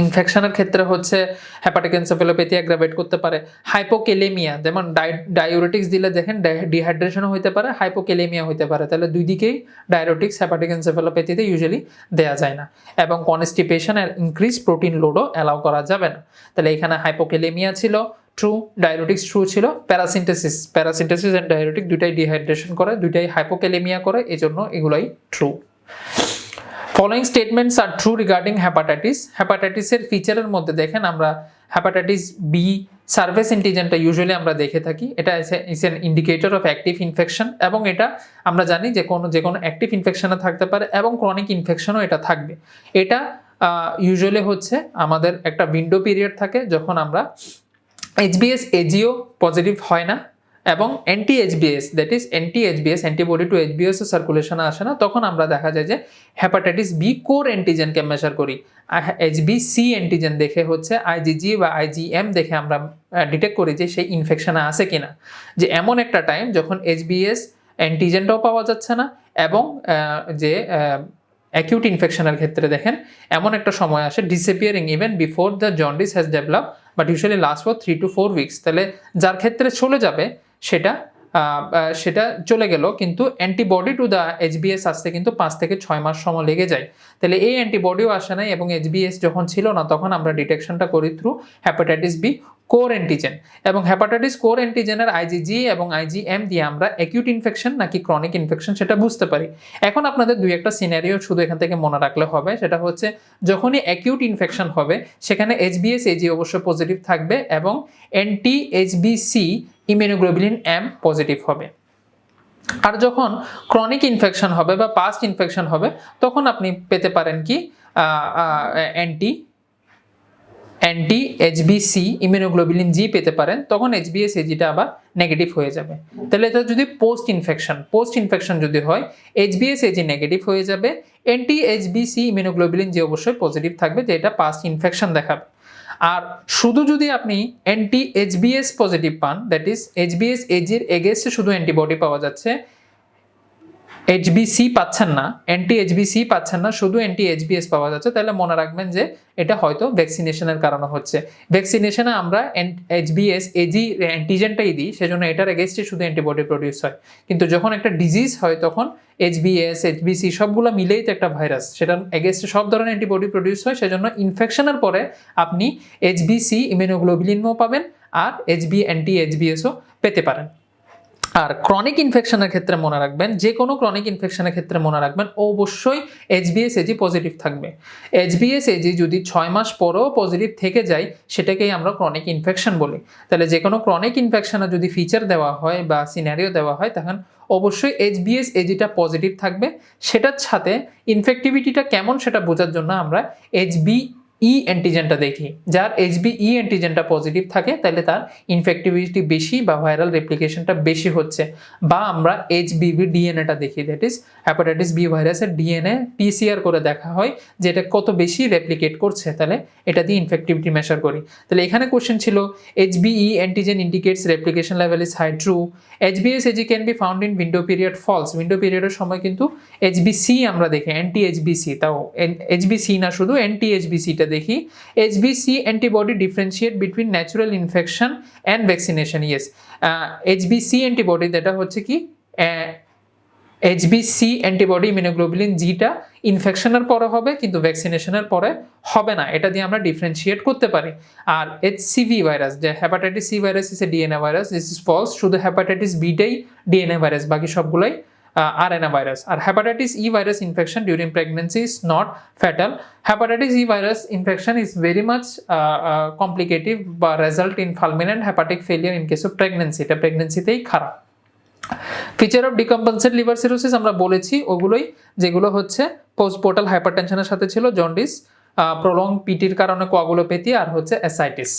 ইনফেকশনের ক্ষেত্রে হচ্ছে হেপাটিক এনসেফালোপ্যাথি অ্যাগ্রাভেট করতে পারে। হাইপোক্যালেমিয়া, যেমন ডায়ুরেটিক্স দিলে দেখেন ডিহাইড্রেশনও হইতে পারে, হাইপোক্যালেমিয়া হইতে পারে, তাহলে দুই দিকেই ডায়ুরেটিক্স হেপাটিক এনসেফালোপ্যাথিতে ইউজুয়ালি দেয়া যায় না। এবং কনস্টিপেশন আর ইনক্রিজ প্রোটিন লোডও অ্যালাউ করা যাবে না। তাহলে এখানে হাইপোক্যালেমিয়া ছিল ট্রু, ডায়ুরেটিক্স ট্রু ছিল, প্যারাসিন্থেসিস এন্ড ডায়ুরেটিক দুইটাই ডিহাইড্রেশন করে, দুইটাই হাইপোক্যালেমিয়া করে, এজন্য এগুলাই true. Following statements are true regarding hepatitis. হেপাটাইটিসের ফিচারের মধ্যে দেখেন আমরা হেপাটাইটিস বি সারফেস অ্যান্টিজেনটা ইউজুয়ালি আমরা দেখে থাকি, এটা is an indicator of active infection, এবং এটা আমরা জানি যে কোনো অ্যাক্টিভ ইনফেকশনে থাকতে পারে এবং ক্রনিক ইনফেকশনও এটা থাকবে। এটা ইউজুয়ালি হচ্ছে আমাদের একটা উইন্ডো পিরিয়ড থাকে যখন আমরা এইচবিএস এজিও পজিটিভ হয় না এবং anti HBs, that is antibody to HBs সার্কুলেশনে আসে না, তখন আমরা দেখা যায় যে হেপাটাইটিস বি কোর অ্যান্টিজেনকে মেজার করি। এইচবিসি অ্যান্টিজেন দেখে হচ্ছে আইজিজি বা আইজিএম দেখে আমরা ডিটেক্ট করি যে সেই ইনফেকশনে আছে কিনা। যে এমন একটা টাইম যখন এইচবিএস অ্যান্টিজেনটাও পাওয়া যাচ্ছে না এবং যে অ্যাকিউট ইনফেকশনের ক্ষেত্রে দেখেন এমন একটা সময় আসে disappearing even before the jaundice has develop but usually last for 3 to 4 weeks। তাহলে যার ক্ষেত্রে চলে যাবে সেটা চলে গেল, কিন্তু অ্যান্টিবডি টু দ্য এইচবিএস আসতে কিন্তু 5 থেকে 6 মাস সময় লেগে যায়। তাহলে এই অ্যান্টিবডিও আসে নাই এবং এইচবিএস যখন ছিল না তখন আমরা ডিটেকশনটা করি through hepatitis B core antigen. এবং হেপাটাইটিস কোর অ্যান্টিজেনের আইজিজি এবং আইজিএম দিয়ে আমরা অ্যাকিউট ইনফেকশন নাকি ক্রনিক ইনফেকশন সেটা বুঝতে পারি। এখন আপনাদের দুই একটা সিনারিও শুধু এখান থেকে মনে রাখলে হবে, সেটা হচ্ছে যখনই অ্যাকিউট ইনফেকশন হবে সেখানে এইচবিএস এজি অবশ্যই পজিটিভ থাকবে এবং অ্যান্টি এইচবিসি ইমিউনোগ্লোবুলিন এম পজিটিভ হবে। আর যখন ক্রনিক ইনফেকশন হবে বা পাস্ট ইনফেকশন হবে তখন আপনি পেতে পারেন কি অ্যান্টি এইচবিসি ইমিউনোগ্লোবুলিন জি পেতে পারেন, তখন এইচবিএস এজিটা আবার নেগেটিভ হয়ে যাবে। তাহলে এটা যদি পোস্ট ইনফেকশন যদি হয় এইচবিএস এজি নেগেটিভ হয়ে যাবে, অ্যান্টি এইচবিসি ইমিউনোগ্লোবুলিন জি অবশ্যই পজিটিভ থাকবে, যে এটা পাস্ট ইনফেকশন দেখাবে। আর শুধু যদি আপনি অ্যান্টি এইচবিএস পজিটিভ পান, দ্যাট ইজ এইচবিএস এজির এগেইনস্টে শুধু অ্যান্টিবডি পাওয়া যাচ্ছে, এইচবিসি পাচ্ছেন না, অ্যান্টি এইচবিসি পাচ্ছেন না, শুধু অ্যান্টি এইচবিএস পাওয়া যাচ্ছে, তাহলে মনে রাখবেন যে এটা হয়তো ভ্যাকসিনেশনের কারণে হচ্ছে। ভ্যাকসিনেশনে আমরা এইচবিএস এজি অ্যান্টিজেনটাই দিই, সেজন্য এটার এগেইনস্টে শুধু অ্যান্টিবডি প্রডিউস হয়। কিন্তু যখন একটা ডিজিজ হয় তখন এইচবিএস এইচবিসি সবগুলো মিলেই তো একটা ভাইরাস, সেটার এগেইনস্টে সব ধরনের অ্যান্টিবডি প্রডিউস হয়, সেজন্য ইনফেকশনের পরে আপনি এইচবিসি ইমিউনোগ্লোবুলিনও পাবেন আর অ্যান্টি এইচবিএসও পেতে পারেন। আর ক্রনিক ইনফেকশনের ক্ষেত্রে মনে রাখবেন, যে কোনো ক্রনিক ইনফেকশনের ক্ষেত্রে মনে রাখবেন অবশ্যই এইচবিএস এজি পজিটিভ থাকবে। এইচবিএস এজি যদি 6 মাস পরেও পজিটিভ থেকে যায় সেটাকেই আমরা ক্রনিক ইনফেকশন বলি। তাহলে যে কোনো ক্রনিক ইনফেকশনে যদি ফিচার দেওয়া হয় বা সিনারিও দেওয়া হয় তখন অবশ্যই এইচবিএস এজিটা পজিটিভ থাকবে। সেটার সাথে ইনফেক্টিভিটিটা কেমন সেটা বোঝার জন্য আমরা অ্যান্টিজেনটা দেখি, যার অ্যান্টিজেনটা পজিটিভ থাকে তাহলে তার ইনফেক্টিভিটি বেশি বা ভাইরাল রেপ্লিকেশনটা বেশি হচ্ছে। বা আমরা এইচবিভি ডিএনএটা দেখি, দ্যাট ইজ হেপাটাইটিস বি ভাইরাসের ডিএনএ পিসিআর করে দেখা হয় যে এটা কত বেশি রেপ্লিকেট করছে, তাহলে এটা দিয়ে ইনফেক্টিভিটি মেজার করি। তাহলে এখানে কোশ্চেন ছিল HBe antigen indicates replication level is high, true. HBs Ag can be found in window period, false. Window পিরিয়ডের সময় কিন্তু এইচবিসি আমরা দেখি, অ্যান্টি এইচবিসি, তাও এইচবিসি না শুধু অ্যান্টি এইচবিসিটা দেখি। এইচবিসি antibody differentiate between natural infection and vaccination. Yes, এইচবিসি antibody যেটা হচ্ছে কি এইচবিসি অ্যান্টিবডি ইমিউনোগ্লোবুলিন জিটা ইনফেকশনের পরে হবে কিন্তু ভ্যাকসিনেশনের পরে হবে না, এটা দিয়ে আমরা ডিফারেন্সিয়েট করতে পারি। আর এইচসিভি ভাইরাস, যে hepatitis C virus is a DNA virus, this is false. শুধু হেপাটাইটিস বিটাই ডিএনএ ভাইরাস, বাকি সবগুলাই RNA virus. R hepatitis E virus infection during pregnancy is not fatal. Hepatitis E virus infection is very much complicated but result in fulminant hepatic failure in case of pregnancy. এটা প্রেগন্যান্সিতেই খারাপ। Feature of ডিকম্পেনসেট liver cirrhosis আমরা বলেছি ওগুলোই, যেগুলো হচ্ছে পোস্টপোর্টাল হাইপারটেনশনের সাথে ছিল, jaundice, prolong পিটির কারণে কোয়াগুলোপ্যাথি আর হচ্ছে ascites.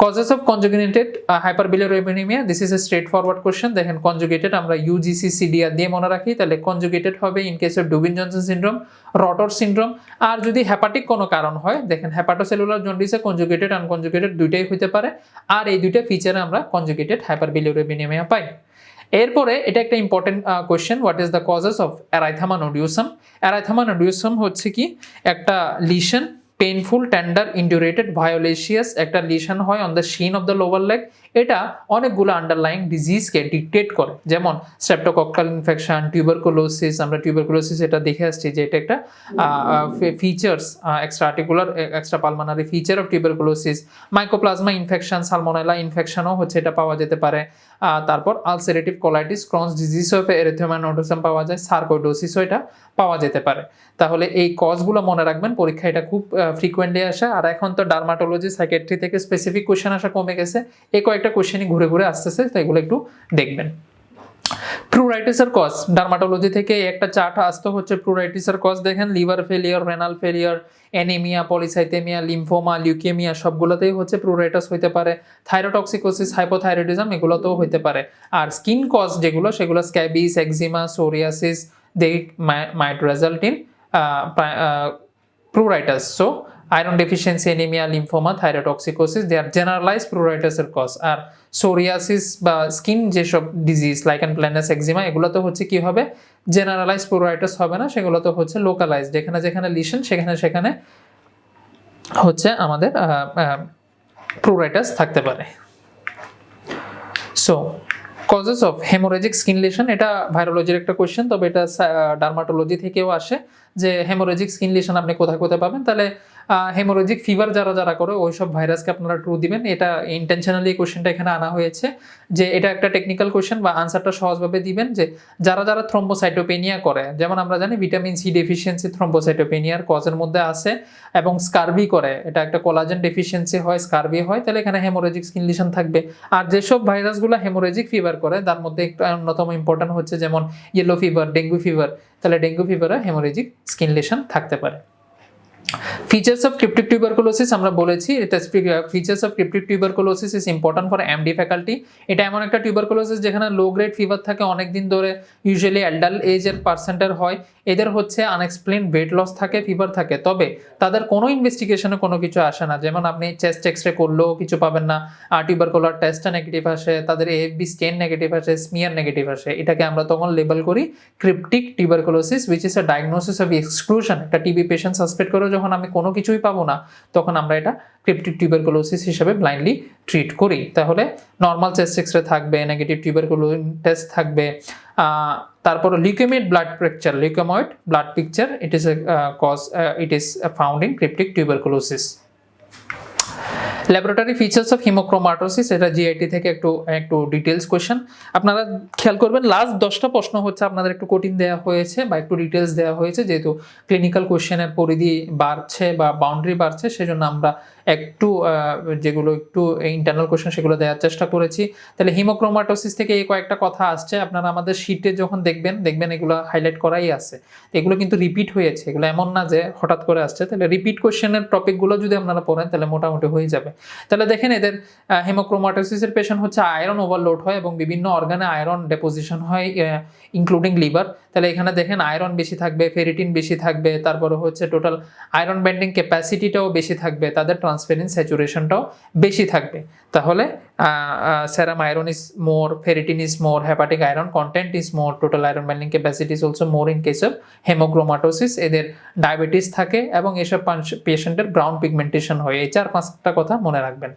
Causes of conjugated hyperbilirubinemia, this is a straightforward question. দেখেন conjugated আমরা UGC-CDR দিয়ে মনে রাখি, তাহলে conjugated হবে in case of Dubin-Johnson syndrome, Rotor syndrome। আর যদি হেপাটিক কোনো কারণ হয়, দেখেন হেপাটোসেলুলার জন্ডিসে conjugated আনকনজুগেটেড দুইটাই হইতে পারে, আর এই দুইটা ফিচারে আমরা conjugated hyperbilirubinemia পাই। এরপরে এটা একটা important question, what is the causes of erythema nodosum. Erythema nodosum হচ্ছে কি একটা lesion painful tender indurated violaceous একটা লিশন হয় on the shin of the lower leg. এটা অনেকগুলো আন্ডারলাইং ডিজিজকে ডিকটেট করে, যেমন স্ট্রেপ্টোকক্কাল ইনফেকশন, টিউবারকুলোসিস। আমরা টিউবারকুলোসিস এটা দেখে আসছি যে এটা একটা features, extra articular extra pulmonary feature of tuberculosis. Mycoplasma infection, salmonella ইনফেকশনও হচ্ছে এটা পাওয়া যেতে পারে। তারপর ulcerative colitis, Crohn's disease of erythema nodosum পাওয়া যায়, সার্কোইডোসিসও এটা পাওয়া যেতে পারে। তাহলে এই কজগুলো মনে রাখবেন, পরীক্ষা এটা খুব ফ্রিকোয়েন্টলি আসে। আর এখন তো ডার্মাটোলজি, সাইকিয়াট্রি থেকে স্পেসিফিক কোশ্চেন আসা কমে গেছে, এই কয়েকটা কোশ্চেনই ঘুরে ঘুরে আসতেছে, তো এগুলো একটু দেখবেন। প্লুরাইটিসের কজ, ডার্মাটোলজি থেকে একটা চার্ট আসতো হচ্ছে প্লুরাইটিসের কজ। দেখেন liver failure, renal failure, anaemia, polycythaemia, lymphoma, leukaemia সবগুলোতেই হচ্ছে প্লুরাইটিস হইতে পারে। থাইরোটক্সিকোসিস, হাইপোথাইরয়েডিজম এগুলোতেও হইতে পারে। আর স্কিন কজ যেগুলো, সেগুলো scabies, এক্সিমা, psoriasis, they might result in pruritus. So iron deficiency, anemia, lymphoma, thyrotoxicosis, they are generalized pruritus এর cause। আর psoriasis বা স্কিন যেসব ডিজিজ লাইকেন প্ল্যানাস, এক্সিমা, এগুলো তো হচ্ছে কি হবে, জেনারেলাইজ প্লুরাইটিস হবে না, সেগুলো তো হচ্ছে লোকালাইজ, যেখানে যেখানে লিশন সেখানে সেখানে হচ্ছে আমাদের প্লুরাইটিস থাকতে পারে। So causes of haemorrhagic skin lesion, এটা ভাইরোলজির একটা কোশ্চেন, তবে এটা ডার্মাটোলজি থেকেও আসে যে হেমোরেজিক স্কিন লিশন আপনি কোথায় কোথায় পাবেন। তাহলে হেমোরেজিক ফিভার যারা যারা করে ওই সব ভাইরাসকে আপনারা ট্রু দিবেন। এটা ইন্টেনশনালি এই কোশ্চেনটা এখানে আনা হয়েছে যে এটা একটা টেকনিক্যাল কোশ্চেন, বা আনসারটা সহজভাবে দিবেন যে যারা যারা থ্রম্বোসাইটোপেনিয়া করে, যেমন আমরা জানি ভিটামিন সি ডেফিসিয়েন্সি থ্রম্বোসাইটোপেনিয়ার কজের মধ্যে আছে, এবং স্কারভি করে, এটা একটা কোলাজেন ডেফিসিয়েন্সি হয়, স্কারভি হয়, তাহলে এখানে হেমোরেজিক স্কিন লিশন থাকবে। আর যেসব ভাইরাসগুলো হেমোরেজিক ফিভার করে তার মধ্যে একটু অন্যতম ইম্পর্টেন্ট হচ্ছে যেমন ইয়েলো ফিভার, ডেঙ্গু ফিভার, তাহলে ডেঙ্গু ফিভারে হেমোরেজিক স্কিন লিশন থাকতে পারে। ফিচার্স অফ ক্রিপ্টিক টিউবারকুলোসিস আমরা বলেছি, এটা features of cryptic tuberculosis is important for MD faculty. এটা এমন একটা টিউবারকুলোসিস যেখানে লো গ্রেড ফিভার থাকে অনেক দিন ধরে, ইউজুয়ালি অ্যাডাল্ট এজের পার্সেন্টের হয়। এদের হচ্ছে আনএক্সপ্লেইন ওয়েট লস থাকে, ফিভার থাকে, তবে তাদের কোনো ইনভেস্টিগেশনে কোনো কিছু আসে না। যেমন আপনি চেস্ট এক্সরে করলেও কিছু পাবেন না, টিউবারকুলার টেস্টটা নেগেটিভ আসে, তাদের এএফবি স্টেন নেগেটিভ আসে, স্মিয়ার নেগেটিভ আসে, এটাকে আমরা তখন লেবেল করি cryptic tuberculosis, which is a diagnosis of exclusion. একটা টিবি পেশেন্ট সাসপেক্ট করে যখন আমি কোনো কিছুই পাবো না, তখন আমরা এটা ক্রিপ্টিক টিউবারকুলোসিস হিসেবে ব্লাইন্ডলি ট্রিট করি। তাহলে নর্মাল চেস্ট এক্সরে থাকবে, নেগেটিভ টিউবারকুলোসিস টেস্ট থাকবে, তারপর leukaemoid blood picture, leukaemoid blood picture, it is a cause, it is found in cryptic tuberculosis. Laboratory features of haemochromatosis, এটা জিআইটি থেকে একটু details question. আপনারা খেয়াল করবেন লাস্ট 10টা প্রশ্ন হচ্ছে আপনাদের একটু কঠিন দেওয়া হয়েছে বা একটু ডিটেলস দেওয়া হয়েছে, যেহেতু ক্লিনিক্যাল কোশ্চেনের পরিধি বাড়ছে বা বাউন্ডারি বাড়ছে, সেজন্য আমরা একটু যেগুলো একটু ইন্টারনাল কোশ্চেন সেগুলো দেওয়ার চেষ্টা করেছি। তাহলে হিমোক্রোমাটোসিস থেকে এই কয়েকটা কথা আসছে, আপনারা আমাদের শিটে যখন দেখবেন এগুলো হাইলাইট করাই আছে, এগুলো কিন্তু রিপিট হয়েছে, এগুলো এমন না যে হঠাৎ করে আসছে। তাহলে রিপিট কোশ্চেনের টপিকগুলো যদি আপনারা পড়েন তাহলে মোটামুটি হয়ে যাবে। তাহলে দেখেন এদের হেমোক্রোমাটোসিসের পেশেন্ট হচ্ছে আয়রন ওভারলোড হয় এবং বিভিন্ন অর্গানে আয়রন ডেপোজিশন হয়, ইনক্লুডিং লিভার। তাহলে এখানে দেখেন আয়রন বেশি থাকবে, ফেরিটিন বেশি থাকবে, তারপরে হচ্ছে টোটাল আয়রন বাইন্ডিং ক্যাপাসিটিটাও বেশি থাকবে, তাদের ট্রান্সফারেন্স স্যাচুরেশনটাও বেশি থাকবে। তাহলে serum iron is more, ferritin is more, hepatic iron content is more, total iron binding capacity is also more in case of hemochromatosis। এদের ডায়াবেটিস থাকে এবং এসব পেশেন্টের ব্রাউন পিগমেন্টেশন হয়। এই 4-5টা কথা মনে রাখবেন।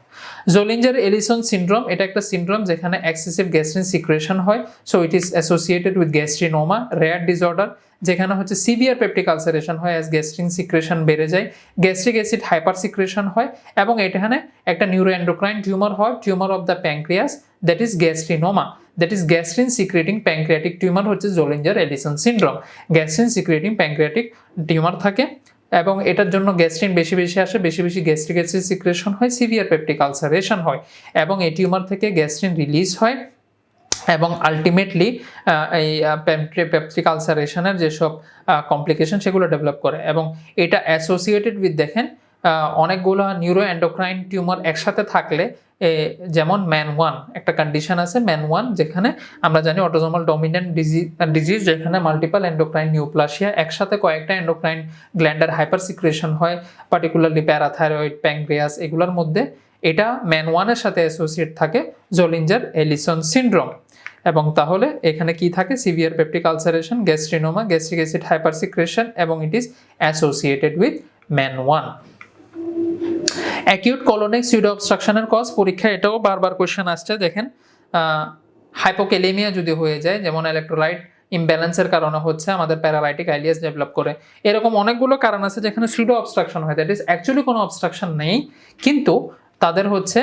জোলিঞ্জার এলিসন সিনড্রোম, এটা একটা সিনড্রোম যেখানে এক্সেসিভ গ্যাস্ট্রিন সিক্রেশন হয়, so it is associated with গ্যাস্ট্রিনোমা, rare disorder, যেখানে হচ্ছে সিভিয়ার পেপটিক আলসারেশন হয় অ্যাজ গ্যাস্ট্রিন সিক্রেশন বেড়ে যায়, গ্যাস্ট্রিক অ্যাসিড হাইপার সিক্রেশন হয়, এবং এখানে একটা নিউরোএন্ডোক্রাইন টিউমার হয়, tumour of the pancreas, that is gastrinoma, that is gastrin secreting pancreatic tumour হচ্ছে Zollinger Ellison syndrome. Gastrin secreting pancreatic tumour থাকে এবং এটার জন্য গ্যাস্ট্রিন বেশি বেশি আসে, বেশি বেশি গ্যাস্ট্রিক অ্যাসিড সিক্রেশন হয়, সিভিয়ার পেপটিক আলসারেশন হয়, এবং এই টিউমার থেকে গ্যাস্ট্রিন রিলিজ হয়, এবং আলটিমেটলি এই পেপটিক আলসারেশনের যেসব কমপ্লিকেশন সেগুলো ডেভেলপ করে, এবং এটা অ্যাসোসিয়েটেড উইথ দেখেন অনেকগুলো নিউরো এন্ডোক্রাইন টিউমার একসাথে থাকলে, যেমন ম্যান 1 একটা কন্ডিশন আছে, ম্যান 1 যেখানে আমরা জানি অটোজোমাল ডমিনেন্ট ডিজিজ, যেখানে মাল্টিপল এন্ডোক্রাইন নিউপ্লাসিয়া, একসাথে কয়েকটা এন্ডোক্রাইন গ্ল্যান্ডার হাইপার সিক্রেশন হয়, পার্টিকুলারলি প্যারাথাইরয়েড, প্যানক্রিয়াস, এগুলোর মধ্যে এটা ম্যান 1 এর সাথে অ্যাসোসিয়েট থাকে জোলিঞ্জার এলিসন সিনড্রোম। এবং তাহলে এখানে কি থাকে, severe peptic ulceration, gastrinoma, gastric acid hyper secretion, এবং it is associated with MEN 1। Acute colonic pseudo অবস্ট্রাকশনের কজ পরীক্ষায় এটাও বারবার কোশ্চেন আসছে। দেখেন হাইপোক্যালেমিয়া যদি হয়ে যায়, যেমন ইলেকট্রোলাইট ইমব্যালেন্সের কারণে হচ্ছে আমাদের প্যারালাইটিক আইলিয়াস ডেভেলপ করে, এরকম অনেকগুলো কারণ আছে যেখানে সিউডো অবস্ট্রাকশন হয়, দ্যাট ইজ অ্যাকচুয়ালি কোনো অবস্ট্রাকশন নেই, কিন্তু তাদের হচ্ছে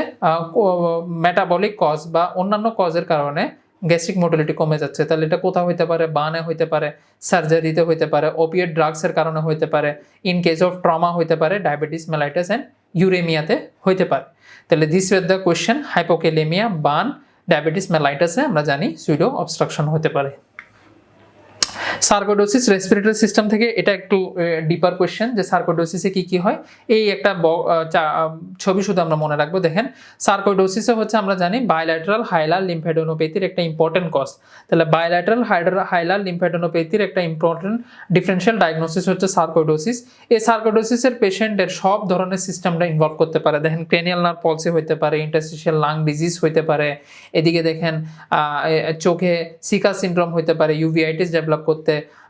মেটাবলিক কজ বা অন্যান্য কজের কারণে গ্যাস্ট্রিক মোটিলিটি কমে যাচ্ছে। তাহলে এটা কোথাও হইতে পারে, বার্নে হইতে পারে, সার্জারিতে হইতে পারে, ওপিয়েড ড্রাগসের কারণে হইতে পারে, ইন কেস অফ ট্রমা হইতে পারে, ডায়াবেটিস মেলাইটাস অ্যান্ড ইউরেমিয়াতে হইতে পারে। তাহলে this were the question, hypokalaemia, burn, diabetes মেলাইটাসে আমরা জানি সুইডো অবস্ট্রাকশন হতে পারে। সার্কোডোসিস রেসপিরেটরি সিস্টেম থেকে এটা একটু ডিপার কোয়েশ্চেন, যে সার্কোডোসিসে কি কি হয়, এই একটা ছবি শুধু আমরা মনে রাখবো। দেখেন সার্কোডোসিসে হচ্ছে আমরা জানি বায়োল্যাটারাল হাইলার লিম্ফ্যাডেনোপ্যাথির একটা ইম্পর্টেন্ট কজ। তাহলে বায়োল্যাটারাল হাইলার লিম্ফ্যাডেনোপ্যাথির একটা ইম্পর্টেন্ট ডিফারেন্সিয়াল ডায়াগনোসিস হচ্ছে সার্কোডোসিস। এই সার্কোডোসিসের পেশেন্টের সব ধরনের সিস্টেমটা ইনভলভ করতে পারে। দেখেন ক্রেনিয়াল নার্ভ পলসি হইতে পারে, ইন্টারস্টিশিয়াল লাং ডিজিজ হইতে পারে, এদিকে দেখেন চোখে সিকা সিনড্রোম হইতে পারে, ইউভিআইটিস ডেভেলপ করতে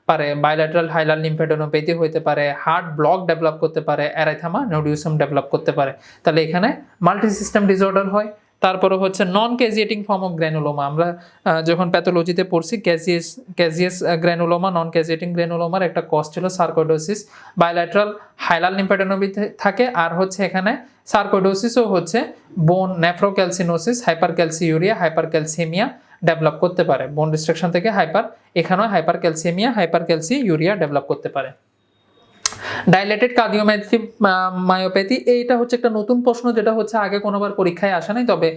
পারে, বায়োল্যাটারাল হাইলার লিম্ফ্যাডেনোপ্যাথি হইতে পারে, হার্ট ব্লক ডেভেলপ করতে পারে, অ্যারাইথামা নোডিউসাম ডেভেলপ করতে পারে। তাহলে এখানে মাল্টি সিস্টেম ডিসঅর্ডার হয়। তারপরে হচ্ছে নন ক্যাজিয়েটিং ফর্ম অফ গ্র্যানুলোমা, আমরা যখন প্যাথোলজিতে পড়ছি ক্যাজিয়াস গ্র্যানুলোমা, নন ক্যাজিয়েটিং গ্র্যানুলোমার একটা কজ ছিল সার্কোডোসিস। বায়োল্যাটারাল হাইলার লিম্ফ্যাডেনোপ্যাথি থাকে, আর হচ্ছে এখানে সার্কোডোসিসও হচ্ছে বোন নেফ্রোক্যালসিনোসিস, হাইপারক্যালসিউরিয়া, হাইপারক্যালসিমিয়া ডেভেলপ করতে পারে। বোন ডিস্ট্রাকশন থেকে এখানেও হাইপারক্যালসিমিয়া, হাইপারক্যালসিউরিয়া ডেভেলপ করতে পারে। ডাইলেটেড কার্ডিওমায়োপ্যাথি, এইটা হচ্ছে একটা নতুন প্রশ্ন, যেটা হচ্ছে আগে কোনোবার পরীক্ষায় আসে নাই, তবে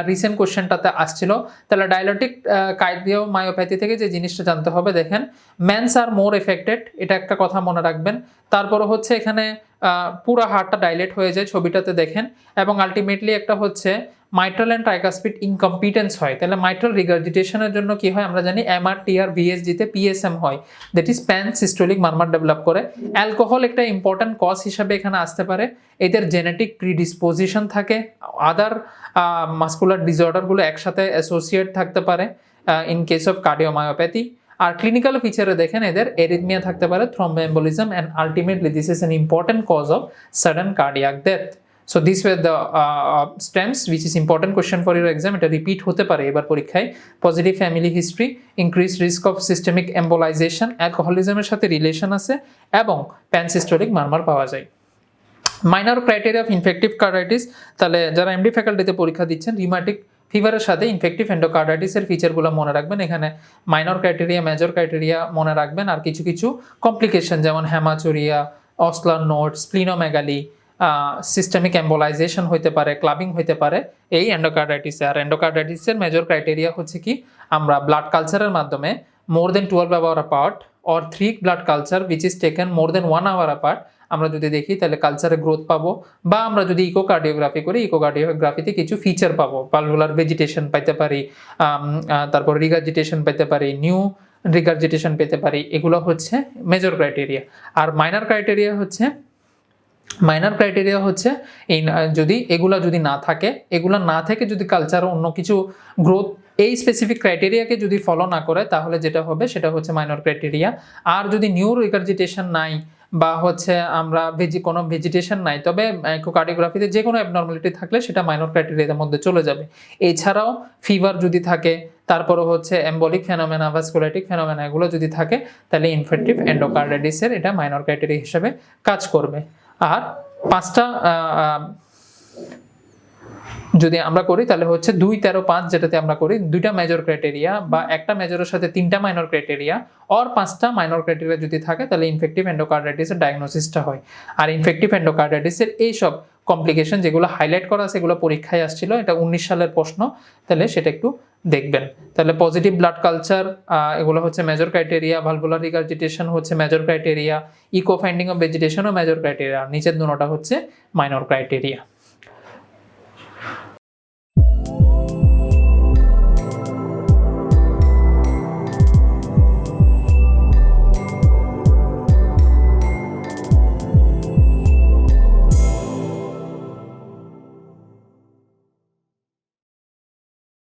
রিসেন্ট কোশ্চেনটাতে আসছিল। তাহলে ডাইলেটিক কার্ডিওমায়োপ্যাথি থেকে যে জিনিসটা জানতে হবে, দেখেন মেন্স আর মোর এফেক্টেড, এটা একটা কথা মনে রাখবেন। তারপরে হচ্ছে এখানে পুরো হার্টটা ডাইলেট হয়ে যায় ছবিটাতে দেখেন, এবং আলটিমেটলি একটা হচ্ছে মাইট্রাল অ্যান্ড ট্রাইকাসপিড ইনকম্পিটেন্স হয়। তাহলে মাইট্রাল রিগার্জিটেশনের জন্য কি হয় আমরা জানি, এমআরটিআর ভিএসজিতে পিএসএম হয়, that is pan systolic murmur develop করে। অ্যালকোহল একটা ইম্পর্ট্যান্ট কজ হিসাবে এখানে আসতে পারে। এদের জেনেটিক প্রিডিসপোজিশন থাকে, আদার মাসকুলার ডিসঅর্ডারগুলো একসাথে অ্যাসোসিয়েট থাকতে পারে ইন কেস অফ কার্ডিওমায়োপ্যাথি। আর ক্লিনিক্যাল ফিচারে দেখেন এদের এরিথমিয়া থাকতে পারে, thromboembolism, and ultimately this is an important cause of sudden cardiac death. So these were the stems which is important question for your exam, এটা repeat হতে পারে এবার পরীক্ষায়। Positive family history, increase risk of systemic embolisation, অ্যালকোহলিজমের সাথে relation আছে, এবং pansystolic murmur পাওয়া যায়। Minor criteria of infective carditis, তাহলে যারা এমডি ফ্যাকাল্টিতে পরীক্ষা দিচ্ছেন, রিমাটিক ফিভারের সাথে ইনফেক্টিভ এন্ডোকার্ডাইটিসের ফিচারগুলো মনে রাখবেন। এখানে মাইনর ক্রাইটেরিয়া, মেজর ক্রাইটেরিয়া মনে রাখবেন, আর কিছু কিছু কমপ্লিকেশন যেমন হ্যামাচুরিয়া, অসলার নোড, স্প্লিনোমেগালি, সিস্টেমিক এম্বোলাইজেশন হইতে পারে, ক্লাবিং হইতে পারে এই এন্ডোকার্ডাইটিসে। আর এন্ডোকার্ডাইটিসের মেজর ক্রাইটেরিয়া হচ্ছে কি, আমরা ব্লাড কালচারের মাধ্যমে more than 12 hour apart or 3 blood culture which is taken more than 1 hour apart আমরা যদি দেখি, তাহলে কালচারে গ্রোথ পাবো। বা আমরা যদি ইকোকার্ডিওগ্রাফি করি, ইকোকার্ডিওগ্রাফিতে কিছু ফিচার পাবো, ভালভুলার ভেজিটেশন পাইতে পারি, তারপর রিগার্জিটেশন পেতে পারি, নিউ রিগার্জিটেশন পেতে পারি, এগুলো হচ্ছে মেজর ক্রাইটেরিয়া। আর মাইনর ক্রাইটেরিয়া হচ্ছে যদি এগুলা যদি না থাকে, এগুলা না থেকে যদি কালচার অন্য কিছু গ্রোথ এই স্পেসিফিক ক্রাইটেরিয়াকে যদি ফলো না করে, তাহলে যেটা হবে সেটা হচ্ছে মাইনর ক্রাইটেরিয়া। আর যদি নিউ রিগার্জিটেশন নাই বা হচ্ছে আমরা কোনো ভেজিটেশন নাই, তবে ইকোকার্ডিওগ্রাফিতে যে কোনো অ্যাবনর্মালিটি থাকলে সেটা মাইনর ক্রাইটেরিয়ার মধ্যে চলে যাবে। এছাড়াও ফিভার যদি থাকে, তারপরে হচ্ছে এম্বলিক ফেনোমেনা, ভাস্কুলাইটিক ফেনোমেনা, এগুলো যদি থাকে, তাহলে ইনফেক্টিভ এন্ডোকার্ডাইটিসের এটা মাইনর ক্রাইটেরিয়া হিসেবে কাজ করবে। আর 5টা যদি আমরা করি, তাহলে হচ্ছে 2, 13, 5 যেটাতে আমরা করি 2টা মেজর ক্রাইটেরিয়া বা একটা মেজরের সাথে 3টা মাইনর ক্রাইটেরিয়া আর 5টা মাইনর ক্রাইটেরিয়া যদি থাকে, তাহলে ইনফেক্টিভ এন্ডোকার্ডাইটিসের ডায়াগনোসিসটা হয়। আর ইনফেক্টিভ এন্ডোকার্ডাইটিসের এইসব কমপ্লিকেশন যেগুলো হাইলাইট করা আছে, এগুলো পরীক্ষায় আসছিল, এটা 19 সালের প্রশ্ন, তাহলে সেটা একটু দেখবেন। তাহলে পজিটিভ ব্লাড কালচার, এগুলো হচ্ছে মেজর ক্রাইটেরিয়া, ভালভুলার রিগার্জিটেশন হচ্ছে major criteria, echo finding of ভেজিটেশনও মেজর ক্রাইটেরিয়া, নিচের দুটোটা হচ্ছে মাইনর ক্রাইটেরিয়া।